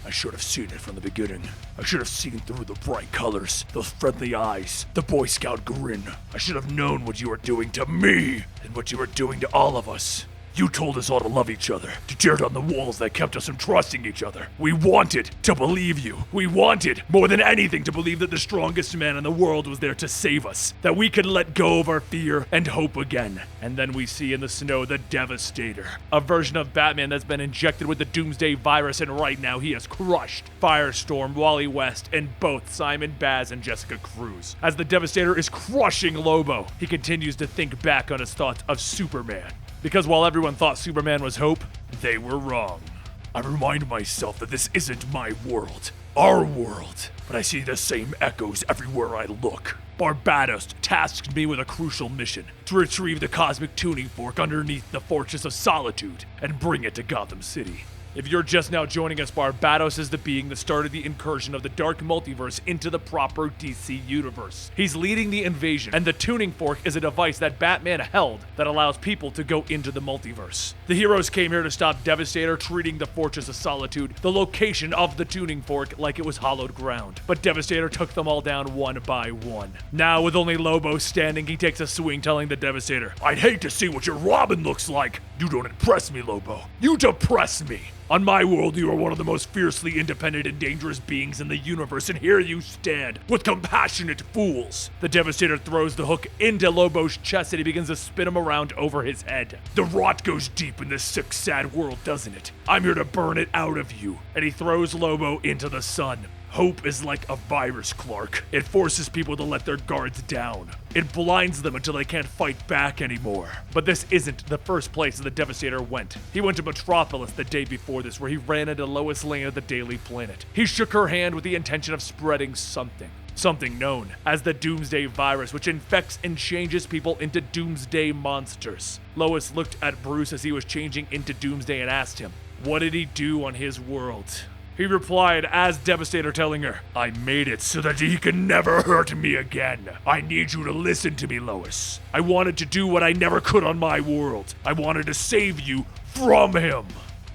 I should have seen it from the beginning. I should have seen through the bright colors, those friendly eyes, the Boy Scout grin. I should have known what you were doing to me and what you were doing to all of us. You told us all to love each other, to tear down the walls that kept us from trusting each other. We wanted to believe you. We wanted, more than anything, to believe that the strongest man in the world was there to save us, that we could let go of our fear and hope again. And then we see in the snow the Devastator, a version of Batman that's been injected with the Doomsday virus, and right now he has crushed Firestorm, Wally West, and both Simon Baz and Jessica Cruz. As the Devastator is crushing Lobo, he continues to think back on his thoughts of Superman. Because while everyone thought Superman was hope, they were wrong. I remind myself that this isn't my world. our world, but I see the same echoes everywhere I look. Barbatos tasked me with a crucial mission to retrieve the cosmic tuning fork underneath the Fortress of Solitude and bring it to Gotham City. If you're just now joining us, Barbatos is the being that started the incursion of the Dark Multiverse into the proper DC universe. He's leading the invasion, and the tuning fork is a device that Batman held that allows people to go into the multiverse. The heroes came here to stop Devastator, treating the Fortress of Solitude, the location of the tuning fork, like it was hallowed ground. But Devastator took them all down one by one. Now, with only Lobo standing, he takes a swing, telling the Devastator, "I'd hate to see what your Robin looks like. You don't impress me, Lobo. You depress me. On my world, you are one of the most fiercely independent and dangerous beings in the universe, and here you stand with compassionate fools." The Devastator throws the hook into Lobo's chest and he begins to spin him around over his head. "The rot goes deep in this sick, sad world, doesn't it? I'm here to burn it out of you." And he throws Lobo into the sun. Hope is like a virus, Clark. It forces people to let their guards down. It blinds them until they can't fight back anymore. But this isn't the first place the Devastator went. He went to Metropolis the day before this, where he ran into Lois Lane at the Daily Planet. He shook her hand with the intention of spreading something known as the Doomsday Virus, which infects and changes people into Doomsday monsters. Lois looked at Bruce as he was changing into Doomsday and asked him, what did he do on his world? He replied as Devastator, telling her, "I made it so that he can never hurt me again. I need you to listen to me, Lois. I wanted to do what I never could on my world. I wanted to save you from him."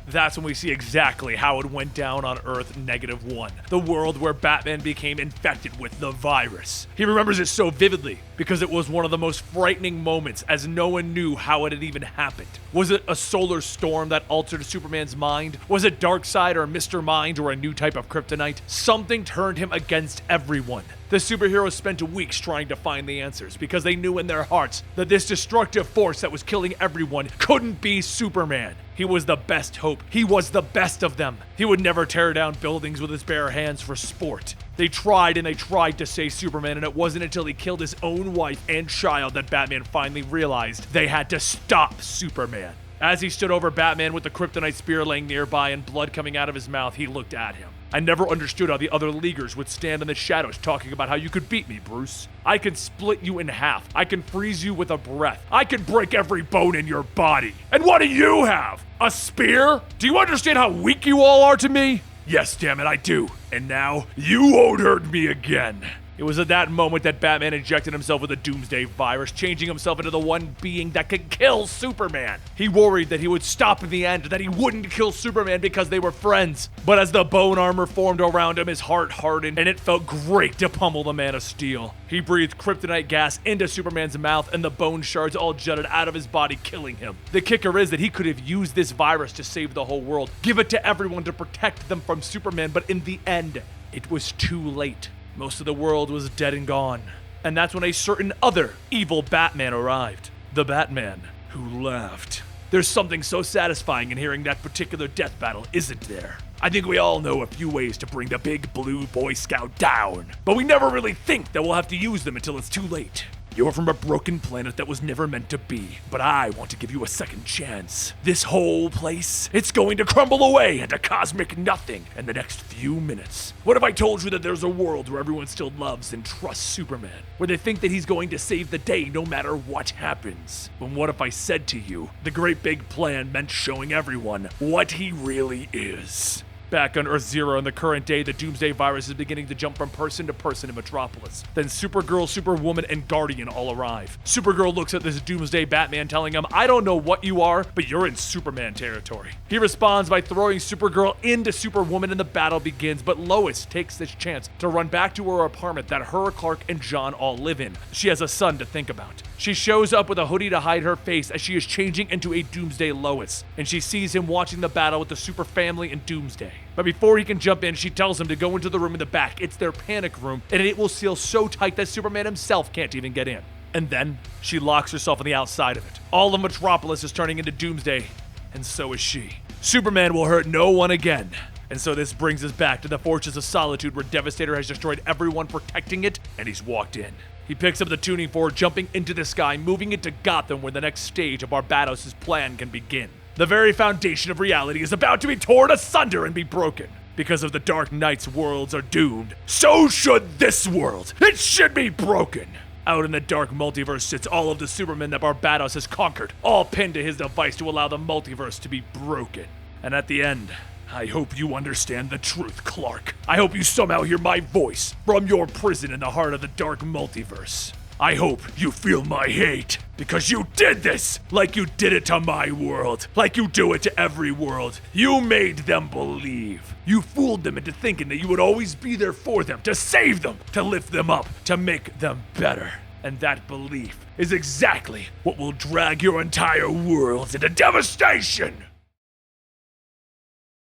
That's when we see exactly how it went down on Earth -1, the world where Batman became infected with the virus. He remembers it so vividly because it was one of the most frightening moments, as no one knew how it had even happened. Was it a solar storm that altered Superman's mind? Was it Darkseid or Mr. Mind or a new type of kryptonite? Something turned him against everyone. The superheroes spent weeks trying to find the answers because they knew in their hearts that this destructive force that was killing everyone couldn't be Superman. He was the best hope. He was the best of them. He would never tear down buildings with his bare hands for sport. They tried and they tried to save Superman, and it wasn't until he killed his own wife and child that Batman finally realized they had to stop Superman. As he stood over Batman with the kryptonite spear laying nearby and blood coming out of his mouth, he looked at him. "I never understood how the other Leaguers would stand in the shadows talking about how you could beat me, Bruce. I can split you in half. I can freeze you with a breath. I can break every bone in your body. And what do you have? A spear? Do you understand how weak you all are to me?" "Yes, damn it, I do. And now, you won't hurt me again." It was at that moment that Batman injected himself with the Doomsday Virus, changing himself into the one being that could kill Superman. He worried that he would stop in the end, that he wouldn't kill Superman because they were friends. But as the bone armor formed around him, his heart hardened, and it felt great to pummel the Man of Steel. He breathed kryptonite gas into Superman's mouth, and the bone shards all jutted out of his body, killing him. The kicker is that he could have used this virus to save the whole world, give it to everyone to protect them from Superman, but in the end, it was too late. Most of the world was dead and gone. And that's when a certain other evil Batman arrived. The Batman who laughed. There's something so satisfying in hearing that particular death battle, isn't there? I think we all know a few ways to bring the big blue Boy Scout down, but we never really think that we'll have to use them until it's too late. You're from a broken planet that was never meant to be, but I want to give you a second chance. This whole place, it's going to crumble away into cosmic nothing in the next few minutes. What if I told you that there's a world where everyone still loves and trusts Superman, where they think that he's going to save the day no matter what happens? But what if I said to you, the great big plan meant showing everyone what he really is? Back on Earth Zero in the current day, the Doomsday Virus is beginning to jump from person to person in Metropolis. Then Supergirl, Superwoman, and Guardian all arrive. Supergirl looks at this Doomsday Batman, telling him, "I don't know what you are, but you're in Superman territory." He responds by throwing Supergirl into Superwoman, and the battle begins, but Lois takes this chance to run back to her apartment that her, Clark, and John all live in. She has a son to think about. She shows up with a hoodie to hide her face as she is changing into a Doomsday Lois, and she sees him watching the battle with the Super Family and Doomsday. But before he can jump in, she tells him to go into the room in the back. It's their panic room, and it will seal so tight that Superman himself can't even get in. And then, she locks herself on the outside of it. All of Metropolis is turning into Doomsday, and so is she. Superman will hurt no one again. And so this brings us back to the Fortress of Solitude, where Devastator has destroyed everyone protecting it, and he's walked in. He picks up the tuning fork, jumping into the sky, moving it to Gotham, where the next stage of Barbatos' plan can begin. The very foundation of reality is about to be torn asunder and be broken. Because of the Dark Knight's worlds are doomed, so should this world. It should be broken. Out in the Dark Multiverse sits all of the Supermen that Barbatos has conquered, all pinned to his device to allow the multiverse to be broken. And at the end, I hope you understand the truth, Clark. I hope you somehow hear my voice from your prison in the heart of the Dark Multiverse. I hope you feel my hate, because you did this, like you did it to my world, like you do it to every world. You made them believe. You fooled them into thinking that you would always be there for them, to save them, to lift them up, to make them better. And that belief is exactly what will drag your entire world into devastation.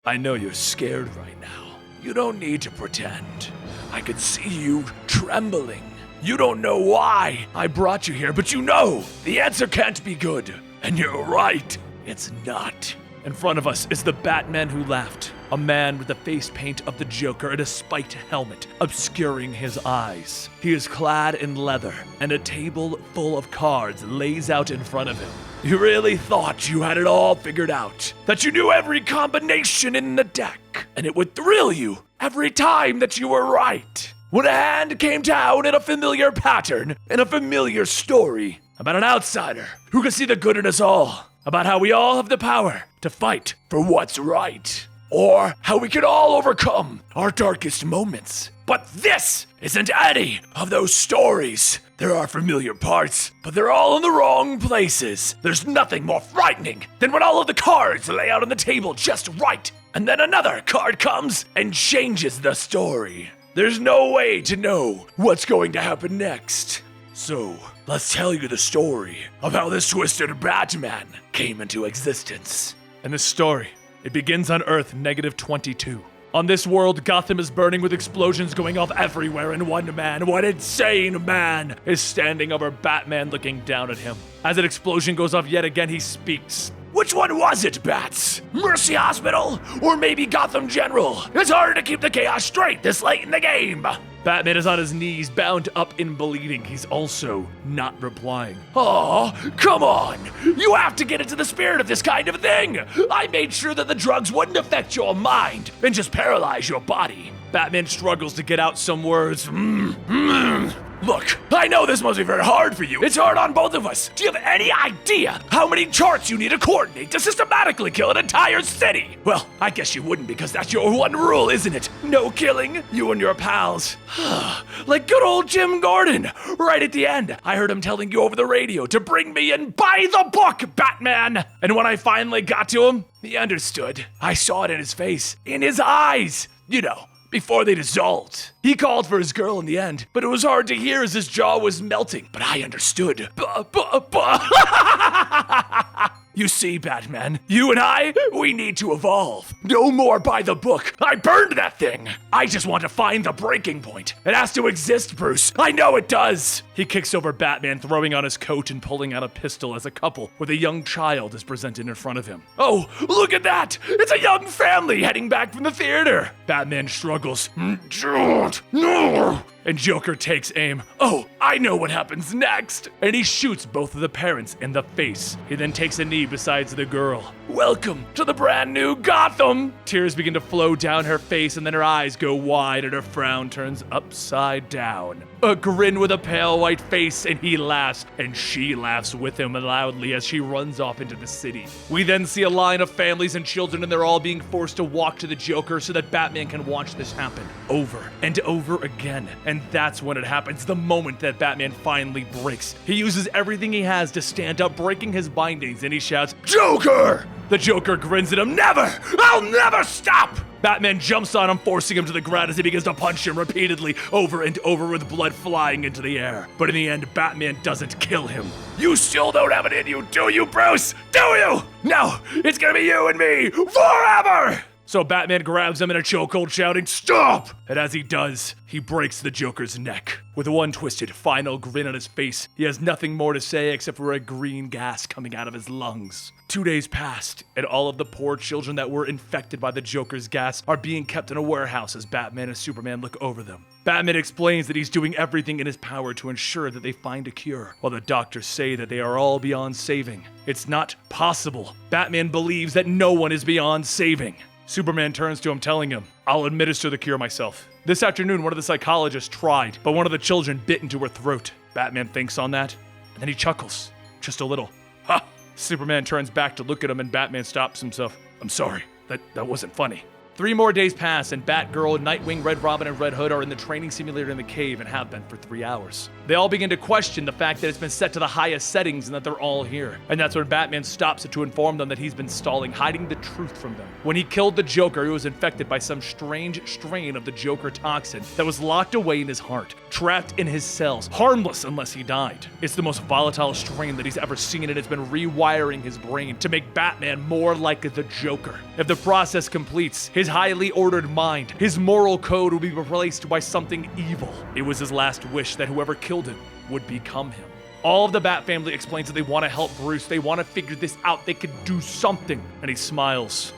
I know you're scared right now. You don't need to pretend. I could see you trembling. You don't know why I brought you here, but you know the answer can't be good. And you're right, it's not. In front of us is the Batman who laughed. A man with the face paint of the Joker and a spiked helmet obscuring his eyes. He is clad in leather, and a table full of cards lays out in front of him. You really thought you had it all figured out, that you knew every combination in the deck, and it would thrill you every time that you were right. When a hand came down in a familiar pattern, in a familiar story, about an outsider who could see the good in us all, about how we all have the power to fight for what's right, or how we can all overcome our darkest moments. But this isn't any of those stories. There are familiar parts, but they're all in the wrong places. There's nothing more frightening than when all of the cards lay out on the table just right, and then another card comes and changes the story. There's no way to know what's going to happen next. So, let's tell you the story of how this twisted Batman came into existence. And this story, it begins on Earth -22. On this world, Gotham is burning with explosions going off everywhere, and one insane man, is standing over Batman looking down at him. As an explosion goes off yet again, he speaks. Which one was it, Bats? Mercy Hospital? Or maybe Gotham General? It's hard to keep the chaos straight this late in the game. Batman is on his knees, bound up and bleeding. He's also not replying. Oh, come on! You have to get into the spirit of this kind of thing! I made sure that the drugs wouldn't affect your mind and just paralyze your body. Batman struggles to get out some words. Look, I know this must be very hard for you. It's hard on both of us. Do you have any idea how many charts you need to coordinate to systematically kill an entire city? Well, I guess you wouldn't, because that's your one rule, isn't it? No killing, you and your pals. Like good old Jim Gordon. Right at the end, I heard him telling you over the radio to bring me and buy the book, Batman. And when I finally got to him, he understood. I saw it in his face, in his eyes. You know, before they dissolved. He called for his girl in the end, but it was hard to hear as his jaw was melting. But I understood. You see, Batman, you and I, we need to evolve. No more by the book. I burned that thing. I just want to find the breaking point. It has to exist, Bruce. I know it does. He kicks over Batman, throwing on his coat and pulling out a pistol as a couple with a young child is presented in front of him. Oh, look at that. It's a young family heading back from the theater. Batman struggles. No. And Joker takes aim. Oh, I know what happens next. And he shoots both of the parents in the face. He then takes a knee beside the girl. Welcome to the brand new Gotham. Tears begin to flow down her face, and then her eyes go wide and her frown turns upside down. A grin with a pale white face, and he laughs, and she laughs with him loudly as she runs off into the city. We then see a line of families and children, and they're all being forced to walk to the Joker so that Batman can watch this happen over and over again. And that's when it happens, the moment that Batman finally breaks. He uses everything he has to stand up, breaking his bindings, and he shouts, Joker! The Joker grins at him, never! I'll never stop! Batman jumps on him, forcing him to the ground as he begins to punch him repeatedly over and over with blood flying into the air. But in the end, Batman doesn't kill him. You still don't have it in you, do you, Bruce? Do you? No, it's gonna be you and me forever! So Batman grabs him in a chokehold, shouting, Stop! And as he does, he breaks the Joker's neck. With one twisted, final grin on his face, he has nothing more to say except for a green gas coming out of his lungs. 2 days passed, and all of the poor children that were infected by the Joker's gas are being kept in a warehouse as Batman and Superman look over them. Batman explains that he's doing everything in his power to ensure that they find a cure, while the doctors say that they are all beyond saving. It's not possible. Batman believes that no one is beyond saving. Superman turns to him, telling him, "I'll administer the cure myself." This afternoon, one of the psychologists tried, but one of the children bit into her throat. Batman thinks on that, and then he chuckles. Just a little. Ha! Superman turns back to look at him, and Batman stops himself. "I'm sorry, that wasn't funny." 3 more days pass, and Batgirl, Nightwing, Red Robin, and Red Hood are in the training simulator in the cave and have been for 3 hours. They all begin to question the fact that it's been set to the highest settings and that they're all here. And that's when Batman stops it to inform them that he's been stalling, hiding the truth from them. When he killed the Joker, he was infected by some strange strain of the Joker toxin that was locked away in his heart, trapped in his cells, harmless unless he died. It's the most volatile strain that he's ever seen, and it's been rewiring his brain to make Batman more like the Joker. If the process completes, his highly ordered mind, his moral code will be replaced by something evil. It was his last wish that whoever killed him would become him. All of the Bat family explains that they want to help Bruce. They want to figure this out. They could do something. And he smiles.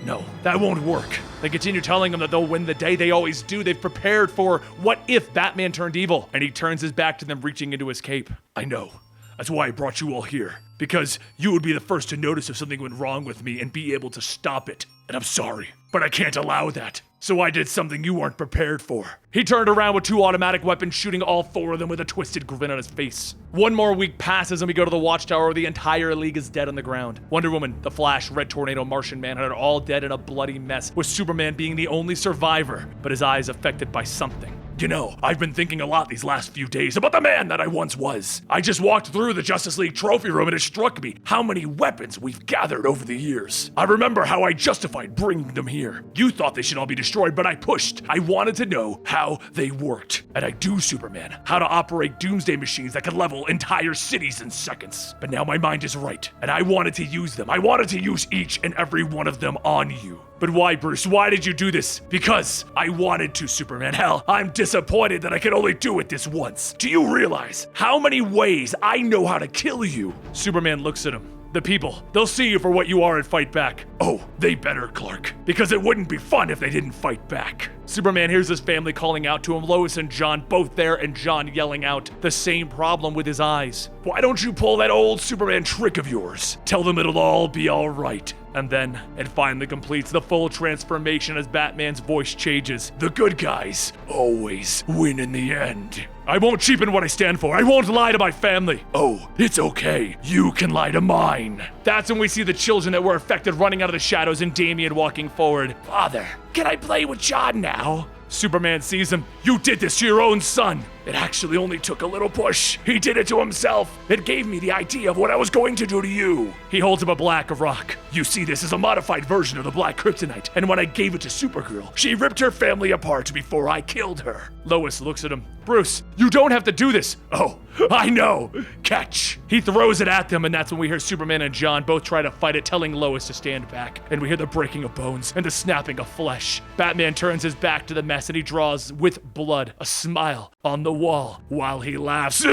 No, that won't work. They continue telling him that they'll win the day. They always do. They've prepared for what if Batman turned evil. And he turns his back to them, reaching into his cape. "I know. That's why I brought you all here. Because you would be the first to notice if something went wrong with me and be able to stop it. And I'm sorry, but I can't allow that. So I did something you weren't prepared for." He turned around with 2 automatic weapons, shooting all 4 of them with a twisted grin on his face. 1 more week passes and we go to the Watchtower where the entire league is dead on the ground. Wonder Woman, the Flash, Red Tornado, Martian Manhunter, all dead in a bloody mess, with Superman being the only survivor, but his eyes affected by something. "You know, I've been thinking a lot these last few days about the man that I once was. I just walked through the Justice League trophy room and it struck me how many weapons we've gathered over the years. I remember how I justified bringing them here. You thought they should all be destroyed, but I pushed. I wanted to know how they worked. And I do, Superman, how to operate doomsday machines that could level entire cities in seconds. But now my mind is right, and I wanted to use them. I wanted to use each and every one of them on you. But why, Bruce? Why did you do this?" "Because I wanted to, Superman. Hell, I'm disappointed that I could only do it this once. Do you realize how many ways I know how to kill you?" Superman looks at him. "The people, they'll see you for what you are and fight back." "Oh, they better, Clark, because it wouldn't be fun if they didn't fight back." Superman hears his family calling out to him, Lois and John both there, and John yelling out, the same problem with his eyes. "Why don't you pull that old Superman trick of yours? Tell them it'll all be all right." And then it finally completes the full transformation as Batman's voice changes. "The good guys always win in the end. I won't cheapen what I stand for. I won't lie to my family." "Oh, it's okay. You can lie to mine." That's when we see the children that were affected running out of the shadows and Damian walking forward. "Father, can I play with John now?" Superman sees him. "You did this to your own son." "It actually only took a little push. He did it to himself. It gave me the idea of what I was going to do to you." He holds up a black rock. "You see, this is a modified version of the black kryptonite, and when I gave it to Supergirl, she ripped her family apart before I killed her." Lois looks at him. "Bruce, you don't have to do this." "Oh, I know. Catch." He throws it at them, and that's when we hear Superman and John both try to fight it, telling Lois to stand back. And we hear the breaking of bones and the snapping of flesh. Batman turns his back to the mess and he draws, with blood, a smile on the wall while he laughs.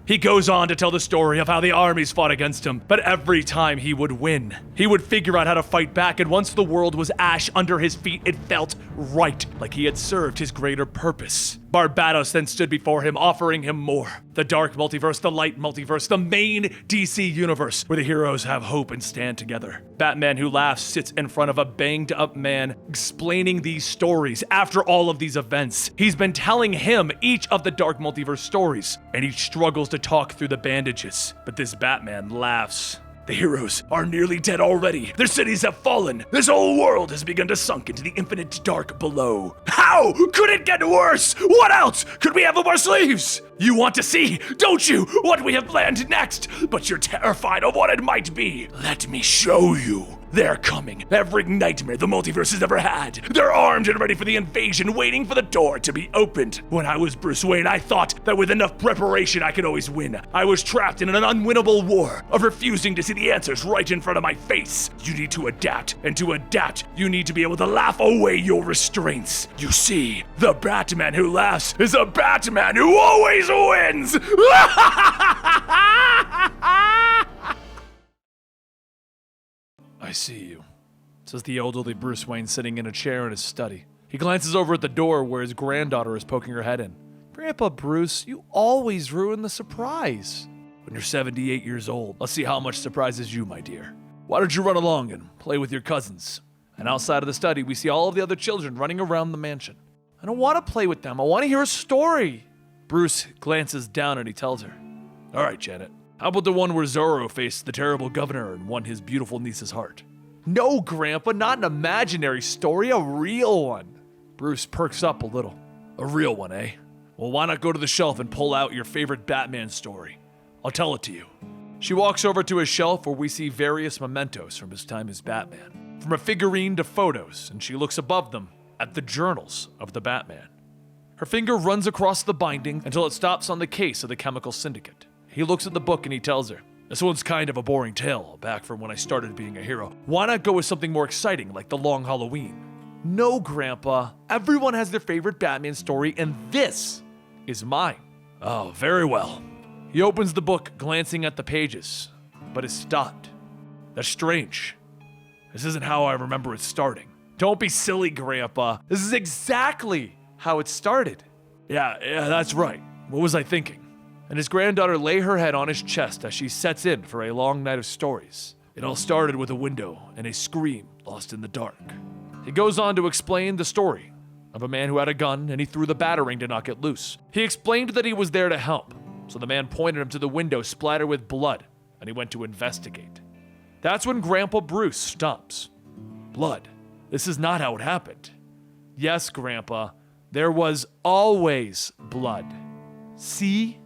He goes on to tell the story of how the armies fought against him, but every time he would win. He would figure out how to fight back, and once the world was ash under his feet, it felt right, like he had served his greater purpose. Barbatos then stood before him, offering him more. The Dark Multiverse, the Light Multiverse, the main DC universe, where the heroes have hope and stand together. Batman Who Laughs sits in front of a banged-up man, explaining these stories after all of these events. He's been telling him each of the Dark Multiverse stories, and he struggles to talk through the bandages. But this Batman laughs. "The heroes are nearly dead already. Their cities have fallen. This whole world has begun to sunk into the infinite dark below. How could it get worse? What else could we have up our sleeves? You want to see, don't you, what we have planned next? But you're terrified of what it might be. Let me show you. They're coming. Every nightmare the multiverse has ever had. They're armed and ready for the invasion, waiting for the door to be opened. When I was Bruce Wayne, I thought that with enough preparation I could always win. I was trapped in an unwinnable war of refusing to see the answers right in front of my face. You need to adapt, and to adapt, you need to be able to laugh away your restraints. You see, the Batman Who Laughs is a Batman who always wins!" "I see you," says the elderly Bruce Wayne sitting in a chair in his study. He glances over at the door where his granddaughter is poking her head in. "Grandpa Bruce, you always ruin the surprise." "When you're 78 years old, let's see how much surprises you, my dear." Why don't you run along and play with your cousins? And outside of the study, we see all of the other children running around the mansion. I don't want to play with them. I want to hear a story. Bruce glances down and he tells her, all right, Janet. How about the one where Zorro faced the terrible governor and won his beautiful niece's heart? No, Grandpa, not an imaginary story, a real one. Bruce perks up a little. A real one, eh? Well, why not go to the shelf and pull out your favorite Batman story? I'll tell it to you. She walks over to his shelf where we see various mementos from his time as Batman. From a figurine to photos, and she looks above them at the journals of the Batman. Her finger runs across the binding until it stops on the case of the Chemical Syndicate. He looks at the book and he tells her, this one's kind of a boring tale back from when I started being a hero. Why not go with something more exciting like The Long Halloween? No, Grandpa. Everyone has their favorite Batman story, and this is mine. Oh, very well. He opens the book, glancing at the pages, but is stopped. That's strange. This isn't how I remember it starting. Don't be silly, Grandpa. This is exactly how it started. Yeah, that's right. What was I thinking? And his granddaughter lay her head on his chest as she sets in for a long night of stories. It all started with a window and a scream lost in the dark. He goes on to explain the story of a man who had a gun and he threw the batarang to knock it loose. He explained that he was there to help, so the man pointed him to the window splattered with blood, and he went to investigate. That's when Grandpa Bruce stops. Blood. This is not how it happened. Yes, Grandpa, there was always blood. See?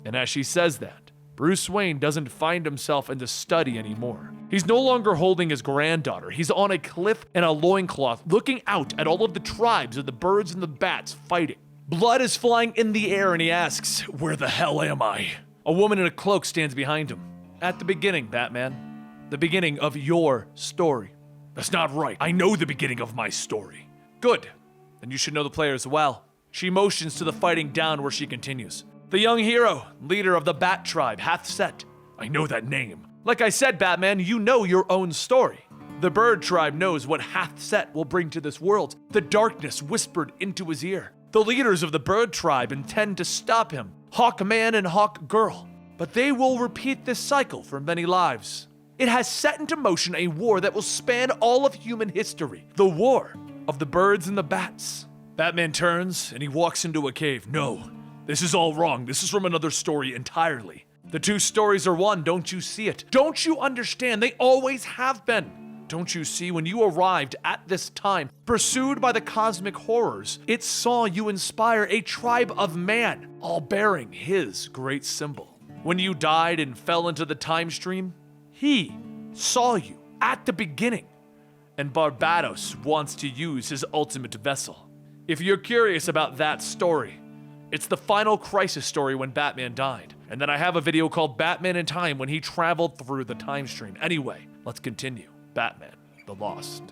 And as she says that, Bruce Wayne doesn't find himself in the study anymore. He's no longer holding his granddaughter. He's on a cliff in a loincloth, looking out at all of the tribes of the birds and the bats fighting. Blood is flying in the air and he asks, where the hell am I? A woman in a cloak stands behind him. At the beginning, Batman. The beginning of your story. That's not right. I know the beginning of my story. Good. Then you should know the player as well. She motions to the fighting down where she continues. The young hero, leader of the Bat Tribe, hath set. I know that name. Like I said, Batman, you know your own story. The Bird Tribe knows what hath set will bring to this world. The darkness whispered into his ear. The leaders of the Bird Tribe intend to stop him, Hawkman and Hawkgirl. But they will repeat this cycle for many lives. It has set into motion a war that will span all of human history. The war of the birds and the bats. Batman turns and he walks into a cave. No. This is all wrong. This is from another story entirely. The two stories are one, don't you see it? Don't you understand? They always have been. Don't you see, when you arrived at this time, pursued by the cosmic horrors, it saw you inspire a tribe of man, all bearing his great symbol. When you died and fell into the time stream, he saw you at the beginning, and Barbatos wants to use his ultimate vessel. If you're curious about that story, it's the final crisis story when Batman died. And then I have a video called Batman in Time when he traveled through the time stream. Anyway, let's continue. Batman, the Lost.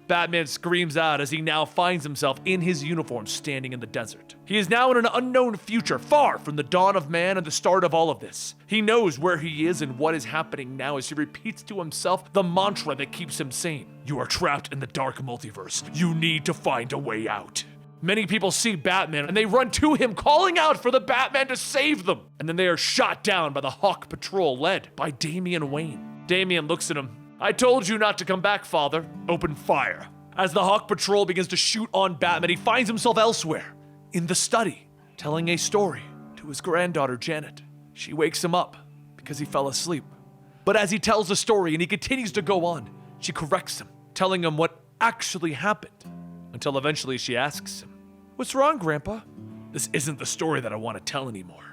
Batman screams out as he now finds himself in his uniform standing in the desert. He is now in an unknown future, far from the dawn of man and the start of all of this. He knows where he is and what is happening now as he repeats to himself the mantra that keeps him sane. You are trapped in the Dark Multiverse. You need to find a way out. Many people see Batman and they run to him, calling out for the Batman to save them. And then they are shot down by the Hawk Patrol led by Damian Wayne. Damian looks at him. I told you not to come back, father. Open fire. As the Hawk Patrol begins to shoot on Batman, he finds himself elsewhere, in the study, telling a story to his granddaughter, Janet. She wakes him up because he fell asleep. But as he tells the story and he continues to go on, she corrects him, telling him what actually happened. Until eventually she asks him, what's wrong, Grandpa? This isn't the story that I want to tell anymore.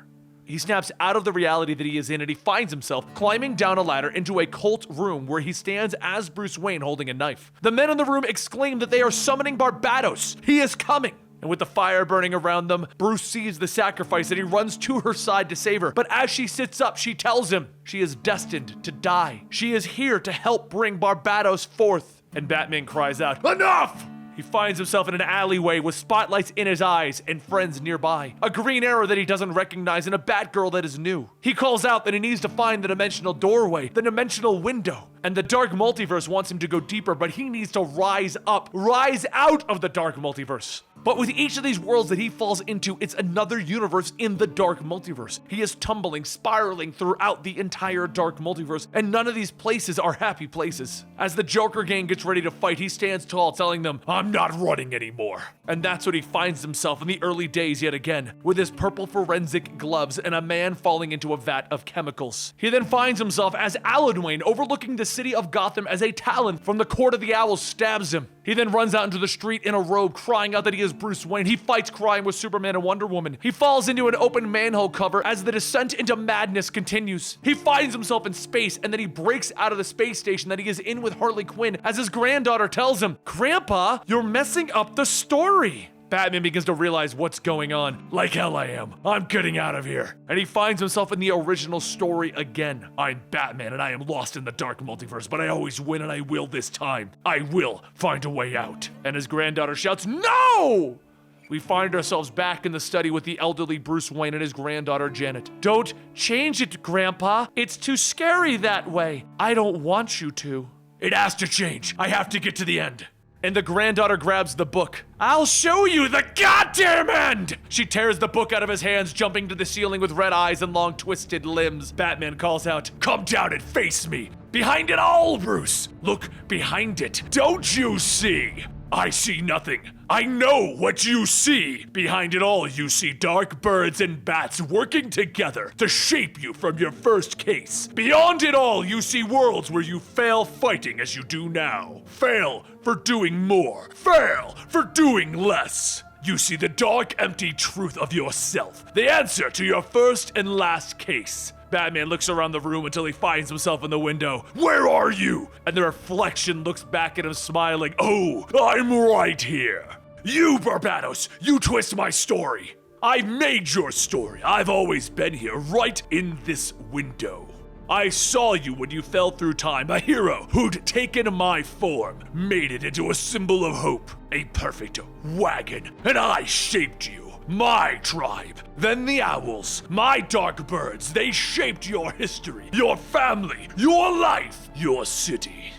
He snaps out of the reality that he is in and he finds himself climbing down a ladder into a cult room where he stands as Bruce Wayne holding a knife. The men in the room exclaim that they are summoning Barbatos. He is coming. And with the fire burning around them, Bruce sees the sacrifice and he runs to her side to save her. But as she sits up, she tells him she is destined to die. She is here to help bring Barbatos forth. And Batman cries out, enough! He finds himself in an alleyway with spotlights in his eyes and friends nearby. A Green Arrow that he doesn't recognize and a Batgirl that is new. He calls out that he needs to find the dimensional doorway, the dimensional window. And the Dark Multiverse wants him to go deeper, but he needs to rise up, rise out of the Dark Multiverse. But with each of these worlds that he falls into, it's another universe in the Dark Multiverse. He is tumbling, spiraling throughout the entire Dark Multiverse, and none of these places are happy places. As the Joker gang gets ready to fight, he stands tall, telling them, "I'm not running anymore." And that's when he finds himself in the early days yet again, with his purple forensic gloves and a man falling into a vat of chemicals. He then finds himself as Alan Wayne, overlooking the city of Gotham as a Talon from the Court of the Owls stabs him. He then runs out into the street in a robe, crying out that he is Bruce Wayne. He fights crime with Superman and Wonder Woman. He falls into an open manhole cover as the descent into madness continues. He finds himself in space, and then he breaks out of the space station that he is in with Harley Quinn as his granddaughter tells him, "Grandpa, you're messing up the story." Batman begins to realize what's going on. Like hell I am. I'm getting out of here. And he finds himself in the original story again. I'm Batman and I am lost in the Dark Multiverse, but I always win and I will this time. I will find a way out. And his granddaughter shouts, "No!" We find ourselves back in the study with the elderly Bruce Wayne and his granddaughter Janet. "Don't change it, Grandpa. It's too scary that way. I don't want you to." "It has to change. I have to get to the end." And the granddaughter grabs the book. "I'll show you the goddamn end!" She tears the book out of his hands, jumping to the ceiling with red eyes and long twisted limbs. Batman calls out, "Come down and face me! Behind it all, Bruce! Look behind it! Don't you see? I see nothing. I know what you see. Behind it all, you see dark birds and bats working together to shape you from your first case. Beyond it all, you see worlds where you fail fighting as you do now. Fail for doing more. Fail for doing less. You see the dark, empty truth of yourself. The answer to your first and last case." Batman looks around the room until he finds himself in the window. "Where are you?" And the reflection looks back at him smiling. "Oh, I'm right here. You, Barbatos, you twist my story. I made your story. I've always been here, right in this window. I saw you when you fell through time, a hero who'd taken my form, made it into a symbol of hope, a perfect wagon, and I shaped you. My tribe, then the owls, my dark birds, they shaped your history, your family, your life, your city.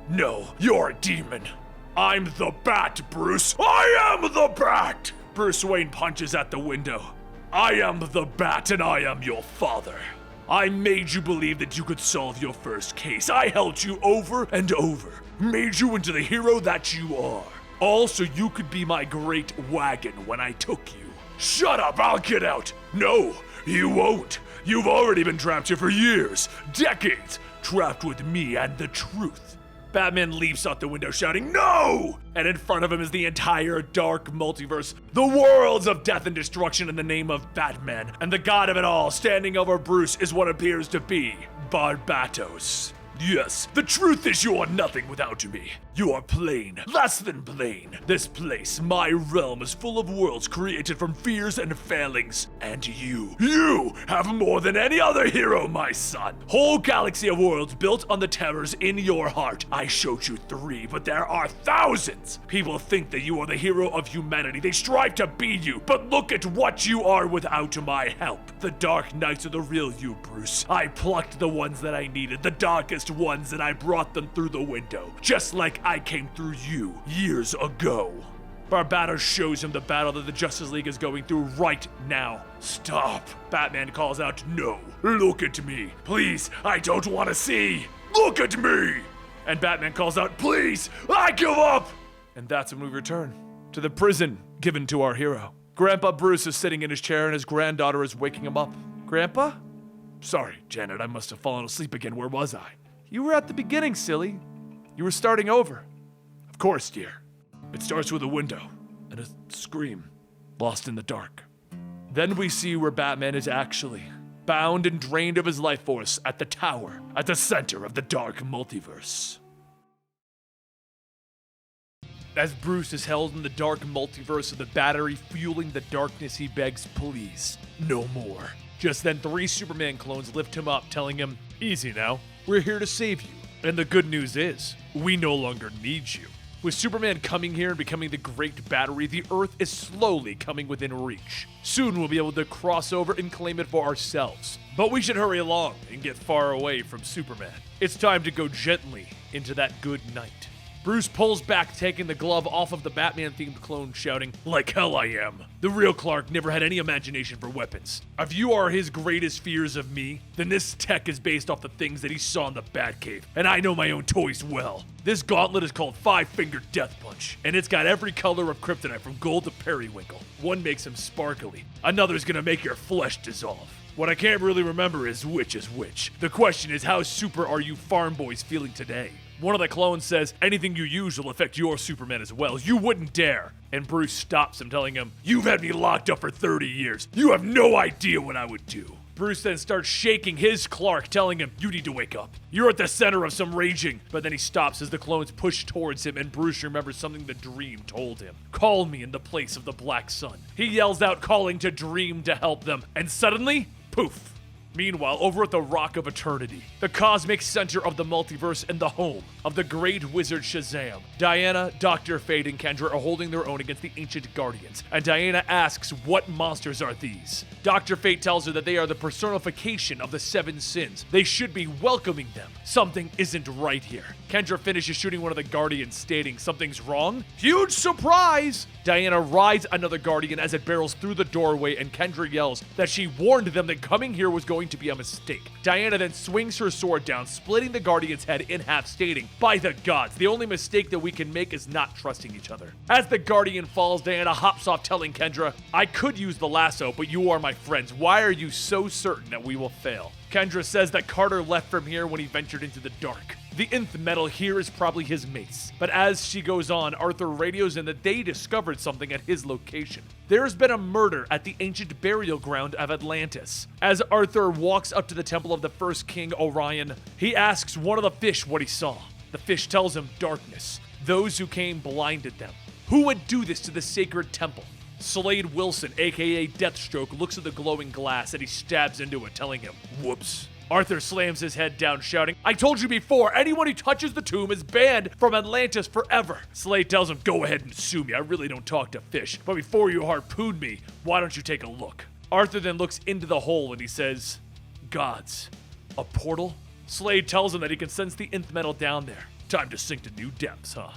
No, you're a demon. I'm the Bat, Bruce. I am the Bat!" Bruce Wayne punches at the window. "I am the Bat and I am your father. I made you believe that you could solve your first case. I helped you over and over, made you into the hero that you are. All so you could be my great wagon when I took you." "Shut up, I'll get out." "No, you won't. You've already been trapped here for years, decades, trapped with me and the truth." Batman leaps out the window shouting, "No!" And in front of him is the entire Dark Multiverse, the worlds of death and destruction in the name of Batman. And the god of it all, standing over Bruce, is what appears to be Barbatos. Yes, the truth is you are nothing without me. You are plain, less than plain. This place, my realm, is full of worlds created from fears and failings. And you have more than any other hero, my son. Whole galaxy of worlds built on the terrors in your heart. I showed you 3, but there are thousands. People think that you are the hero of humanity. They strive to be you, but look at what you are without my help. The Dark Knights are the real you, Bruce. I plucked the ones that I needed, the darkest ones, and I brought them through the window, just like I came through you years ago. Barbatos shows him the battle that the Justice League is going through right now. "Stop," Batman calls out. "No, look at me. Please, I don't want to see. Look at me." And Batman calls out, "Please, I give up." And that's when we return to the prison given to our hero. Grandpa Bruce is sitting in his chair and his granddaughter is waking him up. "Grandpa?" "Sorry, Janet, I must have fallen asleep again. Where was I?" "You were at the beginning, silly. You were starting over." "Of course, dear. It starts with a window and a scream, lost in the dark." Then we see where Batman is actually, bound and drained of his life force at the tower, at the center of the Dark Multiverse. As Bruce is held in the Dark Multiverse of the battery fueling the darkness, he begs, "Please, no more." Just then 3 Superman clones lift him up, telling him, "Easy now, we're here to save you. And the good news is, we no longer need you." With Superman coming here and becoming the Great Battery, the Earth is slowly coming within reach. Soon we'll be able to cross over and claim it for ourselves. But we should hurry along and get far away from Superman. It's time to go gently into that good night. Bruce pulls back, taking the glove off of the Batman-themed clone, shouting, "Like hell I am. The real Clark never had any imagination for weapons. If you are his greatest fears of me, then this tech is based off the things that he saw in the Batcave, and I know my own toys well. This gauntlet is called Five-Finger Death Punch, and it's got every color of kryptonite from gold to periwinkle. One makes him sparkly, another's gonna make your flesh dissolve. What I can't really remember is which is which. The question is, how super are you farm boys feeling today?" One of the clones says, "Anything you use will affect your Superman as well. You wouldn't dare." And Bruce stops him, telling him, "You've had me locked up for 30 years. You have no idea what I would do." Bruce then starts shaking his Clark, telling him, "You need to wake up. You're at the center of some raging." But then he stops as the clones push towards him, and Bruce remembers something the Dream told him. "Call me in the place of the Black Sun." He yells out, calling to Dream to help them, and suddenly, poof. Meanwhile, over at the Rock of Eternity, the cosmic center of the multiverse and the home of the great wizard Shazam, Diana, Dr. Fate, and Kendra are holding their own against the Ancient Guardians, and Diana asks, "What monsters are these?" Dr. Fate tells her that they are the personification of the seven sins. They should be welcoming them. Something isn't right here. Kendra finishes shooting one of the Guardians, stating, "Something's wrong?" Huge surprise! Diana rides another Guardian as it barrels through the doorway, and Kendra yells that she warned them that coming here was going to be a mistake. Diana then swings her sword down, splitting the Guardian's head in half, stating, "By the gods, the only mistake that we can make is not trusting each other." As the Guardian falls, Diana hops off, telling Kendra, "I could use the lasso, but you are my friends. Why are you so certain that we will fail?" Kendra says that Carter left from here when he ventured into the dark. The nth metal here is probably his mace. But as she goes on, Arthur radios in that they discovered something at his location. There's been a murder at the ancient burial ground of Atlantis. As Arthur walks up to the temple of the first king, Orion, he asks one of the fish what he saw. The fish tells him darkness. Those who came blinded them. Who would do this to the sacred temple? Slade Wilson, aka Deathstroke, looks at the glowing glass and he stabs into it, telling him, "Whoops." Arthur slams his head down, shouting, "I told you before, anyone who touches the tomb is banned from Atlantis forever." Slade tells him, "Go ahead and sue me. I really don't talk to fish. But before you harpoon me, why don't you take a look?" Arthur then looks into the hole and he says, "Gods, a portal?" Slade tells him that he can sense the nth metal down there. Time to sink to new depths, huh?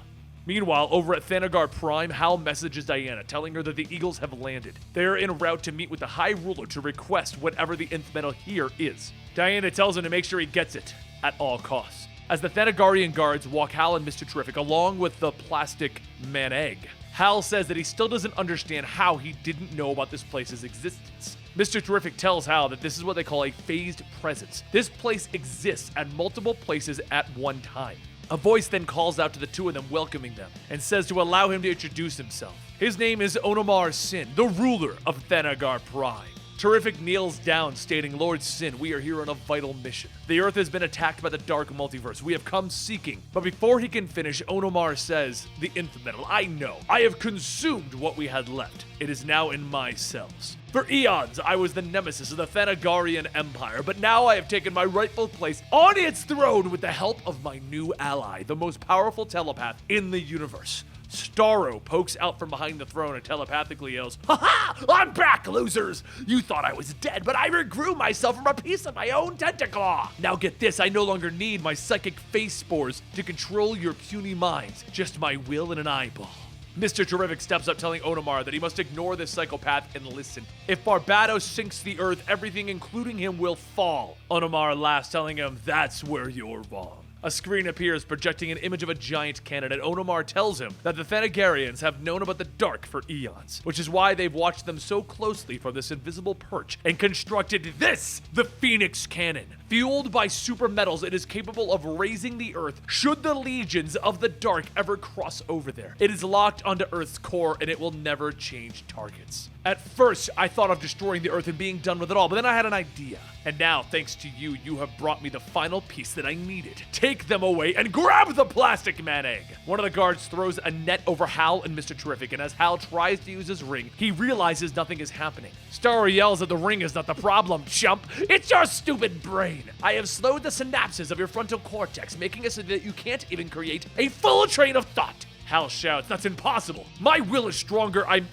Meanwhile, over at Thanagar Prime, Hal messages Diana, telling her that the Eagles have landed. They are en route to meet with the High Ruler to request whatever the nth metal here is. Diana tells him to make sure he gets it, at all costs. As the Thanagarian guards walk Hal and Mr. Terrific along with the plastic man-egg, Hal says that he still doesn't understand how he didn't know about this place's existence. Mr. Terrific tells Hal that this is what they call a phased presence. This place exists at multiple places at one time. A voice then calls out to the two of them, welcoming them, and says to allow him to introduce himself. His name is Onomar Sin, the ruler of Thanagar Prime. Terrific kneels down, stating, "Lord Sin, we are here on a vital mission. The Earth has been attacked by the Dark Multiverse. We have come seeking." But before he can finish, Onomar says, "The nth metal, I know. I have consumed what we had left. It is now in my cells. For eons, I was the nemesis of the Thanagarian Empire, but now I have taken my rightful place on its throne with the help of my new ally, the most powerful telepath in the universe." Starro pokes out from behind the throne and telepathically yells, "Ha ha! I'm back, losers! You thought I was dead, but I regrew myself from a piece of my own tentacle! Now get this, I no longer need my psychic face spores to control your puny minds, just my will and an eyeball." Mr. Terrific steps up, telling Onomar that he must ignore this psychopath and listen. If Barbados sinks the Earth, everything including him will fall. Onomar laughs, telling him, "That's where you're wrong." A screen appears projecting an image of a giant cannon, and Onomar tells him that the Thanagarians have known about the Dark for eons, which is why they've watched them so closely from this invisible perch and constructed this, the Phoenix Cannon. Fueled by super metals, it is capable of raising the Earth should the legions of the Dark ever cross over there. It is locked onto Earth's core, and it will never change targets. At first, I thought of destroying the Earth and being done with it all, but then I had an idea. And now, thanks to you, you have brought me the final piece that I needed. Take them away and grab the plastic man-egg! One of the guards throws a net over Hal and Mr. Terrific, and as Hal tries to use his ring, he realizes nothing is happening. Starro yells that the ring is not the problem, chump! It's your stupid brain! I have slowed the synapses of your frontal cortex, making it so that you can't even create a full train of thought! Hal shouts, "That's impossible! My will is stronger. I'm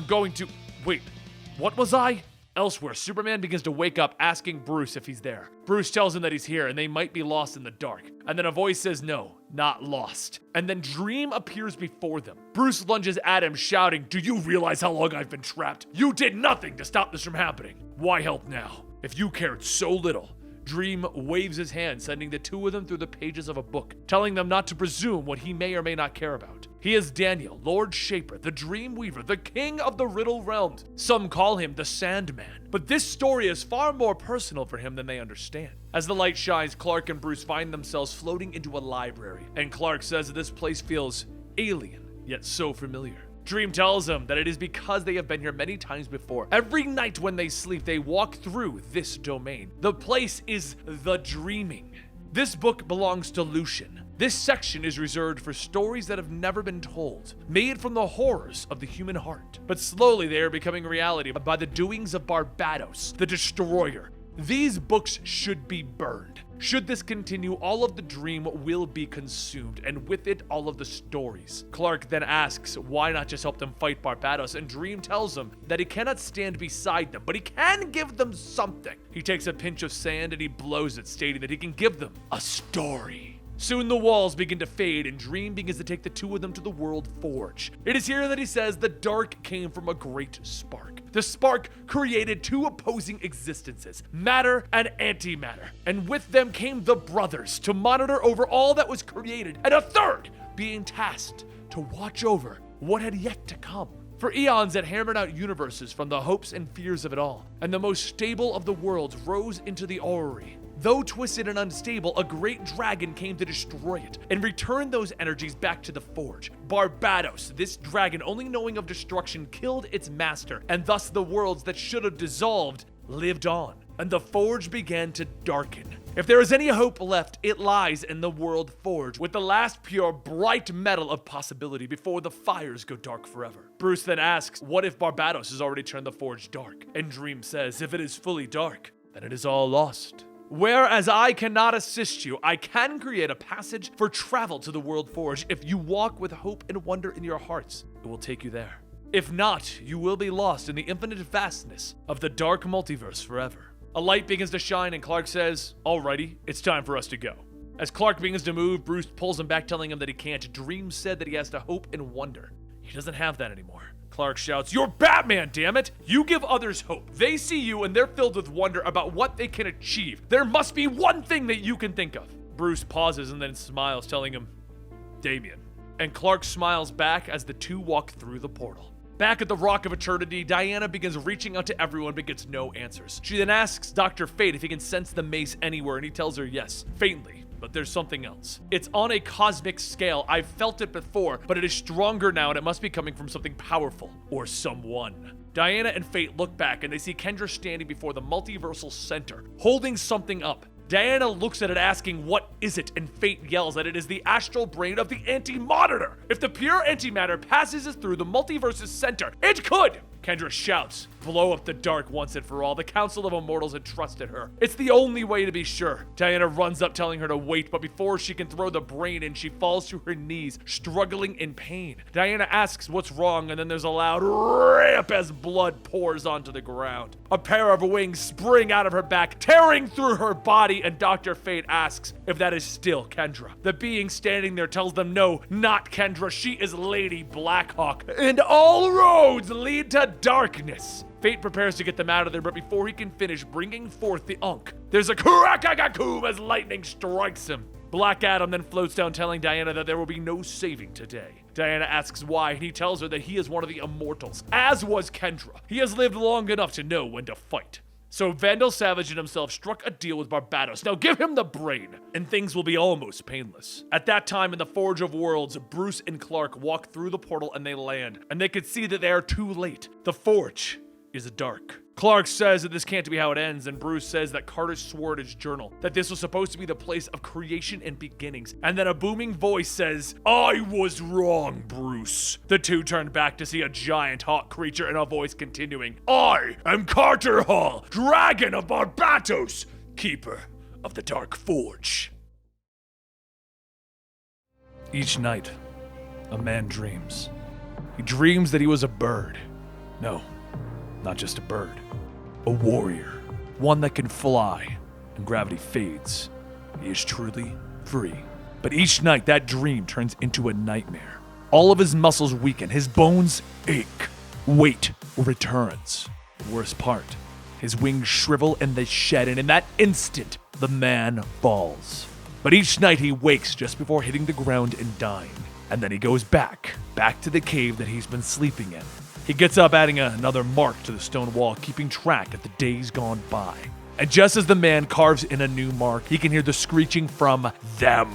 going to..." Wait, what was I? Elsewhere, Superman begins to wake up asking Bruce if he's there. Bruce tells him that he's here and they might be lost in the dark. And then a voice says no, not lost. And then Dream appears before them. Bruce lunges at him shouting, "Do you realize how long I've been trapped? You did nothing to stop this from happening. Why help now? If you cared so little." Dream waves his hand, sending the two of them through the pages of a book, telling them not to presume what he may or may not care about. He is Daniel, Lord Shaper, the Dream Weaver, the king of the Riddle Realms. Some call him the Sandman, but this story is far more personal for him than they understand. As the light shines, Clark and Bruce find themselves floating into a library, and Clark says that this place feels alien, yet so familiar. Dream tells them that it is because they have been here many times before. Every night when they sleep, they walk through this domain. The place is the Dreaming. This book belongs to Lucian. This section is reserved for stories that have never been told, made from the horrors of the human heart. But slowly they are becoming reality by the doings of Barbatos, the Destroyer. These books should be burned. Should this continue, all of the dream will be consumed, and with it, all of the stories. Clark then asks why not just help them fight Barbatos, and Dream tells him that he cannot stand beside them, but he can give them something. He takes a pinch of sand and he blows it, stating that he can give them a story. Soon the walls begin to fade, and Dream begins to take the two of them to the World Forge. It is here that he says the dark came from a great spark. The spark created two opposing existences, matter and antimatter, and with them came the brothers to monitor over all that was created, and a third being tasked to watch over what had yet to come. For eons it hammered out universes from the hopes and fears of it all, and the most stable of the worlds rose into the Armory. Though twisted and unstable, a great dragon came to destroy it and return those energies back to the forge. Barbatos, this dragon, only knowing of destruction, killed its master, and thus the worlds that should have dissolved lived on, and the forge began to darken. If there is any hope left, it lies in the World Forge, with the last pure, bright metal of possibility before the fires go dark forever. Bruce then asks, what if Barbatos has already turned the forge dark? And Dream says, if it is fully dark, then it is all lost. Whereas I cannot assist you, I can create a passage for travel to the World Forge. If you walk with hope and wonder in your hearts, it will take you there. If not, you will be lost in the infinite vastness of the Dark Multiverse forever. A light begins to shine and Clark says, alrighty, it's time for us to go. As Clark begins to move, Bruce pulls him back, telling him that he can't. Dream said that he has to hope and wonder. He doesn't have that anymore. Clark shouts, "You're Batman, damn it! You give others hope. They see you and they're filled with wonder about what they can achieve. There must be one thing that you can think of." Bruce pauses and then smiles, telling him, "Damien." And Clark smiles back as the two walk through the portal. Back at the Rock of Eternity, Diana begins reaching out to everyone but gets no answers. She then asks Dr. Fate if he can sense the mace anywhere, and he tells her yes, faintly. But there's something else. It's on a cosmic scale. I've felt it before, but it is stronger now, and it must be coming from something powerful or someone. Diana and Fate look back and they see Kendra standing before the multiversal center, holding something up. Diana looks at it asking, what is it? And Fate yells that it is the astral brain of the Anti-Monitor. If the pure antimatter passes us through the multiverse's center, it could! Kendra shouts, blow up the dark once and for all. The Council of Immortals had trusted her. It's the only way to be sure. Diana runs up telling her to wait, but before she can throw the brain in, she falls to her knees, struggling in pain. Diana asks what's wrong, and then there's a loud rip as blood pours onto the ground. A pair of wings spring out of her back, tearing through her body, and Dr. Fate asks if that is still Kendra. The being standing there tells them no, not Kendra. She is Lady Blackhawk, and all roads lead to darkness. Fate prepares to get them out of there, but before he can finish bringing forth the Unk, there's a crack-a-coom as lightning strikes him. Black Adam then floats down, telling Diana that there will be no saving today. Diana asks why, and he tells her that he is one of the Immortals, as was Kendra. He has lived long enough to know when to fight. So Vandal Savage and himself struck a deal with Barbatos. Now give him the brain, and things will be almost painless. At that time in the Forge of Worlds, Bruce and Clark walk through the portal and they land, and they can see that they are too late. The Forge is dark. Clark says that this can't be how it ends, and Bruce says that Carter swore in his journal that this was supposed to be the place of creation and beginnings, and then a booming voice says, "I was wrong, Bruce." The two turn back to see a giant hawk creature and a voice continuing, "I am Carter Hall, Dragon of Barbatos, Keeper of the Dark Forge." Each night, a man dreams. He dreams that he was a bird. No, not just a bird. A warrior. One that can fly, and gravity fades. He is truly free. But each night, that dream turns into a nightmare. All of his muscles weaken, his bones ache. Weight returns. The worst part, his wings shrivel and they shed, and in that instant, the man falls. But each night he wakes just before hitting the ground and dying. And then he goes back to the cave that he's been sleeping in. He gets up, adding another mark to the stone wall, keeping track of the days gone by. And just as the man carves in a new mark, he can hear the screeching from them.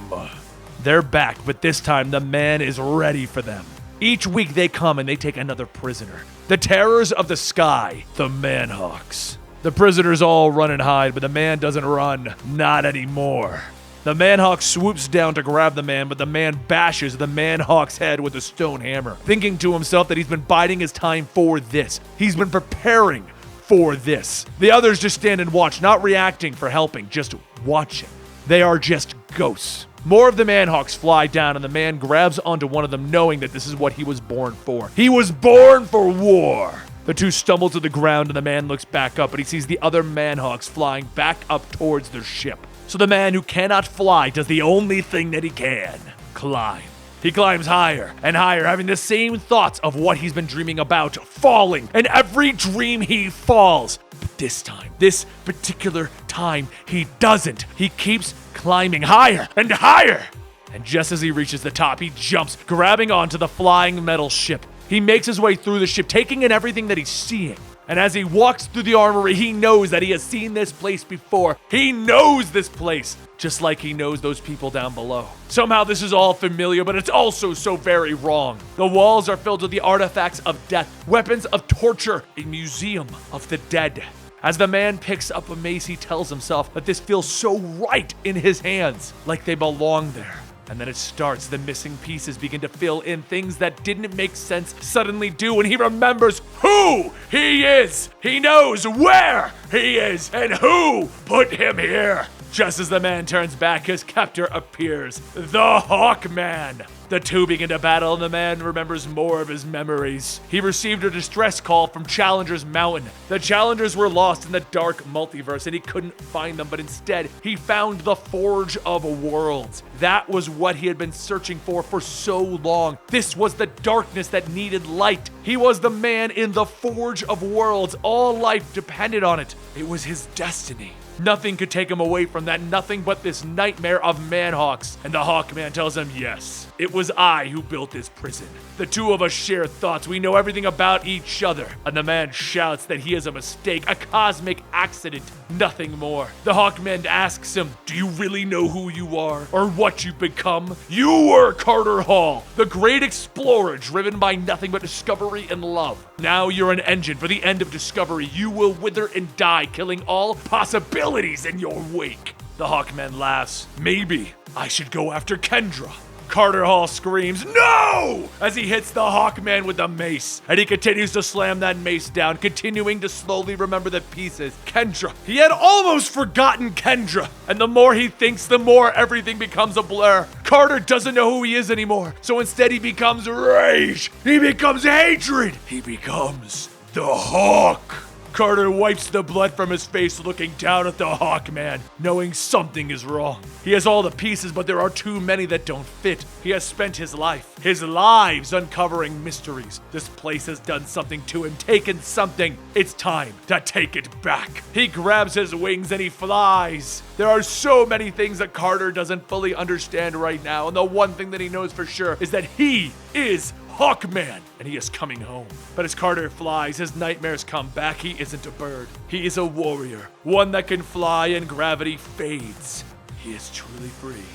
They're back, but this time the man is ready for them. Each week they come and they take another prisoner. The terrors of the sky, the Manhawks. The prisoners all run and hide, but the man doesn't run. Not anymore. The Manhawk swoops down to grab the man, but the man bashes the Manhawk's head with a stone hammer, thinking to himself that he's been biding his time for this. He's been preparing for this. The others just stand and watch, not reacting for helping, just watching. They are just ghosts. More of the Manhawks fly down, and the man grabs onto one of them, knowing that this is what he was born for. He was born for war! The two stumble to the ground, and the man looks back up, but he sees the other Manhawks flying back up towards their ship. So the man who cannot fly does the only thing that he can: climb. He climbs higher and higher, having the same thoughts of what he's been dreaming about, falling. And every dream he falls. But this time, this particular time, he doesn't. He keeps climbing higher and higher. And just as he reaches the top, he jumps, grabbing onto the flying metal ship. He makes his way through the ship, taking in everything that he's seeing. And as he walks through the armory, he knows that he has seen this place before. He knows this place, just like he knows those people down below. Somehow this is all familiar, but it's also so very wrong. The walls are filled with the artifacts of death, weapons of torture, a museum of the dead. As the man picks up a mace, he tells himself that this feels so right in his hands, like they belong there. And then it starts. The missing pieces begin to fill in. Things that didn't make sense suddenly do, and he remembers who he is. He knows where he is and who put him here. Just as the man turns back, his captor appears, the Hawkman. The two begin to battle, and the man remembers more of his memories. He received a distress call from Challenger's Mountain. The Challengers were lost in the Dark Multiverse, and he couldn't find them, but instead, he found the Forge of Worlds. That was what he had been searching for so long. This was the darkness that needed light. He was the man in the Forge of Worlds. All life depended on it. It was his destiny. Nothing could take him away from that, nothing but this nightmare of Manhawks. And the Hawkman tells him, yes, it was I who built this prison. The two of us share thoughts. We know everything about each other. And the man shouts that he is a mistake, a cosmic accident, nothing more. The Hawkman asks him, do you really know who you are or what you've become? You were Carter Hall, the great explorer driven by nothing but discovery and love. Now you're an engine for the end of discovery. You will wither and die, killing all possibilities in your wake. The Hawkman laughs. Maybe I should go after Kendra. Carter Hall screams, no! As he hits the Hawkman with a mace. And he continues to slam that mace down, continuing to slowly remember the pieces. Kendra. He had almost forgotten Kendra. And the more he thinks, the more everything becomes a blur. Carter doesn't know who he is anymore. So instead he becomes rage. He becomes hatred. He becomes the Hawk. Carter wipes the blood from his face, looking down at the Hawkman, knowing something is wrong. He has all the pieces, but there are too many that don't fit. He has spent his lives uncovering mysteries. This place has done something to him, taken something. It's time to take it back. He grabs his wings and he flies. There are so many things that Carter doesn't fully understand right now, and the one thing that he knows for sure is that he is Hawkman, and he is coming home. But as Carter flies, his nightmares come back. He isn't a bird. He is a warrior, one that can fly and gravity fades. He is truly free.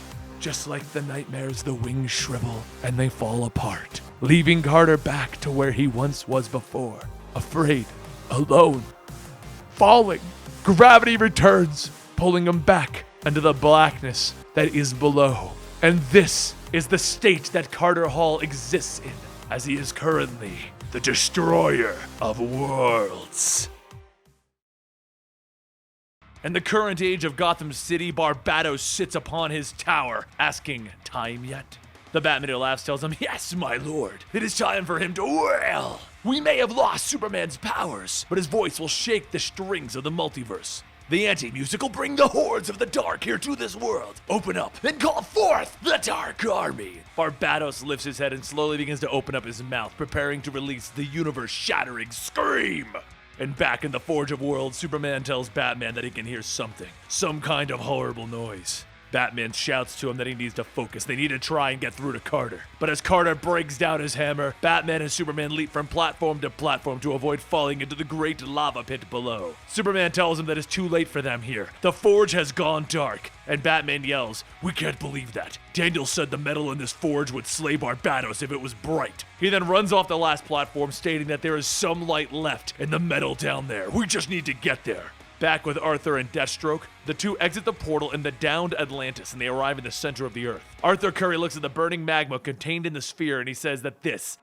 Just like the nightmares, the wings shrivel and they fall apart, leaving Carter back to where he once was before, afraid, alone, falling. Gravity returns, pulling him back into the blackness that is below. And this is the state that Carter Hall exists in, as he is currently the destroyer of worlds. In the current age of Gotham City, Barbatos sits upon his tower, asking, time yet? The Batman who laughs tells him, "Yes, my lord. It is time for him to wail. We may have lost Superman's powers, but his voice will shake the strings of the multiverse. The anti-music will bring the hordes of the dark here to this world. Open up and call forth the Dark Army." Barbatos lifts his head and slowly begins to open up his mouth, preparing to release the universe-shattering scream. And back in the Forge of Worlds, Superman tells Batman that he can hear something, some kind of horrible noise. Batman shouts to him that he needs to focus. They need to try and get through to Carter. But as Carter breaks down his hammer, Batman and Superman leap from platform to platform to avoid falling into the great lava pit below. Superman tells him that it's too late for them here. The forge has gone dark. And Batman yells, "We can't believe that. Daniel said the metal in this forge would slay Barbados if it was bright." He then runs off the last platform, stating that there is some light left in the metal down there. We just need to get there. Back with Arthur and Deathstroke, the two exit the portal in the downed Atlantis and they arrive in the center of the Earth. Arthur Curry looks at the burning magma contained in the sphere and he says that this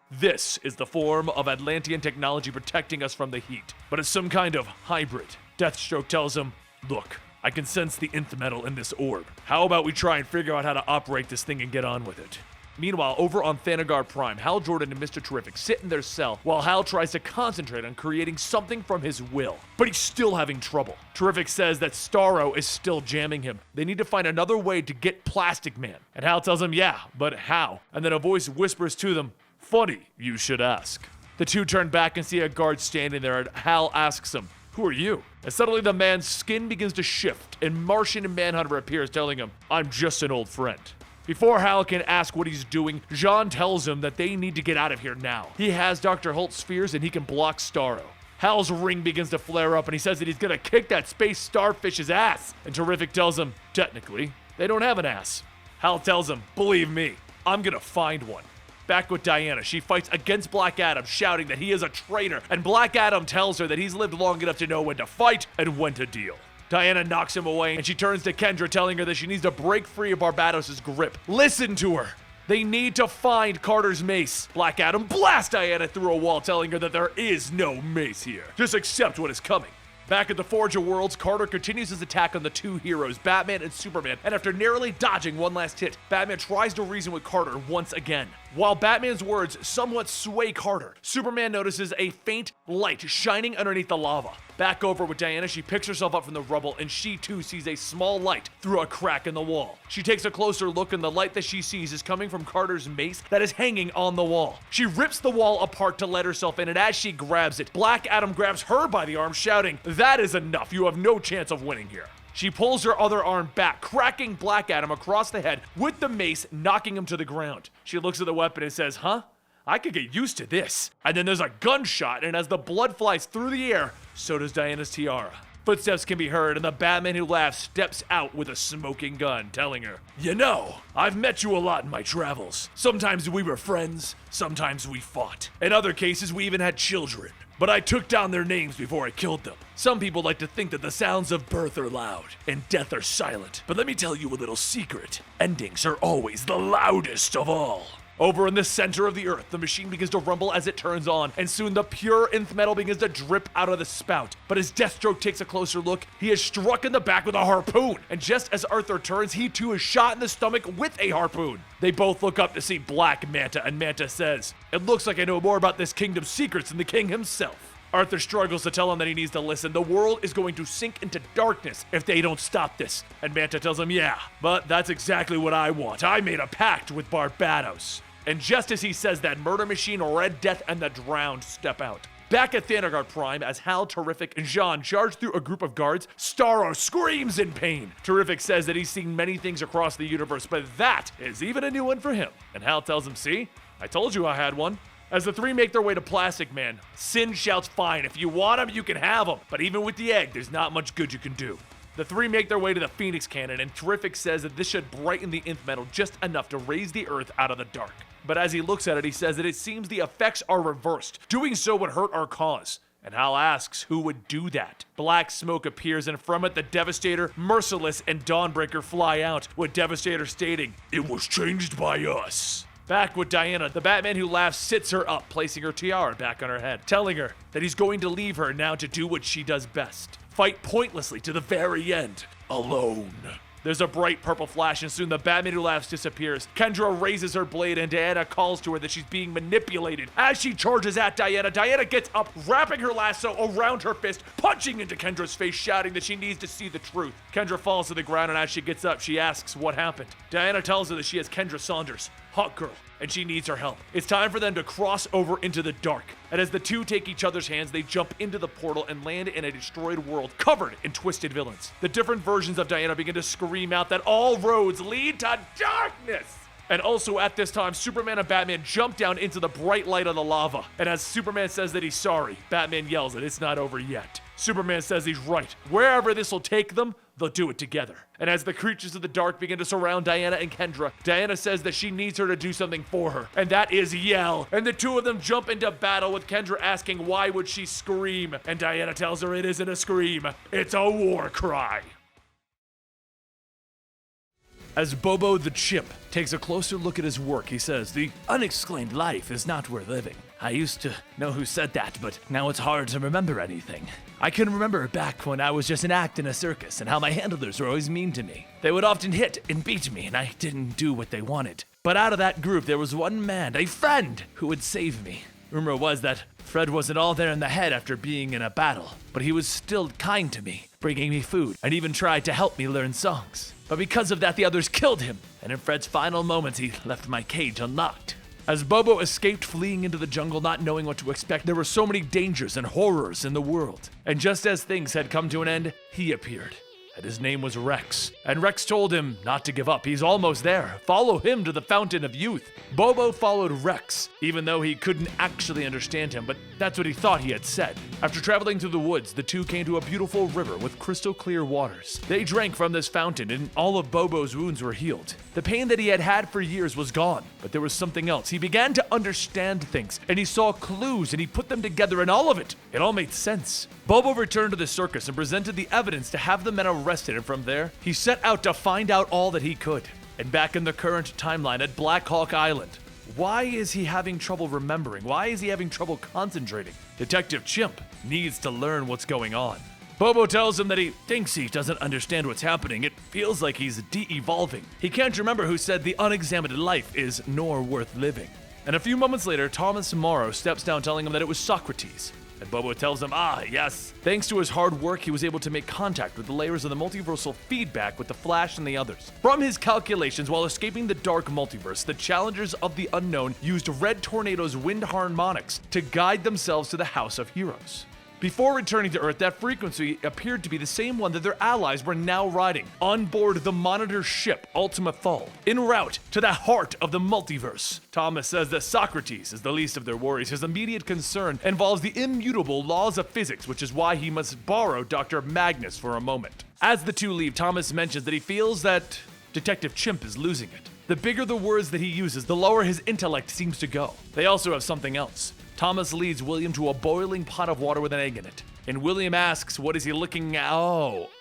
is the form of Atlantean technology protecting us from the heat. But it's some kind of hybrid. Deathstroke tells him, "Look, I can sense the nth metal in this orb. How about we try and figure out how to operate this thing and get on with it?" Meanwhile, over on Thanagar Prime, Hal Jordan and Mr. Terrific sit in their cell while Hal tries to concentrate on creating something from his will. But he's still having trouble. Terrific says that Starro is still jamming him. They need to find another way to get Plastic Man. And Hal tells him, "Yeah, but how?" And then a voice whispers to them, "Funny, you should ask." The two turn back and see a guard standing there and Hal asks him, "Who are you?" And suddenly the man's skin begins to shift and Martian Manhunter appears telling him, "I'm just an old friend." Before Hal can ask what he's doing, Jean tells him that they need to get out of here now. He has Dr. Holt's spheres and he can block Starro. Hal's ring begins to flare up and he says that he's gonna kick that space starfish's ass. And Terrific tells him, technically, they don't have an ass. Hal tells him, "Believe me, I'm gonna find one." Back with Diana, she fights against Black Adam, shouting that he is a traitor, and Black Adam tells her that he's lived long enough to know when to fight and when to deal. Diana knocks him away, and she turns to Kendra, telling her that she needs to break free of Barbados' grip. Listen to her! They need to find Carter's mace. Black Adam blasts Diana through a wall, telling her that there is no mace here. Just accept what is coming. Back at the Forge of Worlds, Carter continues his attack on the two heroes, Batman and Superman, and after narrowly dodging one last hit, Batman tries to reason with Carter once again. While Batman's words somewhat sway Carter, Superman notices a faint light shining underneath the lava. Back over with Diana, she picks herself up from the rubble and she too sees a small light through a crack in the wall. She takes a closer look and the light that she sees is coming from Carter's mace that is hanging on the wall. She rips the wall apart to let herself in, and as she grabs it, Black Adam grabs her by the arm, shouting, "That is enough, you have no chance of winning here." She pulls her other arm back, cracking Black Adam across the head with the mace, knocking him to the ground. She looks at the weapon and says, "Huh? I could get used to this." And then there's a gunshot, and as the blood flies through the air, so does Diana's tiara. Footsteps can be heard, and the Batman who laughs steps out with a smoking gun, telling her, "You know, I've met you a lot in my travels. Sometimes we were friends, sometimes we fought. In other cases, we even had children. But I took down their names before I killed them. Some people like to think that the sounds of birth are loud and death are silent. But let me tell you a little secret. Endings are always the loudest of all." Over in the center of the Earth, the machine begins to rumble as it turns on, and soon the pure nth metal begins to drip out of the spout. But as Deathstroke takes a closer look, he is struck in the back with a harpoon. And just as Arthur turns, he too is shot in the stomach with a harpoon. They both look up to see Black Manta, and Manta says, "It looks like I know more about this kingdom's secrets than the king himself." Arthur struggles to tell him that he needs to listen. The world is going to sink into darkness if they don't stop this. And Manta tells him, "Yeah, but that's exactly what I want. I made a pact with Barbados." And just as he says that, Murder Machine, Red Death, and the Drowned step out. Back at Thanagar Prime, as Hal, Terrific, and Jean charge through a group of guards, Starro screams in pain. Terrific says that he's seen many things across the universe, but that is even a new one for him. And Hal tells him, "See? I told you I had one." As the three make their way to Plastic Man, Sin shouts, "Fine, if you want him, you can have him. But even with the egg, there's not much good you can do." The three make their way to the Phoenix Cannon, and Terrific says that this should brighten the nth metal just enough to raise the Earth out of the dark. But as he looks at it, he says that it seems the effects are reversed. Doing so would hurt our cause. And Hal asks who would do that. Black smoke appears, and from it the Devastator, Merciless, and Dawnbreaker fly out, with Devastator stating, "It was changed by us." Back with Diana, the Batman who laughs sits her up, placing her tiara back on her head, telling her that he's going to leave her now to do what she does best. Fight pointlessly to the very end, alone. There's a bright purple flash, and soon the Batman Who Laughs disappears. Kendra raises her blade, and Diana calls to her that she's being manipulated. As she charges at Diana, Diana gets up, wrapping her lasso around her fist, punching into Kendra's face, shouting that she needs to see the truth. Kendra falls to the ground, and as she gets up, she asks what happened. Diana tells her that she has Kendra Saunders, Hawk Girl, and she needs her help. It's time for them to cross over into the dark. And as the two take each other's hands, they jump into the portal and land in a destroyed world covered in twisted villains. The different versions of Diana begin to scream out that all roads lead to darkness. And also at this time, Superman and Batman jump down into the bright light of the lava. And as Superman says that he's sorry, Batman yells that it's not over yet. Superman says he's right. Wherever this will take them, they'll do it together. And as the creatures of the dark begin to surround Diana and Kendra, Diana says that she needs her to do something for her, and that is yell. And the two of them jump into battle, with Kendra asking why would she scream, and Diana tells her it isn't a scream, it's a war cry. As Bobo the Chimp takes a closer look at his work, he says, "The unexplained life is not worth living. I used to know who said that, but now it's hard to remember anything. I can remember back when I was just an act in a circus and how my handlers were always mean to me. They would often hit and beat me, and I didn't do what they wanted. But out of that group, there was one man, a friend, who would save me. Rumor was that Fred wasn't all there in the head after being in a battle, but he was still kind to me, bringing me food, and even tried to help me learn songs. But because of that, the others killed him, and in Fred's final moments, he left my cage unlocked." As Bobo escaped fleeing into the jungle, not knowing what to expect, there were so many dangers and horrors in the world. And just as things had come to an end, he appeared. And his name was Rex. And Rex told him not to give up. He's almost there. Follow him to the Fountain of Youth. Bobo followed Rex, even though he couldn't actually understand him, but that's what he thought he had said. After traveling through the woods, the two came to a beautiful river with crystal clear waters. They drank from this fountain, and all of Bobo's wounds were healed. The pain that he had had for years was gone, but there was something else. He began to understand things, and he saw clues, and he put them together, and all of it all made sense. Bobo returned to the circus and presented the evidence to have the men arrested, and from there, he set out to find out all that he could. And back in the current timeline at Black Hawk Island, why is he having trouble remembering? Why is he having trouble concentrating? Detective Chimp needs to learn what's going on. Bobo tells him that he thinks he doesn't understand what's happening. It feels like he's de-evolving. He can't remember who said the unexamined life is nor worth living. And a few moments later, Thomas Morrow steps down telling him that it was Socrates. And Bobo tells him, yes. Thanks to his hard work, he was able to make contact with the layers of the multiversal feedback with the Flash and the others. From his calculations, while escaping the Dark Multiverse, the challengers of the unknown used Red Tornado's wind harmonics to guide themselves to the House of Heroes. Before returning to Earth, that frequency appeared to be the same one that their allies were now riding, on board the Monitor ship Ultima Thule, en route to the heart of the multiverse. Thomas says that Socrates is the least of their worries. His immediate concern involves the immutable laws of physics, which is why he must borrow Dr. Magnus for a moment. As the two leave, Thomas mentions that he feels that Detective Chimp is losing it. The bigger the words that he uses, the lower his intellect seems to go. They also have something else. Thomas leads William to a boiling pot of water with an egg in it. And William asks, what is he looking at?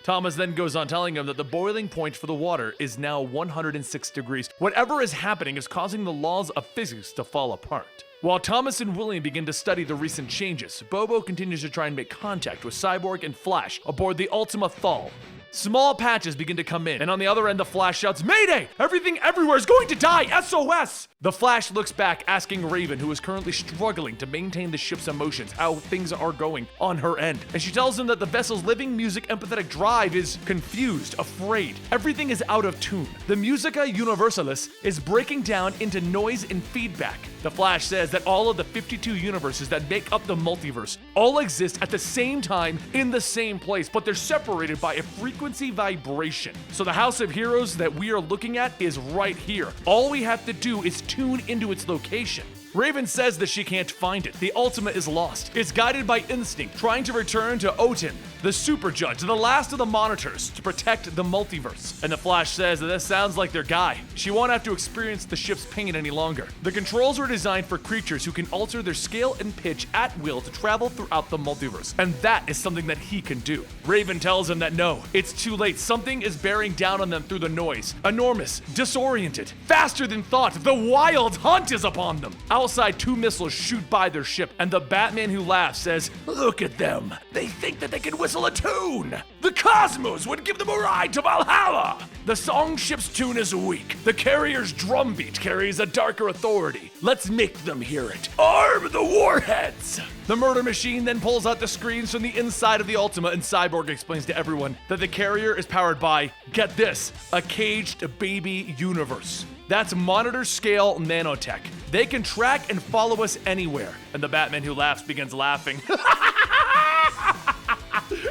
Thomas then goes on telling him that the boiling point for the water is now 106 degrees. Whatever is happening is causing the laws of physics to fall apart. While Thomas and William begin to study the recent changes, Bobo continues to try and make contact with Cyborg and Flash aboard the Ultima Thule. Small patches begin to come in, and on the other end, the Flash shouts, "Mayday! Everything everywhere is going to die! SOS!" The Flash looks back, asking Raven, who is currently struggling to maintain the ship's emotions, how things are going on her end. And she tells him that the vessel's living music empathetic drive is confused, afraid. Everything is out of tune. The Musica Universalis is breaking down into noise and feedback. The Flash says that all of the 52 universes that make up the multiverse all exist at the same time in the same place, but they're separated by a frequency vibration. So the House of Heroes that we are looking at is right here. All we have to do is tune into its location. Raven says that she can't find it. The Ultima is lost. It's guided by instinct, trying to return to Otin, the super judge, the last of the monitors, to protect the multiverse. And the Flash says that this sounds like their guy. She won't have to experience the ship's pain any longer. The controls are designed for creatures who can alter their scale and pitch at will to travel throughout the multiverse. And that is something that he can do. Raven tells him that no, it's too late. Something is bearing down on them through the noise. Enormous, disoriented, faster than thought. The wild hunt is upon them. Out outside, 2 missiles shoot by their ship, and the Batman Who Laughs says, "Look at them. They think that they can whistle a tune. The cosmos would give them a ride to Valhalla." The song ship's tune is weak. The carrier's drumbeat carries a darker authority. Let's make them hear it. Arm the warheads! The murder machine then pulls out the screens from the inside of the Ultima, and Cyborg explains to everyone that the carrier is powered by, get this, a caged baby universe. That's monitor scale nanotech. They can track and follow us anywhere. And the Batman Who Laughs begins laughing.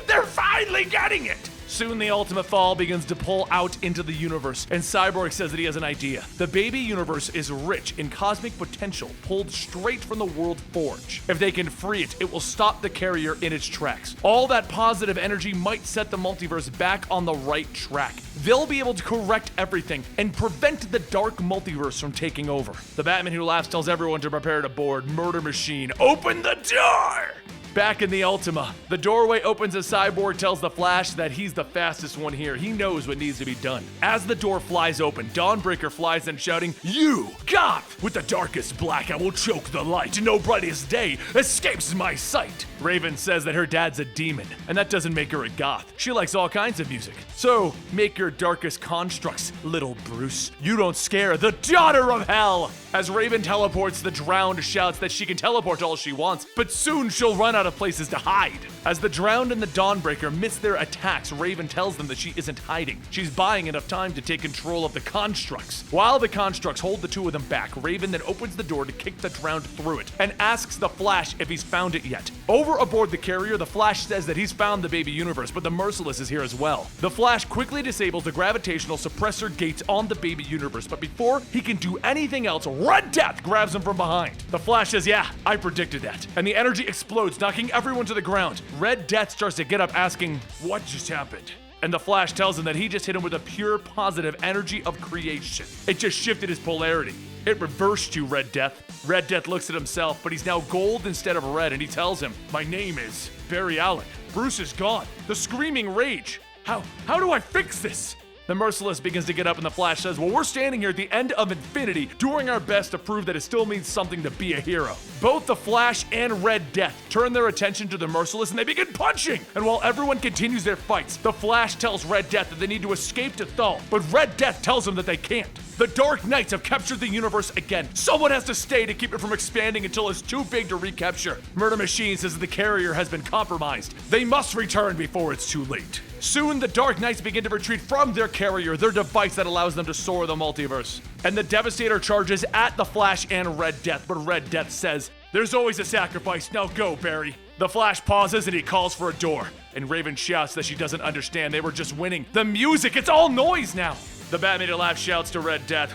They're finally getting it! Soon the Ultima Thal begins to pull out into the universe, and Cyborg says that he has an idea. The baby universe is rich in cosmic potential pulled straight from the World Forge. If they can free it, it will stop the carrier in its tracks. All that positive energy might set the multiverse back on the right track. They'll be able to correct everything and prevent the Dark Multiverse from taking over. The Batman Who Laughs tells everyone to prepare to board. Murder Machine, open the door! Back in the Ultima, the doorway opens as Cyborg tells the Flash that he's the fastest one here. He knows what needs to be done. As the door flies open, Dawnbreaker flies in shouting, "You, Goth! With the darkest black I will choke the light. No brightest day escapes my sight." Raven says that her dad's a demon, and that doesn't make her a goth. She likes all kinds of music. So, make your darkest constructs, little Bruce. You don't scare the daughter of hell! As Raven teleports, the Drowned shouts that she can teleport all she wants, but soon she'll run out of places to hide. As the Drowned and the Dawnbreaker miss their attacks, Raven tells them that she isn't hiding. She's buying enough time to take control of the constructs. While the constructs hold the 2 of them back, Raven then opens the door to kick the Drowned through it, and asks the Flash if he's found it yet. Over aboard the carrier, the Flash says that he's found the baby universe, but the Merciless is here as well. The Flash quickly disables the gravitational suppressor gates on the baby universe, but before he can do anything else, Red Death grabs him from behind. The Flash says, "Yeah, I predicted that." And the energy explodes, knocking everyone to the ground. Red Death starts to get up asking, "What just happened?" And the Flash tells him that he just hit him with a pure positive energy of creation. It just shifted his polarity. It reversed you, Red Death. Red Death looks at himself, but he's now gold instead of red, and he tells him, "My name is Barry Allen. Bruce is gone. The screaming rage. How do I fix this?" The Merciless begins to get up, and the Flash says, "Well, we're standing here at the end of infinity, doing our best to prove that it still means something to be a hero." Both the Flash and Red Death turn their attention to the Merciless, and they begin punching. And while everyone continues their fights, the Flash tells Red Death that they need to escape to Thal, but Red Death tells them that they can't. The Dark Knights have captured the universe again. Someone has to stay to keep it from expanding until it's too big to recapture. Murder Machine says that the carrier has been compromised. They must return before it's too late. Soon, the Dark Knights begin to retreat from their carrier, their device that allows them to soar the multiverse. And the Devastator charges at the Flash and Red Death, but Red Death says, "There's always a sacrifice. Now go, Barry." The Flash pauses and he calls for a door. And Raven shouts that she doesn't understand. They were just winning. The music, it's all noise now. The Batman Who Laughs shouts to Red Death,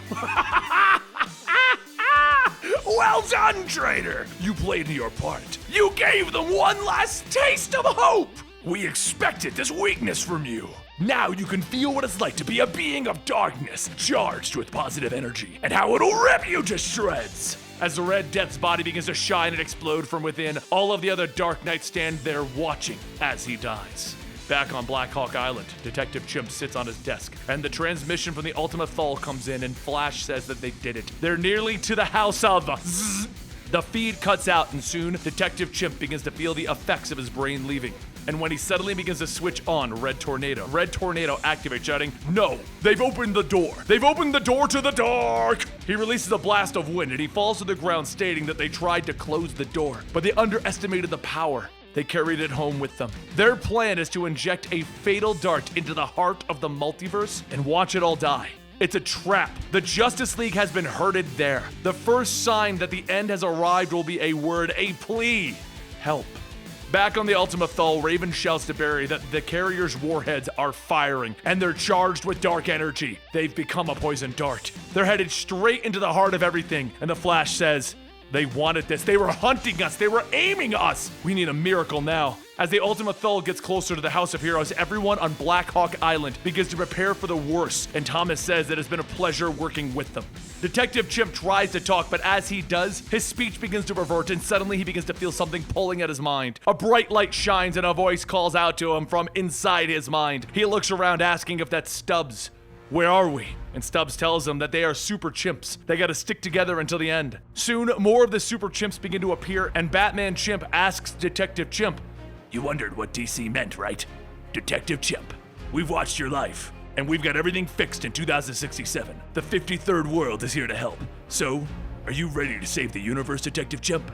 "Well done, traitor! You played your part. You gave them one last taste of hope! We expected this weakness from you. Now you can feel what it's like to be a being of darkness, charged with positive energy, and how it'll rip you to shreds." As the Red Death's body begins to shine and explode from within, all of the other Dark Knights stand there watching as he dies. Back on Black Hawk Island, Detective Chimp sits on his desk, and the transmission from the Ultima Thal comes in, and Flash says that they did it. They're nearly to the house of Zzz. The feed cuts out, and soon, Detective Chimp begins to feel the effects of his brain leaving. And when he suddenly begins to switch on Red Tornado activates, shouting, "No! They've opened the door! They've opened the door to the dark!" He releases a blast of wind, and he falls to the ground, stating that they tried to close the door, but they underestimated the power. They carried it home with them. Their plan is to inject a fatal dart into the heart of the multiverse and watch it all die. It's a trap. The Justice League has been herded there. The first sign that the end has arrived will be a word, a plea. Help. Back on the Ultima Thal, Raven shouts to Barry that the carrier's warheads are firing, and they're charged with dark energy. They've become a poison dart. They're headed straight into the heart of everything, and the Flash says, "They wanted this. They were hunting us. They were aiming us. We need a miracle now." As the Ultima Thal gets closer to the House of Heroes, everyone on Black Hawk Island begins to prepare for the worst, and Thomas says that it's been a pleasure working with them. Detective Chimp tries to talk, but as he does, his speech begins to revert, and suddenly he begins to feel something pulling at his mind. A bright light shines, and a voice calls out to him from inside his mind. He looks around asking if that's Stubbs. Where are we? And Stubbs tells them that they are super chimps. They gotta stick together until the end. Soon, more of the super chimps begin to appear, and Batman Chimp asks Detective Chimp, You wondered what DC meant, right? Detective Chimp, we've watched your life, and we've got everything fixed in 2067. The 53rd world is here to help. So, are you ready to save the universe, Detective Chimp?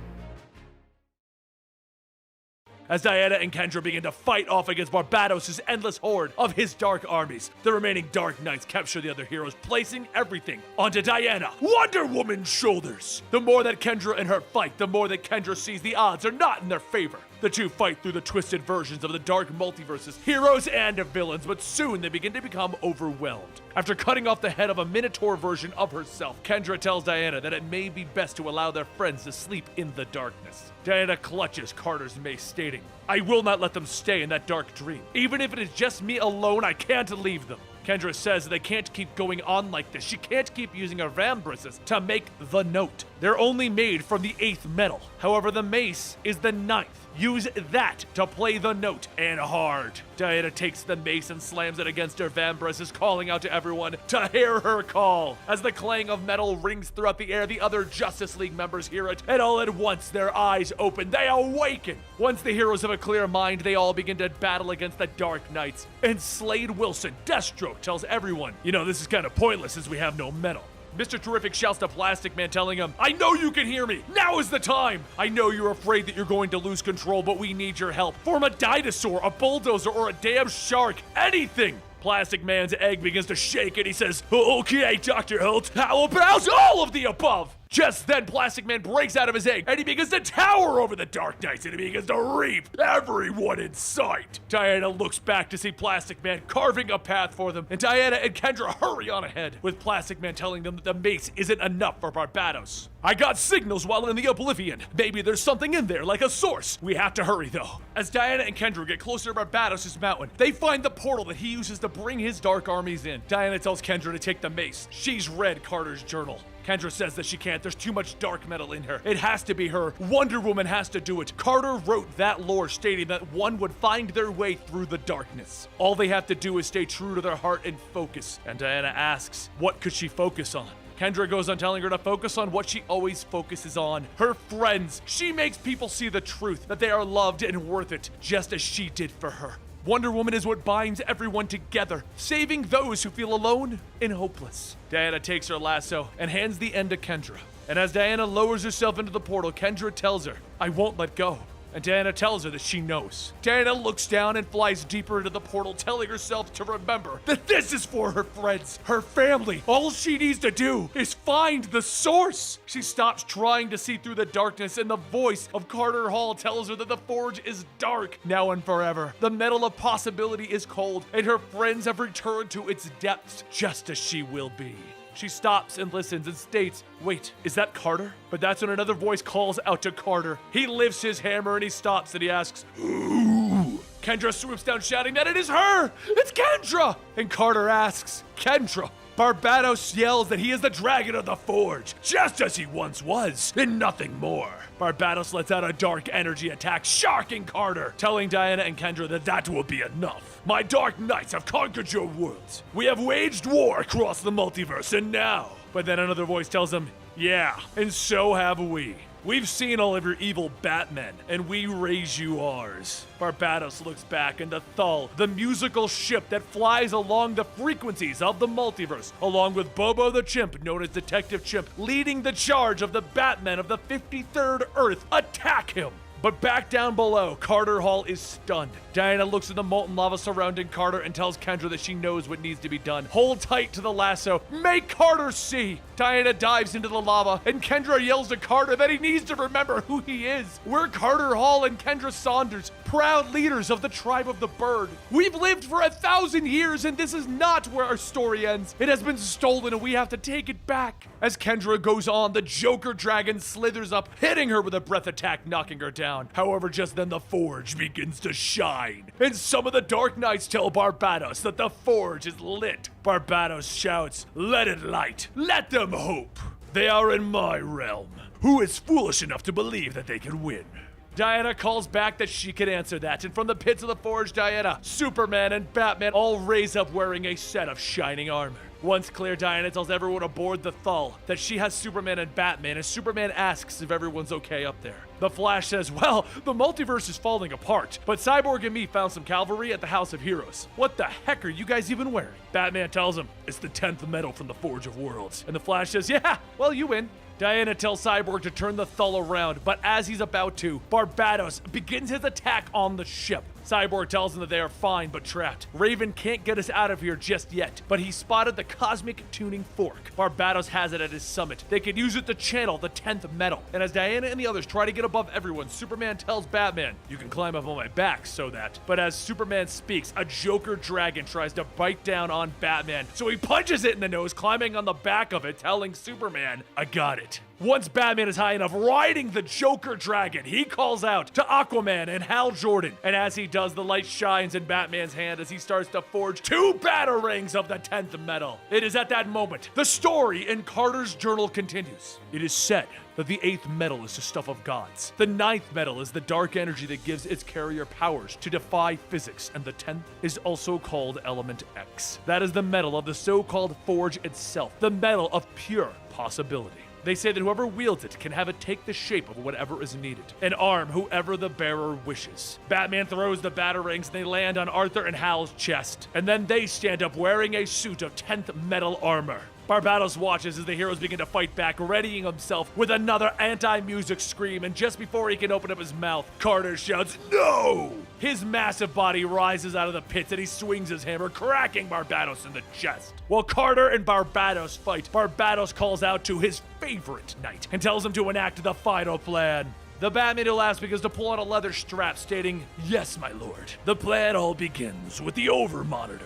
as Diana and Kendra begin to fight off against Barbatos' endless horde of his dark armies. The remaining Dark Knights capture the other heroes, placing everything onto Diana, Wonder Woman's shoulders. The more that Kendra and her fight, the more that Kendra sees the odds are not in their favor. The two fight through the twisted versions of the Dark Multiverses, heroes and villains, but soon they begin to become overwhelmed. After cutting off the head of a Minotaur version of herself, Kendra tells Diana that it may be best to allow their friends to sleep in the darkness. Diana clutches Carter's mace, stating, I will not let them stay in that dark dream. Even if it is just me alone, I can't leave them. Kendra says they can't keep going on like this. She can't keep using her vambraces to make the note. They're only made from the 8th metal. However, the mace is the 9th. Use that to play the note, and hard. Diana takes the mace and slams it against her vambraces, calling out to everyone to hear her call. As the clang of metal rings throughout the air, the other Justice League members hear it, and all at once their eyes open. They awaken. Once the heroes have a clear mind, they all begin to battle against the Dark Knights. And Slade Wilson, Deathstroke, tells everyone, this is kind of pointless since we have no metal. Mr. Terrific shouts to Plastic Man, telling him, I know you can hear me! Now is the time! I know you're afraid that you're going to lose control, but we need your help. Form a dinosaur, a bulldozer, or a damn shark. Anything! Plastic Man's egg begins to shake and he says, Okay, Dr. Holt, how about all of the above? Just then, Plastic Man breaks out of his egg, and he begins to tower over the Dark Knights, and he begins to reap everyone in sight. Diana looks back to see Plastic Man carving a path for them, and Diana and Kendra hurry on ahead, with Plastic Man telling them that the mace isn't enough for Barbados. I got signals while in the Oblivion. Maybe there's something in there, like a source. We have to hurry, though. As Diana and Kendra get closer to Barbados' mountain, they find the portal that he uses to bring his dark armies in. Diana tells Kendra to take the mace. She's read Carter's journal. Kendra says that she can't. There's too much dark metal in her. It has to be her. Wonder Woman has to do it. Carter wrote that lore stating that one would find their way through the darkness. All they have to do is stay true to their heart and focus. And Diana asks, what could she focus on? Kendra goes on telling her to focus on what she always focuses on, her friends. She makes people see the truth, that they are loved and worth it, just as she did for her. Wonder Woman is what binds everyone together, saving those who feel alone and hopeless. Diana takes her lasso and hands the end to Kendra. And as Diana lowers herself into the portal, Kendra tells her, I won't let go. And Diana tells her that she knows. Diana looks down and flies deeper into the portal, telling herself to remember that this is for her friends, her family. All she needs to do is find the source. She stops trying to see through the darkness, and the voice of Carter Hall tells her that the forge is dark now and forever. The metal of possibility is cold, and her friends have returned to its depths, just as she will be. She stops and listens and states, wait, is that Carter? But that's when another voice calls out to Carter. He lifts his hammer and he stops and he asks, who? Kendra swoops down shouting that it is her! It's Kendra! And Carter asks, Kendra? Barbatos yells that he is the dragon of the forge, just as he once was, and nothing more. Barbatos lets out a dark energy attack, sharking Carter, telling Diana and Kendra that that will be enough. My Dark Knights have conquered your worlds. We have waged war across the multiverse, and now. But then another voice tells him, yeah, and so have we. We've seen all of your evil Batmen, and we raise you ours. Barbatos looks back, and the Thull, the musical ship that flies along the frequencies of the multiverse, along with Bobo the Chimp, known as Detective Chimp, leading the charge of the Batmen of the 53rd Earth, attack him. But back down below, Carter Hall is stunned. Diana looks at the molten lava surrounding Carter and tells Kendra that she knows what needs to be done. Hold tight to the lasso. Make Carter see. Diana dives into the lava, and Kendra yells to Carter that he needs to remember who he is. We're Carter Hall and Kendra Saunders, proud leaders of the tribe of the bird. We've lived for 1,000 years, and this is not where our story ends. It has been stolen, and we have to take it back. As Kendra goes on, the Joker dragon slithers up, hitting her with a breath attack, knocking her down. However, just then the forge begins to shine, and some of the Dark Knights tell Barbatos that the forge is lit. Barbatos shouts, let it light, let them hope. They are in my realm. Who is foolish enough to believe that they can win? Diana calls back that she can answer that, and from the pits of the forge, Diana, Superman, and Batman all raise up wearing a set of shining armor. Once clear, Diana tells everyone aboard the Thull that she has Superman and Batman, and Superman asks if everyone's okay up there. The Flash says, well, the multiverse is falling apart, but Cyborg and me found some cavalry at the House of Heroes. What the heck are you guys even wearing? Batman tells him, it's the 10th metal from the Forge of Worlds. And the Flash says, yeah, well, you win. Diana tells Cyborg to turn the Thull around, but as he's about to, Barbatos begins his attack on the ship. Cyborg tells him that they are fine but trapped. Raven can't get us out of here just yet, but he spotted the cosmic tuning fork. Barbatos has it at his summit. They could use it to channel the 10th metal. And as Diana and the others try to get above everyone, Superman tells Batman, you can climb up on my back so that. But as Superman speaks, a Joker dragon tries to bite down on Batman, so he punches it in the nose, climbing on the back of it, telling Superman, I got it. Once Batman is high enough, riding the Joker dragon, he calls out to Aquaman and Hal Jordan. And as he does, the light shines in Batman's hand as he starts to forge 2 batarangs of the 10th metal. It is at that moment the story in Carter's journal continues. It is said that the 8th metal is the stuff of gods. The 9th metal is the dark energy that gives its carrier powers to defy physics, and the 10th is also called Element X. That is the metal of the so-called forge itself, the metal of pure possibility. They say that whoever wields it can have it take the shape of whatever is needed, and arm whoever the bearer wishes. Batman throws the batarangs and they land on Arthur and Hal's chest, and then they stand up wearing a suit of 10th metal armor. Barbatos watches as the heroes begin to fight back, readying himself with another anti-music scream, and just before he can open up his mouth, Carter shouts, no! His massive body rises out of the pits and he swings his hammer, cracking Barbatos in the chest. While Carter and Barbatos fight, Barbatos calls out to his favorite knight and tells him to enact the final plan. The Batman who laughs begins to pull on a leather strap, stating, yes, my lord. The plan all begins with the Overmonitor.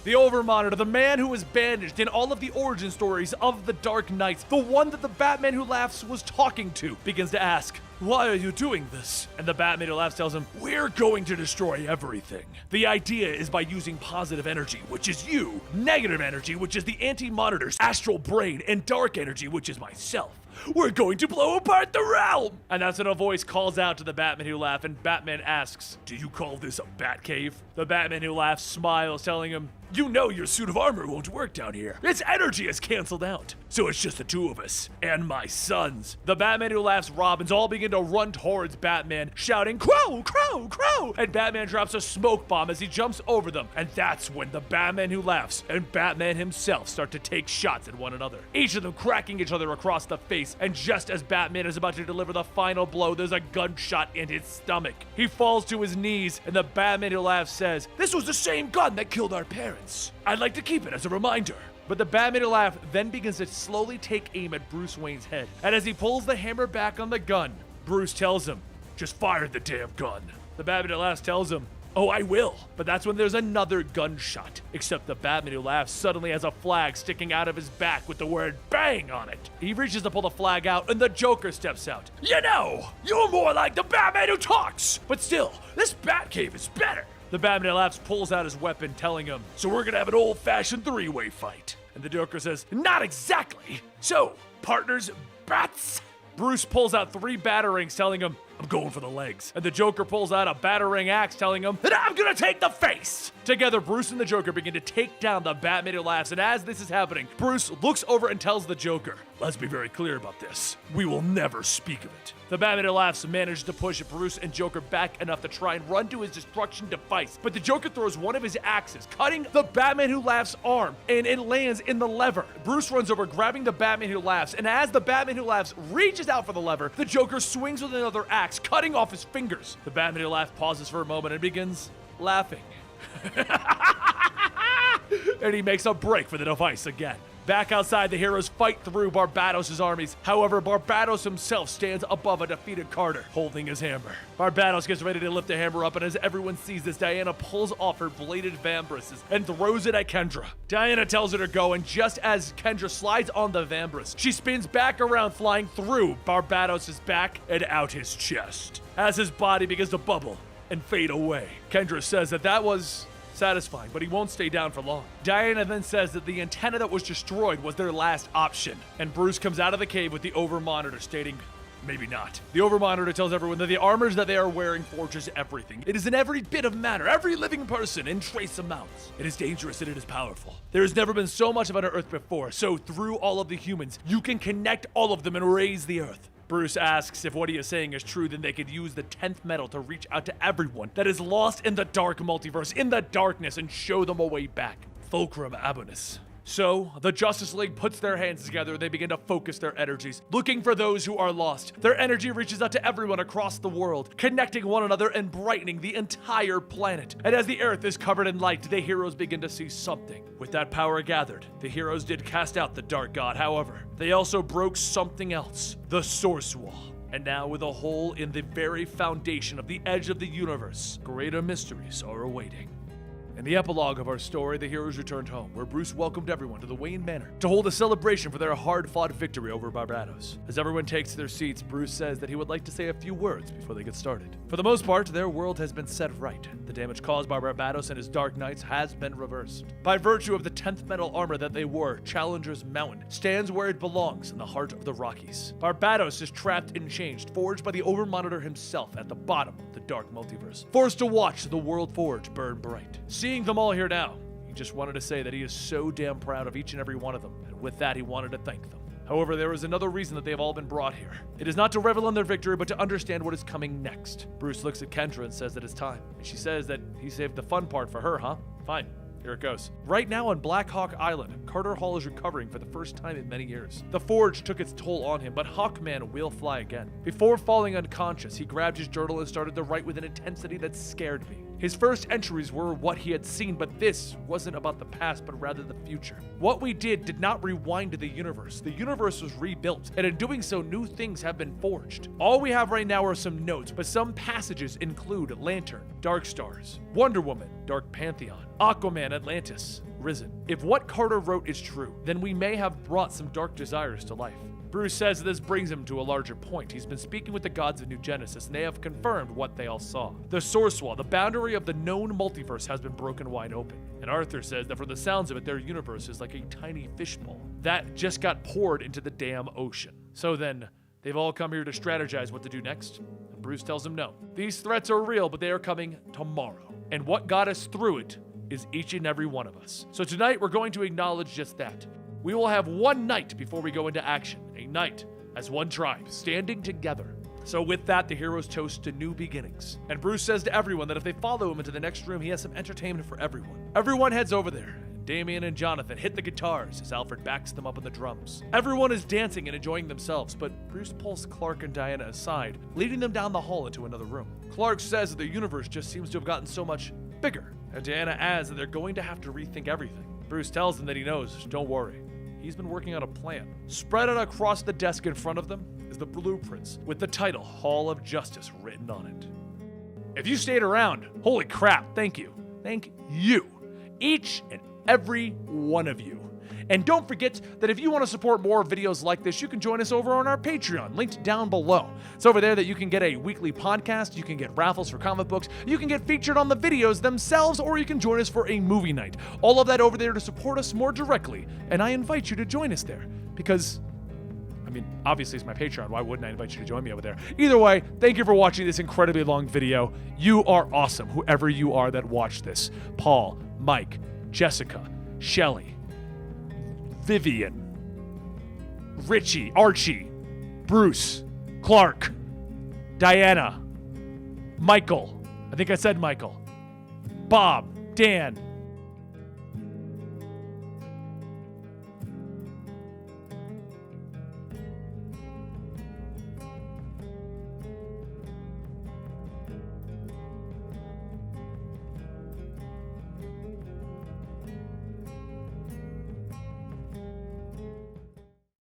The Overmonitor, the man who was bandaged in all of the origin stories of the Dark Knights, the one that the Batman who laughs was talking to, begins to ask, why are you doing this? And the Batman who laughs tells him, we're going to destroy everything. The idea is by using positive energy, which is you, negative energy, which is the Anti-Monitor's astral brain, and dark energy, which is myself. We're going to blow apart the realm! And that's when a voice calls out to the Batman who laughs, and Batman asks, do you call this a Batcave? The Batman who laughs smiles, telling him, you know your suit of armor won't work down here. Its energy is canceled out. So it's just the 2 of us, and my sons. The Batman who laughs Robins all begin to run towards Batman, shouting, crow, crow, crow! And Batman drops a smoke bomb as he jumps over them. And that's when the Batman who laughs and Batman himself start to take shots at one another, each of them cracking each other across the face. And just as Batman is about to deliver the final blow, there's a gunshot in his stomach. He falls to his knees, and the Batman who laughs says, this was the same gun that killed our parents. I'd like to keep it as a reminder. But the Batman who laughs then begins to slowly take aim at Bruce Wayne's head. And as he pulls the hammer back on the gun, Bruce tells him, just fire the damn gun. The Batman who laughs tells him, oh, I will. But that's when there's another gunshot. Except the Batman who laughs suddenly has a flag sticking out of his back with the word bang on it. He reaches to pull the flag out and the Joker steps out. You know, you're more like the Batman who talks. But still, this Batcave is better. The Batman who laughs pulls out his weapon, telling him, so we're gonna have an old-fashioned 3-way fight. And the Joker says, not exactly. So, partners, bats? Bruce pulls out 3 batarangs, telling him, I'm going for the legs. And the Joker pulls out a batarang axe, telling him that I'm gonna take the face. Together, Bruce and the Joker begin to take down the Batman who laughs, and as this is happening, Bruce looks over and tells the Joker, let's be very clear about this. We will never speak of it. The Batman who laughs manages to push Bruce and Joker back enough to try and run to his destruction device, but the Joker throws one of his axes, cutting the Batman who laughs arm, and it lands in the lever. Bruce runs over, grabbing the Batman who laughs, and as the Batman who laughs reaches out for the lever, the Joker swings with another axe, cutting off his fingers. The Batman who laughs pauses for a moment and begins laughing. And he makes a break for the device again. Back outside, the heroes fight through Barbatos' armies. However, Barbatos himself stands above a defeated Carter, holding his hammer. Barbatos gets ready to lift the hammer up, and as everyone sees this, Diana pulls off her bladed vambraces and throws it at Kendra. Diana tells her to go, and just as Kendra slides on the vambrace, she spins back around, flying through Barbatos' back and out his chest. As his body begins to bubble and fade away, Kendra says that was satisfying, but he won't stay down for long. Diana then says that the antenna that was destroyed was their last option, and Bruce comes out of the cave with the Overmonitor, stating, maybe not. The Overmonitor tells everyone that the armors that they are wearing forges everything. It is in every bit of matter, every living person in trace amounts. It is dangerous and it is powerful. There has never been so much of an Earth before, so through all of the humans, you can connect all of them and raise the Earth. Bruce asks if what he is saying is true, then they could use the 10th metal to reach out to everyone that is lost in the Dark Multiverse, in the darkness, and show them a way back. Fulcrum Abonis. So, the Justice League puts their hands together and they begin to focus their energies, looking for those who are lost. Their energy reaches out to everyone across the world, connecting one another and brightening the entire planet. And as the Earth is covered in light, the heroes begin to see something. With that power gathered, the heroes did cast out the Dark God. However, they also broke something else, the Source Wall. And now, with a hole in the very foundation of the edge of the universe, greater mysteries are awaiting. In the epilogue of our story, the heroes returned home, where Bruce welcomed everyone to the Wayne Manor to hold a celebration for their hard-fought victory over Barbados. As everyone takes their seats, Bruce says that he would like to say a few words before they get started. For the most part, their world has been set right. The damage caused by Barbados and his Dark Knights has been reversed. By virtue of the 10th metal armor that they wore, Challenger's Mountain stands where it belongs in the heart of the Rockies. Barbados is trapped and changed, forged by the Overmonitor himself at the bottom of the Dark Multiverse, forced to watch the world forge burn bright. Seeing them all here now, he just wanted to say that he is so damn proud of each and every one of them, and with that he wanted to thank them. However, there is another reason that they have all been brought here. It is not to revel in their victory, but to understand what is coming next. Bruce looks at Kendra and says that it's time, and she says that he saved the fun part for her, huh? Fine. Here it goes. Right now on Black Hawk Island, Carter Hall is recovering for the first time in many years. The Forge took its toll on him, but Hawkman will fly again. Before falling unconscious, he grabbed his journal and started to write with an intensity that scared me. His first entries were what he had seen, but this wasn't about the past, but rather the future. What we did not rewind to the universe. The universe was rebuilt, and in doing so, new things have been forged. All we have right now are some notes, but some passages include Lantern, Dark Stars, Wonder Woman, Dark Pantheon, Aquaman, Atlantis, Risen. If what Carter wrote is true, then we may have brought some dark desires to life. Bruce says this brings him to a larger point. He's been speaking with the gods of New Genesis, and they have confirmed what they all saw. The Source Wall, the boundary of the known multiverse, has been broken wide open. And Arthur says that from the sounds of it, their universe is like a tiny fishbowl that just got poured into the damn ocean. So then, they've all come here to strategize what to do next. And Bruce tells them no. These threats are real, but they are coming tomorrow. And what got us through it is each and every one of us. So tonight, we're going to acknowledge just that. We will have one night before we go into action. A night as one tribe, standing together. So with that, the heroes toast to new beginnings. And Bruce says to everyone that if they follow him into the next room, he has some entertainment for everyone. Everyone heads over there. Damien and Jonathan hit the guitars as Alfred backs them up on the drums. Everyone is dancing and enjoying themselves, but Bruce pulls Clark and Diana aside, leading them down the hall into another room. Clark says that the universe just seems to have gotten so much bigger, and Diana adds that they're going to have to rethink everything. Bruce tells them that he knows, don't worry. He's been working on a plan. Spread out across the desk in front of them is the blueprints with the title Hall of Justice written on it. If you stayed around, holy crap, thank you. Thank you. Each and every one of you. And don't forget that if you want to support more videos like this, you can join us over on our Patreon, linked down below. It's over there that you can get a weekly podcast, you can get raffles for comic books, you can get featured on the videos themselves, or you can join us for a movie night. All of that over there to support us more directly, and I invite you to join us there, because, I mean, obviously it's my Patreon, why wouldn't I invite you to join me over there? Either way, thank you for watching this incredibly long video. You are awesome, whoever you are that watched this. Paul, Mike, Jessica, Shelly, Vivian, Richie, Archie, Bruce, Clark, Diana, Michael, I think I said Michael, Bob, Dan,